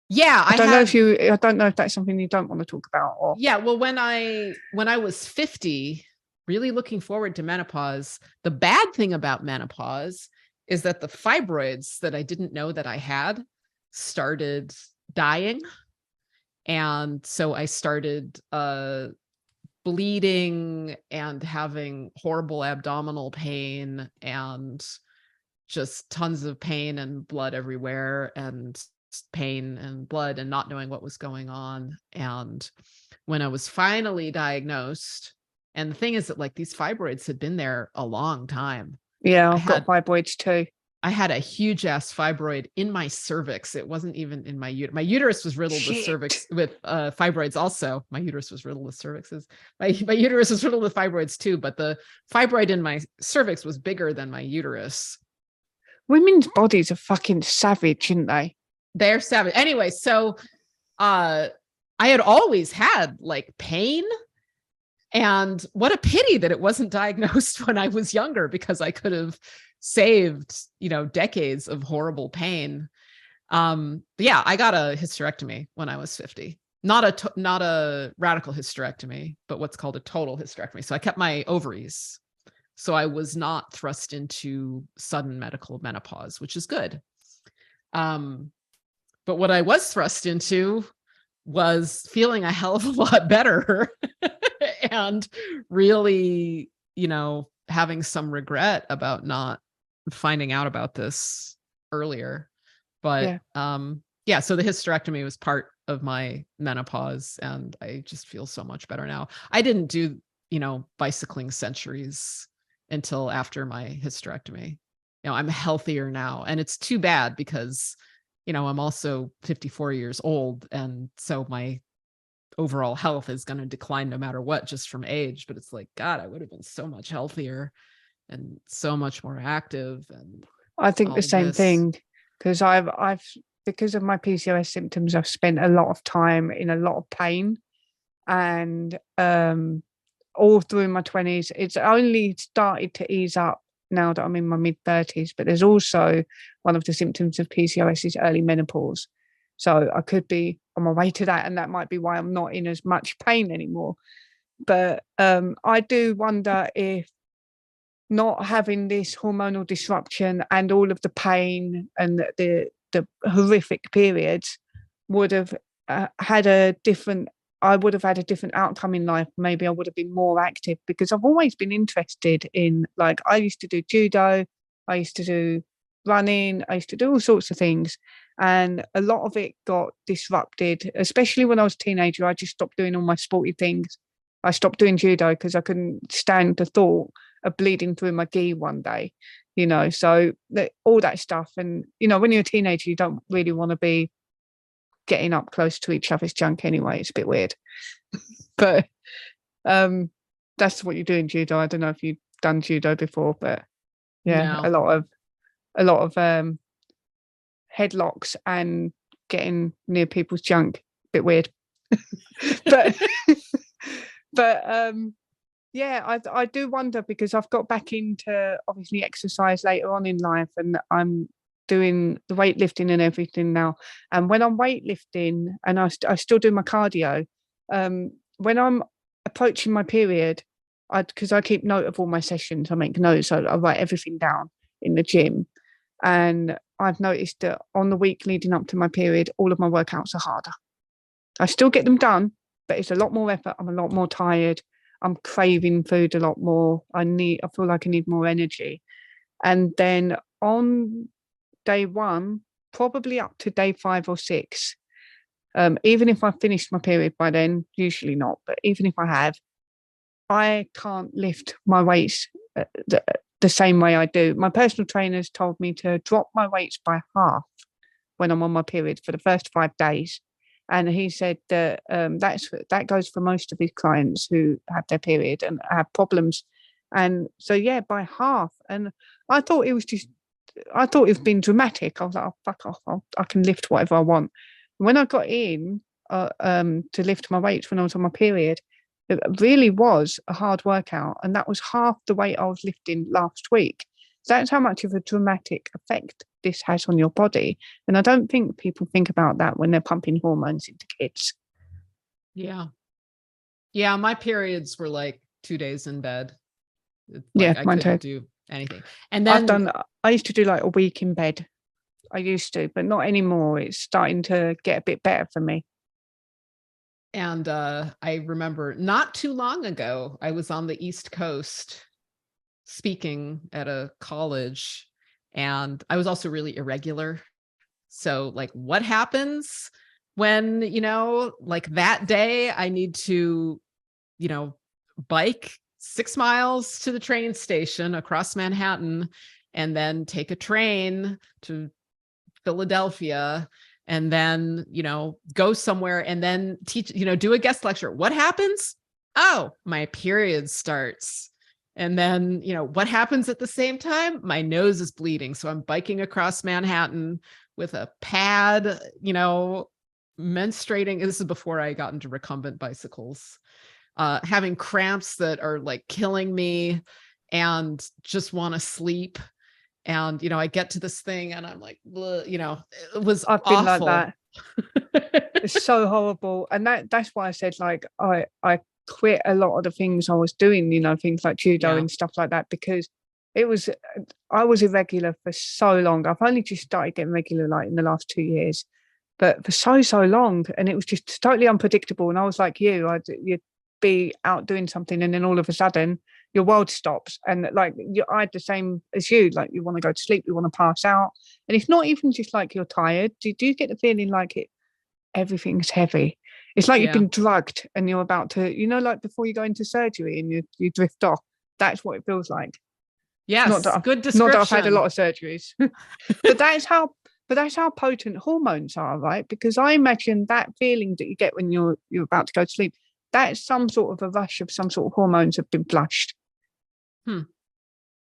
Yeah, I don't know if that's something you don't want to talk about. Or yeah, well, when I was 50, really looking forward to menopause, the bad thing about menopause is that the fibroids that I didn't know that I had started dying. And so I started bleeding and having horrible abdominal pain and just tons of pain and blood everywhere, and pain and blood, and not knowing what was going on. And when I was finally diagnosed, and the thing is that like these fibroids had been there a long time. Yeah, I've got fibroids too. I had a huge ass fibroid in my cervix. It wasn't even in my uterus. My uterus was riddled with cervix with fibroids also. My uterus was riddled with cervixes. My uterus was riddled with fibroids too, but the fibroid in my cervix was bigger than my uterus. Women's bodies are fucking savage, aren't they? They're savage. Anyway, so I had always had like pain, and what a pity that it wasn't diagnosed when I was younger, because I could have saved, decades of horrible pain. But yeah, I got a hysterectomy when I was 50. Not a radical hysterectomy, but what's called a total hysterectomy. So I kept my ovaries. So I was not thrust into sudden medical menopause, which is good. But what I was thrust into was feeling a hell of a lot better and really, having some regret about not finding out about this earlier. But yeah, so the hysterectomy was part of my menopause, and I just feel so much better now. I didn't do, bicycling centuries until after my hysterectomy. I'm healthier now, and it's too bad because, I'm also 54 years old. And so my overall health is going to decline no matter what, just from age. But it's like, God, I would have been so much healthier and so much more active. And I think the same thing, because I've because of my PCOS symptoms, I've spent a lot of time in a lot of pain, and all through my 20s. It's only started to ease up now that I'm in my mid-30s, but there's also one of the symptoms of PCOS is early menopause. So I could be on my way to that, and that might be why I'm not in as much pain anymore. But I do wonder if not having this hormonal disruption and all of the pain and the horrific periods would have had a different outcome in life. Maybe I would have been more active, because I've always been interested in, like, I used to do judo, I used to do running, I used to do all sorts of things, and a lot of it got disrupted, especially when I was a teenager. I just stopped doing all my sporty things. I stopped doing judo because I couldn't stand the thought of bleeding through my gi one day, so all that stuff. And when you're a teenager, you don't really want to be getting up close to each other's junk anyway. It's a bit weird. But that's what you do in judo. I don't know if you've done judo before, but yeah, no. a lot of headlocks and getting near people's junk. Bit weird. but yeah, I do wonder, because I've got back into obviously exercise later on in life, and I'm doing the weightlifting and everything now. And when I'm weightlifting, and I still do my cardio, when I'm approaching my period, because I keep note of all my sessions, I make notes, I write everything down in the gym. And I've noticed that on the week leading up to my period, all of my workouts are harder. I still get them done, but it's a lot more effort. I'm a lot more tired. I'm craving food a lot more. I feel like I need more energy. And then on day 1, probably up to day 5 or 6, even if I finished my period by then, usually not, but even if I have, I can't lift my weights the same way I do. My personal trainers told me to drop my weights by half when I'm on my period for the first 5 days. And he said that that goes for most of his clients who have their period and have problems. And so, yeah, by half. And I thought it was being dramatic. I was like, oh, fuck off. I can lift whatever I want. When I got in to lift my weights when I was on my period, it really was a hard workout. And that was half the weight I was lifting last week. That's how much of a dramatic effect this has on your body. And I don't think people think about that when they're pumping hormones into kids. Yeah. Yeah. My periods were like 2 days in bed. I couldn't too. do anything. And then I used to do like a week in bed. I used to, but not anymore. It's starting to get a bit better for me. And I remember not too long ago, I was on the East Coast speaking at a college, and I was also really irregular. So like, what happens when, like that day I need to, bike 6 miles to the train station across Manhattan and then take a train to Philadelphia and then, go somewhere and then teach, do a guest lecture. What happens? Oh, my period starts. And then, what happens at the same time? My nose is bleeding. So I'm biking across Manhattan with a pad, menstruating. This is before I got into recumbent bicycles, having cramps that are like killing me and just want to sleep. And, I get to this thing and I'm like, it was I've awful. been like that. It's so horrible. And that's why I said, like, I quit a lot of the things I was doing, things like judo and stuff like that, because I was irregular for so long. I've only just started getting regular like in the last 2 years, but for so long. And it was just totally unpredictable. And I was like you'd be out doing something and then all of a sudden your world stops. And like I had the same as you, like you want to go to sleep, you want to pass out. And it's not even just like you're tired. Do you get the feeling like everything's heavy? It's like you've been drugged and you're about to, like before you go into surgery and you drift off. That's what it feels like. Yes, good description. Not that I've had a lot of surgeries, but that's how potent hormones are, right? Because I imagine that feeling that you get when you're about to go to sleep, that's some sort of a rush of some sort of hormones have been flushed.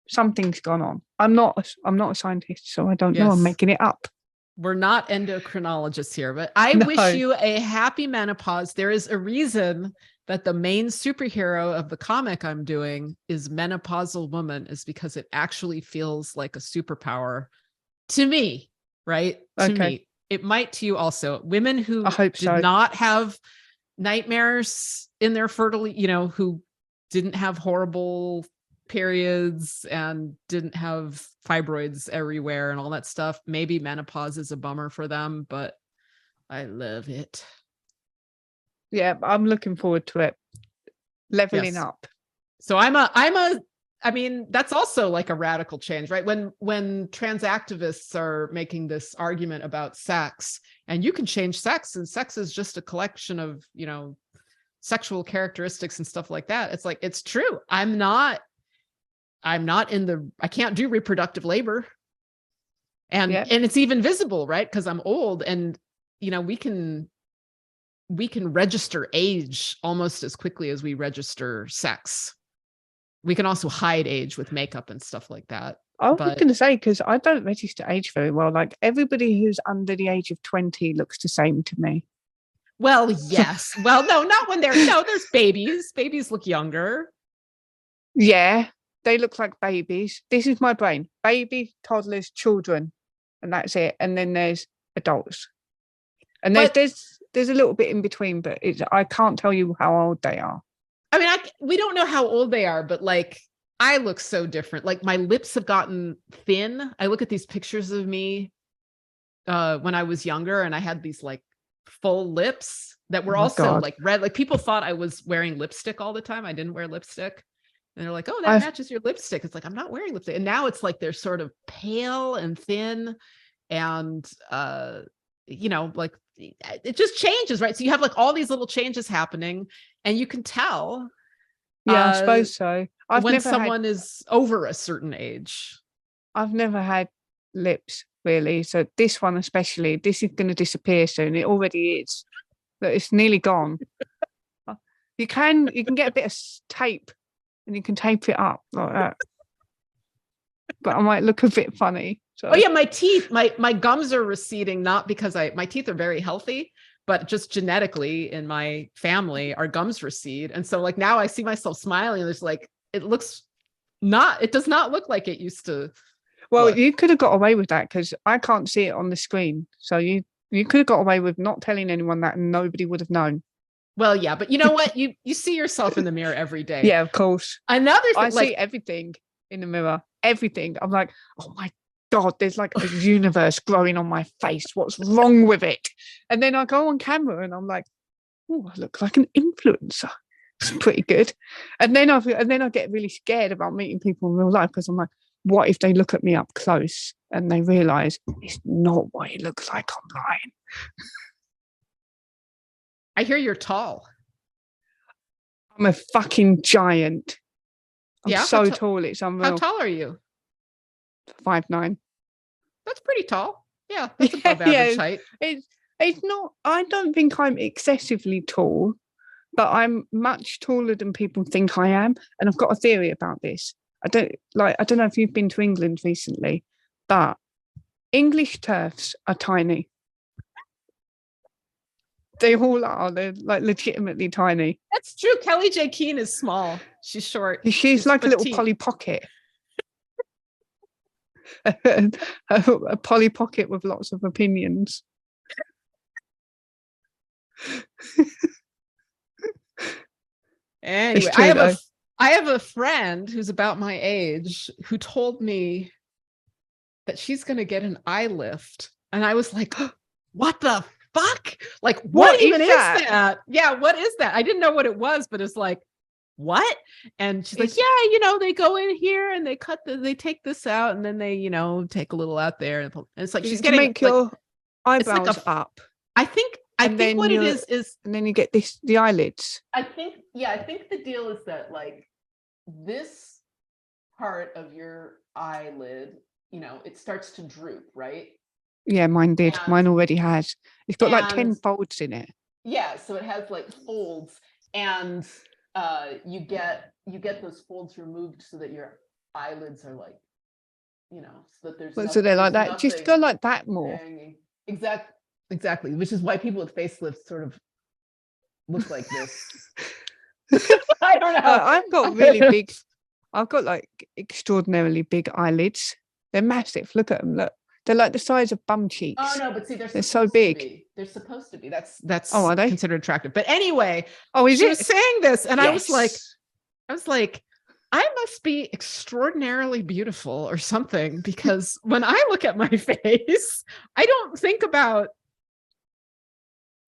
Something's gone on. I'm not a scientist, so I don't know. I'm making it up. We're not endocrinologists here, but I wish you a happy menopause. There is a reason that the main superhero of the comic I'm doing is Menopausal Woman, is because it actually feels like a superpower to me, right? To me. It might to you also. Women who did not have nightmares in their fertility, who didn't have horrible periods and didn't have fibroids everywhere and all that stuff. Maybe menopause is a bummer for them, but I love it. Yeah, I'm looking forward to it. Leveling up. So I mean, that's also like a radical change, right? When trans activists are making this argument about sex, and you can change sex, and sex is just a collection of, sexual characteristics and stuff like that. It's like, it's true. I can't do reproductive labor. And it's even visible, right? Because I'm old and, we can register age almost as quickly as we register sex. We can also hide age with makeup and stuff like that. I was going to say, because I don't register age very well. Like everybody who's under the age of 20 looks the same to me. Well, yes. Well, no, not when there's babies. Babies look younger. Yeah, they look like babies. This is my brain. Baby, toddlers, children. And that's it. And then there's adults. And there's a little bit in between, but I can't tell you how old they are. I mean, we don't know how old they are, but like, I look so different. Like my lips have gotten thin. I look at these pictures of me when I was younger, and I had these like full lips that were also like red. Like people thought I was wearing lipstick all the time. I didn't wear lipstick. And they're like, oh, that matches your lipstick. It's like, I'm not wearing lipstick. And now it's like they're sort of pale and thin and, like it just changes, right? So you have like all these little changes happening and you can tell. Yeah, I suppose so. When someone is over a certain age. I've never had lips really. So this one especially, this is going to disappear soon. It already is. But it's nearly gone. You can get a bit of tape and you can tape it up like that. But I might look a bit funny. So. Oh yeah, my teeth, my gums are receding, not because my teeth are very healthy, but just genetically in my family, our gums recede. And so like now I see myself smiling and it's like, it does not look like it used to. Well, look. You could have got away with that because I can't see it on the screen. So you could have got away with not telling anyone that and nobody would have known. Well, yeah, but you know what? You see yourself in the mirror every day. Yeah, of course. Another thing, I see everything in the mirror. Everything. I'm like, oh my God, there's like a universe growing on my face. What's wrong with it? And then I go on camera and I'm like, oh, I look like an influencer. It's pretty good. And then I get really scared about meeting people in real life because I'm like, what if they look at me up close and they realize it's not what it looks like online? I hear you're tall. I'm a fucking giant. I'm so tall, it's unreal. How tall are you? 5'9". That's pretty tall. Yeah, that's above average height. It's not, I don't think I'm excessively tall, but I'm much taller than people think I am. And I've got a theory about this. I don't know if you've been to England recently, but English turfs are tiny. They all are. They're like legitimately tiny. That's true. Kelly J. Keane is small. She's short. She's like petite. A little Polly Pocket. a Polly Pocket with lots of opinions. Anyway, I have a friend who's about my age who told me that she's going to get an eye lift. And I was like, what the fuck? Like, what even is that? Yeah, what is that? I didn't know what it was, but it's like, what? And she's like, yeah, they go in here and they take this out and then they, take a little out there. And it's like, she's getting make your eyebrows up. I think what it is, and then you get the eyelids. I think the deal is that like this part of your eyelid, it starts to droop, right? Yeah, mine did. Mine already has. It's got like 10 folds in it. Yeah, so it has like folds, and you get those folds removed so that your eyelids are like, so that there's. So they're like that. Just go like that more. Hanging. Exactly. Which is why people with facelifts sort of look like this. I don't know. I've got really big. I've got like extraordinarily big eyelids. They're massive. Look at them. Look. They're like the size of bum cheeks. Oh no, but see, they're so big. They're supposed to be. That's are they considered attractive? But anyway, she was saying this, and I was like, I must be extraordinarily beautiful or something, because when I look at my face, I don't think about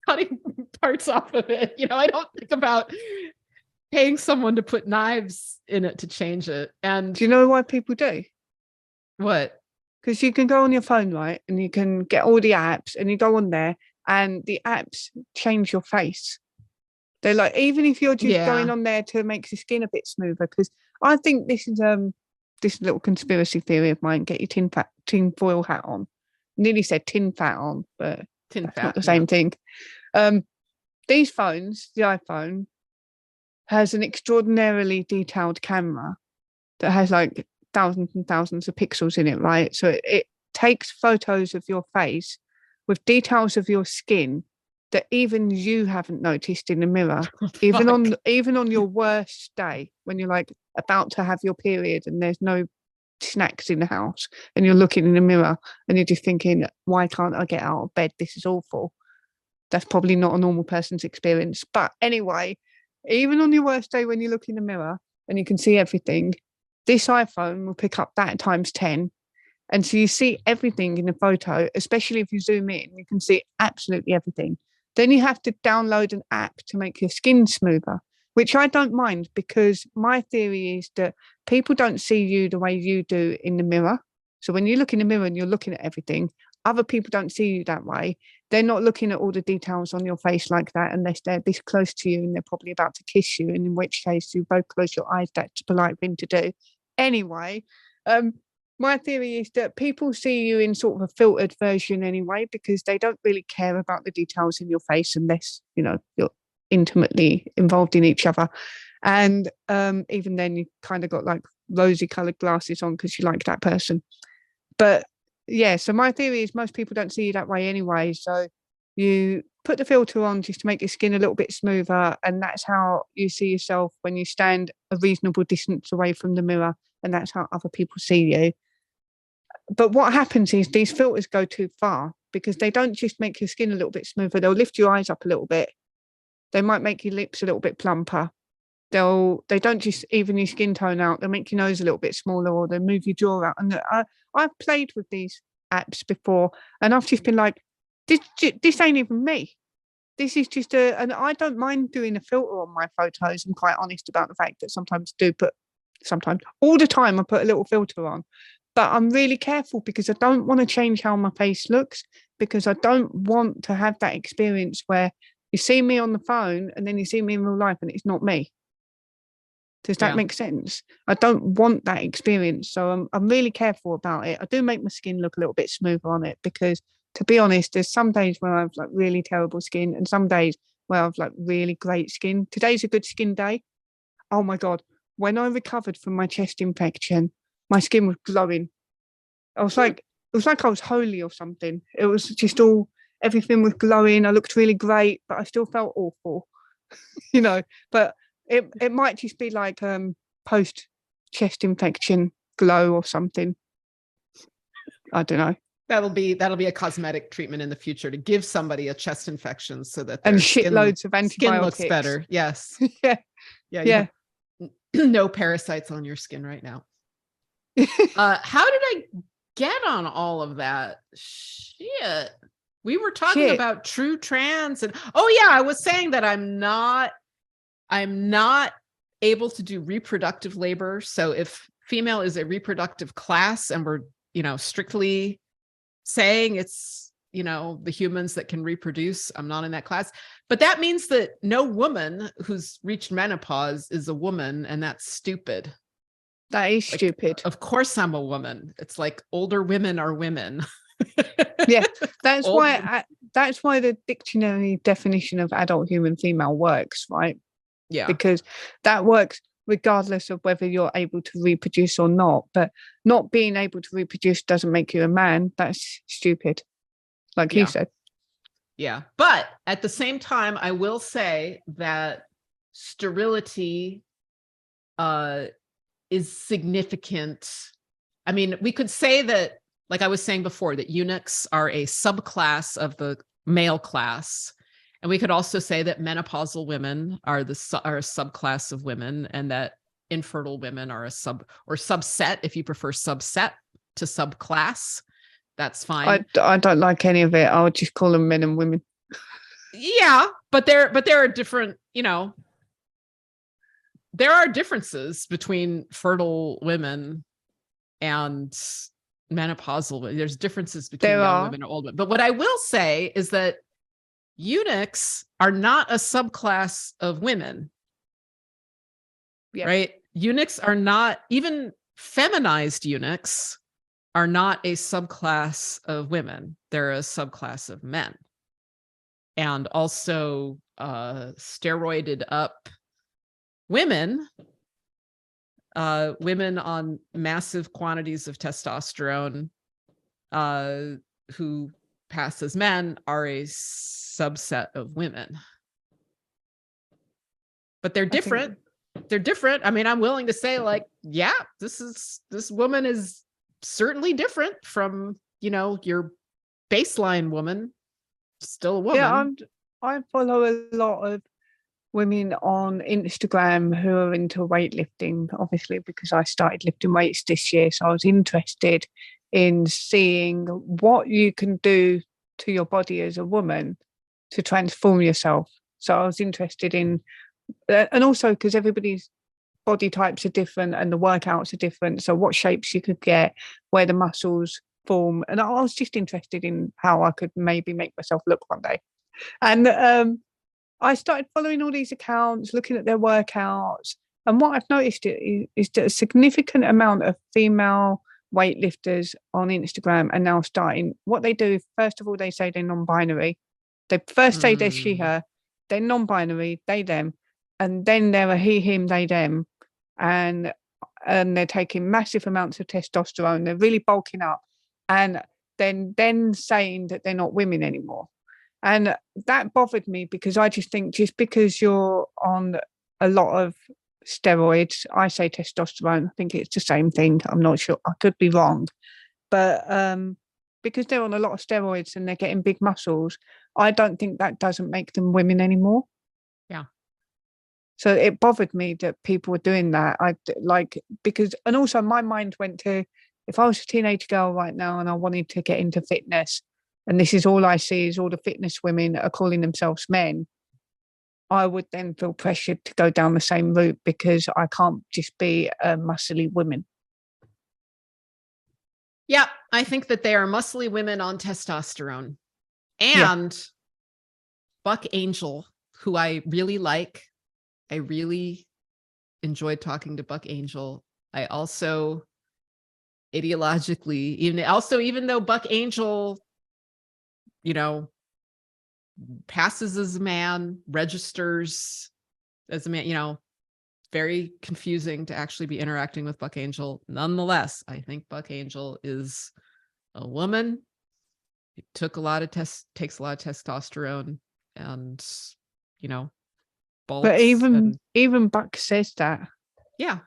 cutting parts off of it. I don't think about paying someone to put knives in it to change it. And do you know why people do? What? Because you can go on your phone, right? And you can get all the apps and you go on there and the apps change your face. They're like, even if you're just going on there to make your skin a bit smoother, because I think this is this little conspiracy theory of mine, get your tin foil hat on. Nearly said tin fat on, but not the same thing. These phones, the iPhone, has an extraordinarily detailed camera that has like thousands and thousands of pixels in it, right? So it takes photos of your face with details of your skin that even you haven't noticed in the mirror. Even on your worst day, when you're like about to have your period and there's no snacks in the house and you're looking in the mirror and you're just thinking, why can't I get out of bed? This is awful. That's probably not a normal person's experience. But anyway, even on your worst day when you look in the mirror and you can see everything, this iPhone will pick up that times 10. And so you see everything in the photo, especially if you zoom in, you can see absolutely everything. Then you have to download an app to make your skin smoother. which I don't mind, because my theory is that people don't see you the way you do in the mirror. So when you look in the mirror and you're looking at everything, other people don't see you that way. They're not looking at all the details on your face like that unless they're this close to you and they're probably about to kiss you, and in which case you both close your eyes. That's a polite thing to do. Anyway, my theory is that people see you in sort of a filtered version anyway, because they don't really care about the details in your face unless, you're intimately involved in each other. And even then you kind of got like rosy coloured glasses on because you like that person. But yeah, so my theory is most people don't see you that way anyway. So you put the filter on just to make your skin a little bit smoother, and that's how you see yourself when you stand a reasonable distance away from the mirror, and that's how other people see you. But what happens is these filters go too far, because they don't just make your skin a little bit smoother, they'll lift your eyes up a little bit. They might make your lips a little bit plumper. They don't just even your skin tone out, they'll make your nose a little bit smaller, or they'll move your jaw out. And I've played with these apps before, and I've just been like, this ain't even me. This is just and I don't mind doing a filter on my photos. I'm quite honest about the fact that sometimes all the time I put a little filter on. But I'm really careful because I don't want to change how my face looks, because I don't want to have that experience where you see me on the phone and then you see me in real life and it's not me. Does that make sense? I don't want that experience. So I'm really careful about it. I do make my skin look a little bit smoother on it, because to be honest, there's some days where I've like really terrible skin and some days where I've like really great skin. Today's a good skin day. Oh my God. When I recovered from my chest infection, my skin was glowing. It was like I was holy or something. It was just everything was glowing. I looked really great, but I still felt awful, but it might just be like post chest infection glow or something. I don't know. That'll be a cosmetic treatment in the future to give somebody a chest infection so that and shitloads of antibiotics. Skin looks better. Yes. Yeah. No parasites on your skin right now. How did I get on all of that? Shit. We were talking about true trans and I was saying that I'm not able to do reproductive labor. So if female is a reproductive class and we're, strictly saying it's, the humans that can reproduce, I'm not in that class. But that means that no woman who's reached menopause is a woman, and that's stupid. That is stupid. Of course I'm a woman. It's like older women are women. Yeah, that's why the dictionary definition of adult human female works, right? Yeah. Because that works regardless of whether you're able to reproduce or not. But not being able to reproduce doesn't make you a man. That's stupid. Like you said. Yeah. But at the same time, I will say that sterility is significant. I mean, we could say that, like I was saying before, that eunuchs are a subclass of the male class. And we could also say that menopausal women are a subclass of women, and that infertile women are a subset, if you prefer subset to subclass. That's fine. I don't like any of it. I would just call them men and women. Yeah, but there are different, there are differences between fertile women and menopausal women. There's differences between young women and old women. But what I will say is that eunuchs are not a subclass of women, right? Eunuchs are not, even feminized eunuchs are not a subclass of women. They're a subclass of men. And also steroided up women on massive quantities of testosterone who pass as men are a subset of women. But they're different. They're different. I mean, I'm willing to say, like, yeah, this woman is certainly different from, your baseline woman. Still a woman. Yeah, I follow a lot of women on Instagram who are into weightlifting, obviously, because I started lifting weights this year. So I was interested in seeing what you can do to your body as a woman to transform yourself. So I was interested in and also because everybody's body types are different and the workouts are different. So what shapes you could get, where the muscles form. And I was just interested in how I could maybe make myself look one day. And I started following all these accounts, looking at their workouts. And what I've noticed is that a significant amount of female weightlifters on Instagram are now starting. What they do, first of all, they say they're non-binary. They first say they're she, her, they're non-binary, they, them. And then they're a he, him, they, them. And they're taking massive amounts of testosterone. They're really bulking up. And then saying that they're not women anymore. And that bothered me because I just think just because you're on a lot of steroids, I say testosterone, I think it's the same thing. I'm not sure. I could be wrong. But because they're on a lot of steroids and they're getting big muscles, I don't think that doesn't make them women anymore. Yeah. So it bothered me that people were doing that. And also my mind went to, if I was a teenage girl right now and I wanted to get into fitness, and this is all I see is all the fitness women are calling themselves men, I would then feel pressured to go down the same route because I can't just be a muscly woman. Yeah, I think that they are muscly women on testosterone. And Buck Angel, who I really like, I really enjoyed talking to Buck Angel. I also ideologically, even though Buck Angel, passes as a man, registers as a man, very confusing to actually be interacting with Buck Angel. Nonetheless, I think Buck Angel is a woman. It takes a lot of testosterone and, but even Buck says that. Yeah,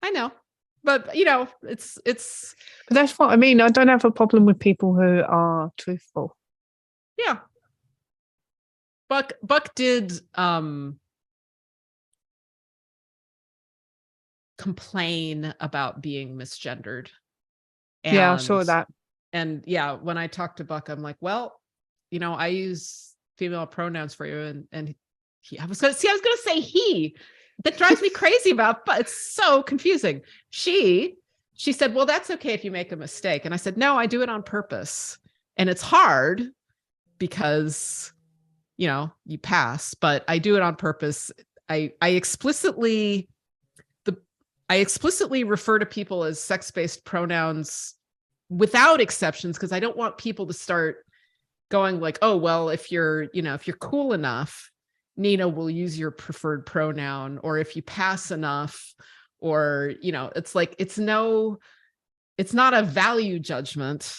I know. But it's but that's what I mean. I don't have a problem with people who are truthful. Yeah. Buck did complain about being misgendered. I saw that. And when I talked to Buck, I'm like, well, I use female pronouns for you. And I was gonna say he. That drives me crazy but it's so confusing. She said, well, that's okay if you make a mistake. And I said, no, I do it on purpose. And it's hard because, you pass, but I do it on purpose. I explicitly refer to people as sex-based pronouns without exceptions because I don't want people to start going like, oh, well, if you're cool enough, Nina will use your preferred pronoun, or if you pass enough, or, it's like, it's not a value judgment.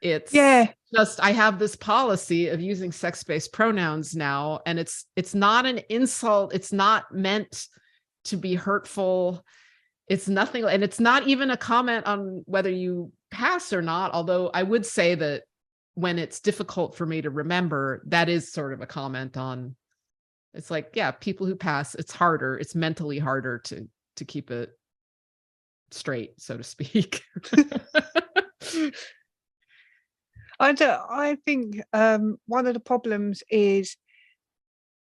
It's just, I have this policy of using sex-based pronouns now, and it's not an insult. It's not meant to be hurtful. It's nothing. And it's not even a comment on whether you pass or not. Although I would say that when it's difficult for me to remember, that is sort of a comment on, it's like, yeah, people who pass, it's harder. It's mentally harder to keep it straight, so to speak. I think one of the problems is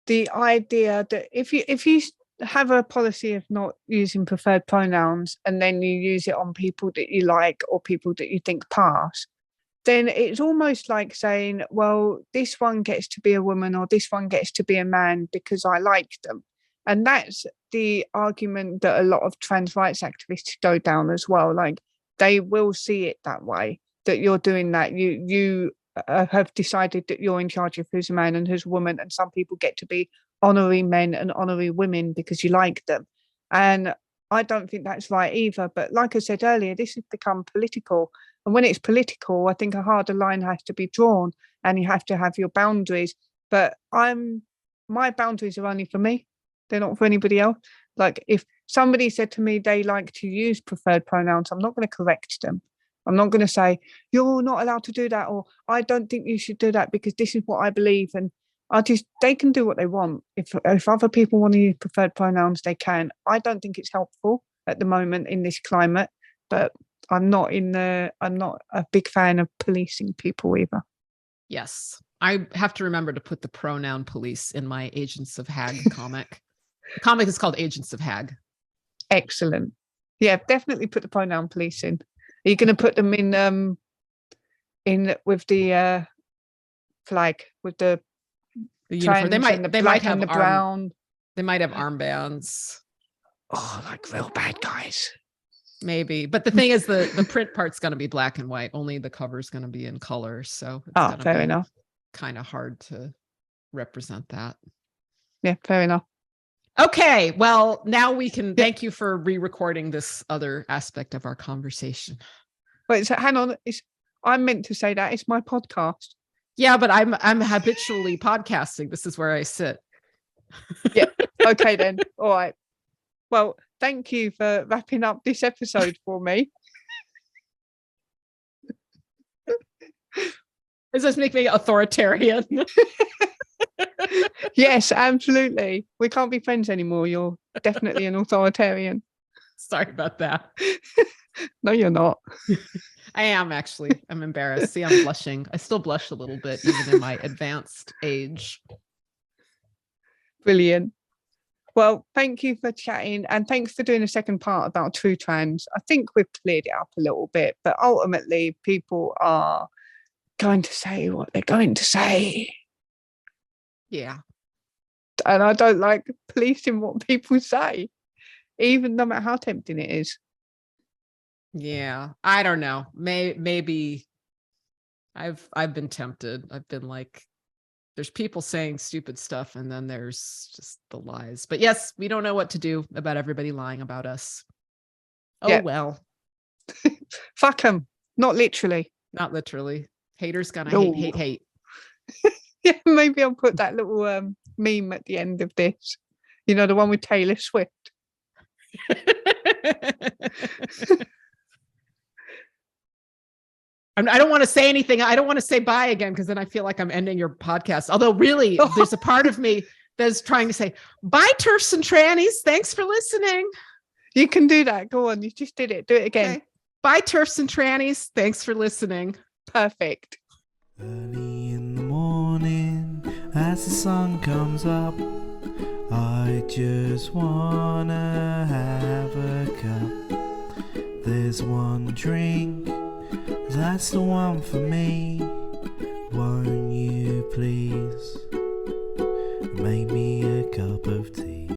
the idea that if you have a policy of not using preferred pronouns and then you use it on people that you like or people that you think pass, then it's almost like saying, well, this one gets to be a woman or this one gets to be a man because I like them. And that's the argument that a lot of trans rights activists go down as well. Like, they will see it that way, that you're doing that. You have decided that you're in charge of who's a man and who's a woman, and some people get to be honorary men and honorary women because you like them. And I don't think that's right either. But like I said earlier, this has become political. And when it's political, I think a harder line has to be drawn and you have to have your boundaries. But my boundaries are only for me. They're not for anybody else. Like, if somebody said to me they like to use preferred pronouns, I'm not going to correct them. I'm not going to say, you're not allowed to do that, or I don't think you should do that because this is what I believe. And they can do what they want. If other people want to use preferred pronouns, they can. I don't think it's helpful at the moment in this climate, but I'm not a big fan of policing people either. Yes, I have to remember to put the pronoun police in my Agents of Hag comic. The comic is called Agents of Hag. Excellent. Yeah, definitely put the pronoun police in. Are you going to put them in with the flag, with the uniform? They might have the brown. They might have armbands. Oh, like real bad guys. Maybe, but the thing is, the print part's going to be black and white. Only the cover's going to be in color, so it's fair enough. Kind of hard to represent that. Yeah, fair enough. Okay, well, now we can thank you for re-recording this other aspect of our conversation. Wait, so hang on. I'm meant to say that it's my podcast. Yeah, but I'm habitually podcasting. This is where I sit. Yeah. Okay then. All right. Well, thank you for wrapping up this episode for me. Does this make me authoritarian? Yes, absolutely. We can't be friends anymore. You're definitely an authoritarian. Sorry about that. No, you're not. I am actually. I'm embarrassed. See, I'm blushing. I still blush a little bit, even in my advanced age. Brilliant. Well, thank you for chatting, and thanks for doing a second part about true trans. I think we've cleared it up a little bit, but ultimately people are going to say what they're going to say. Yeah. And I don't like policing what people say, even no matter how tempting it is. Yeah. I don't know. Maybe I've been tempted. I've been like, there's people saying stupid stuff, and then there's just the lies. But yes, we don't know what to do about everybody lying about us. Oh, yeah. Well. Fuck them. Not literally. Not literally. Haters gonna hate. Yeah, maybe I'll put that little meme at the end of this. You know, the one with Taylor Swift. I don't want to say anything. I don't want to say bye again, because then I feel like I'm ending your podcast. Although really, there's a part of me that's trying to say, bye, TERFs and trannies. Thanks for listening. You can do that. Go on. You just did it. Do it again. Okay. Bye, TERFs and trannies. Thanks for listening. Perfect. Early in the morning, as the sun comes up, I just wanna have a cup. There's one drink, that's the one for me. Won't you please make me a cup of tea?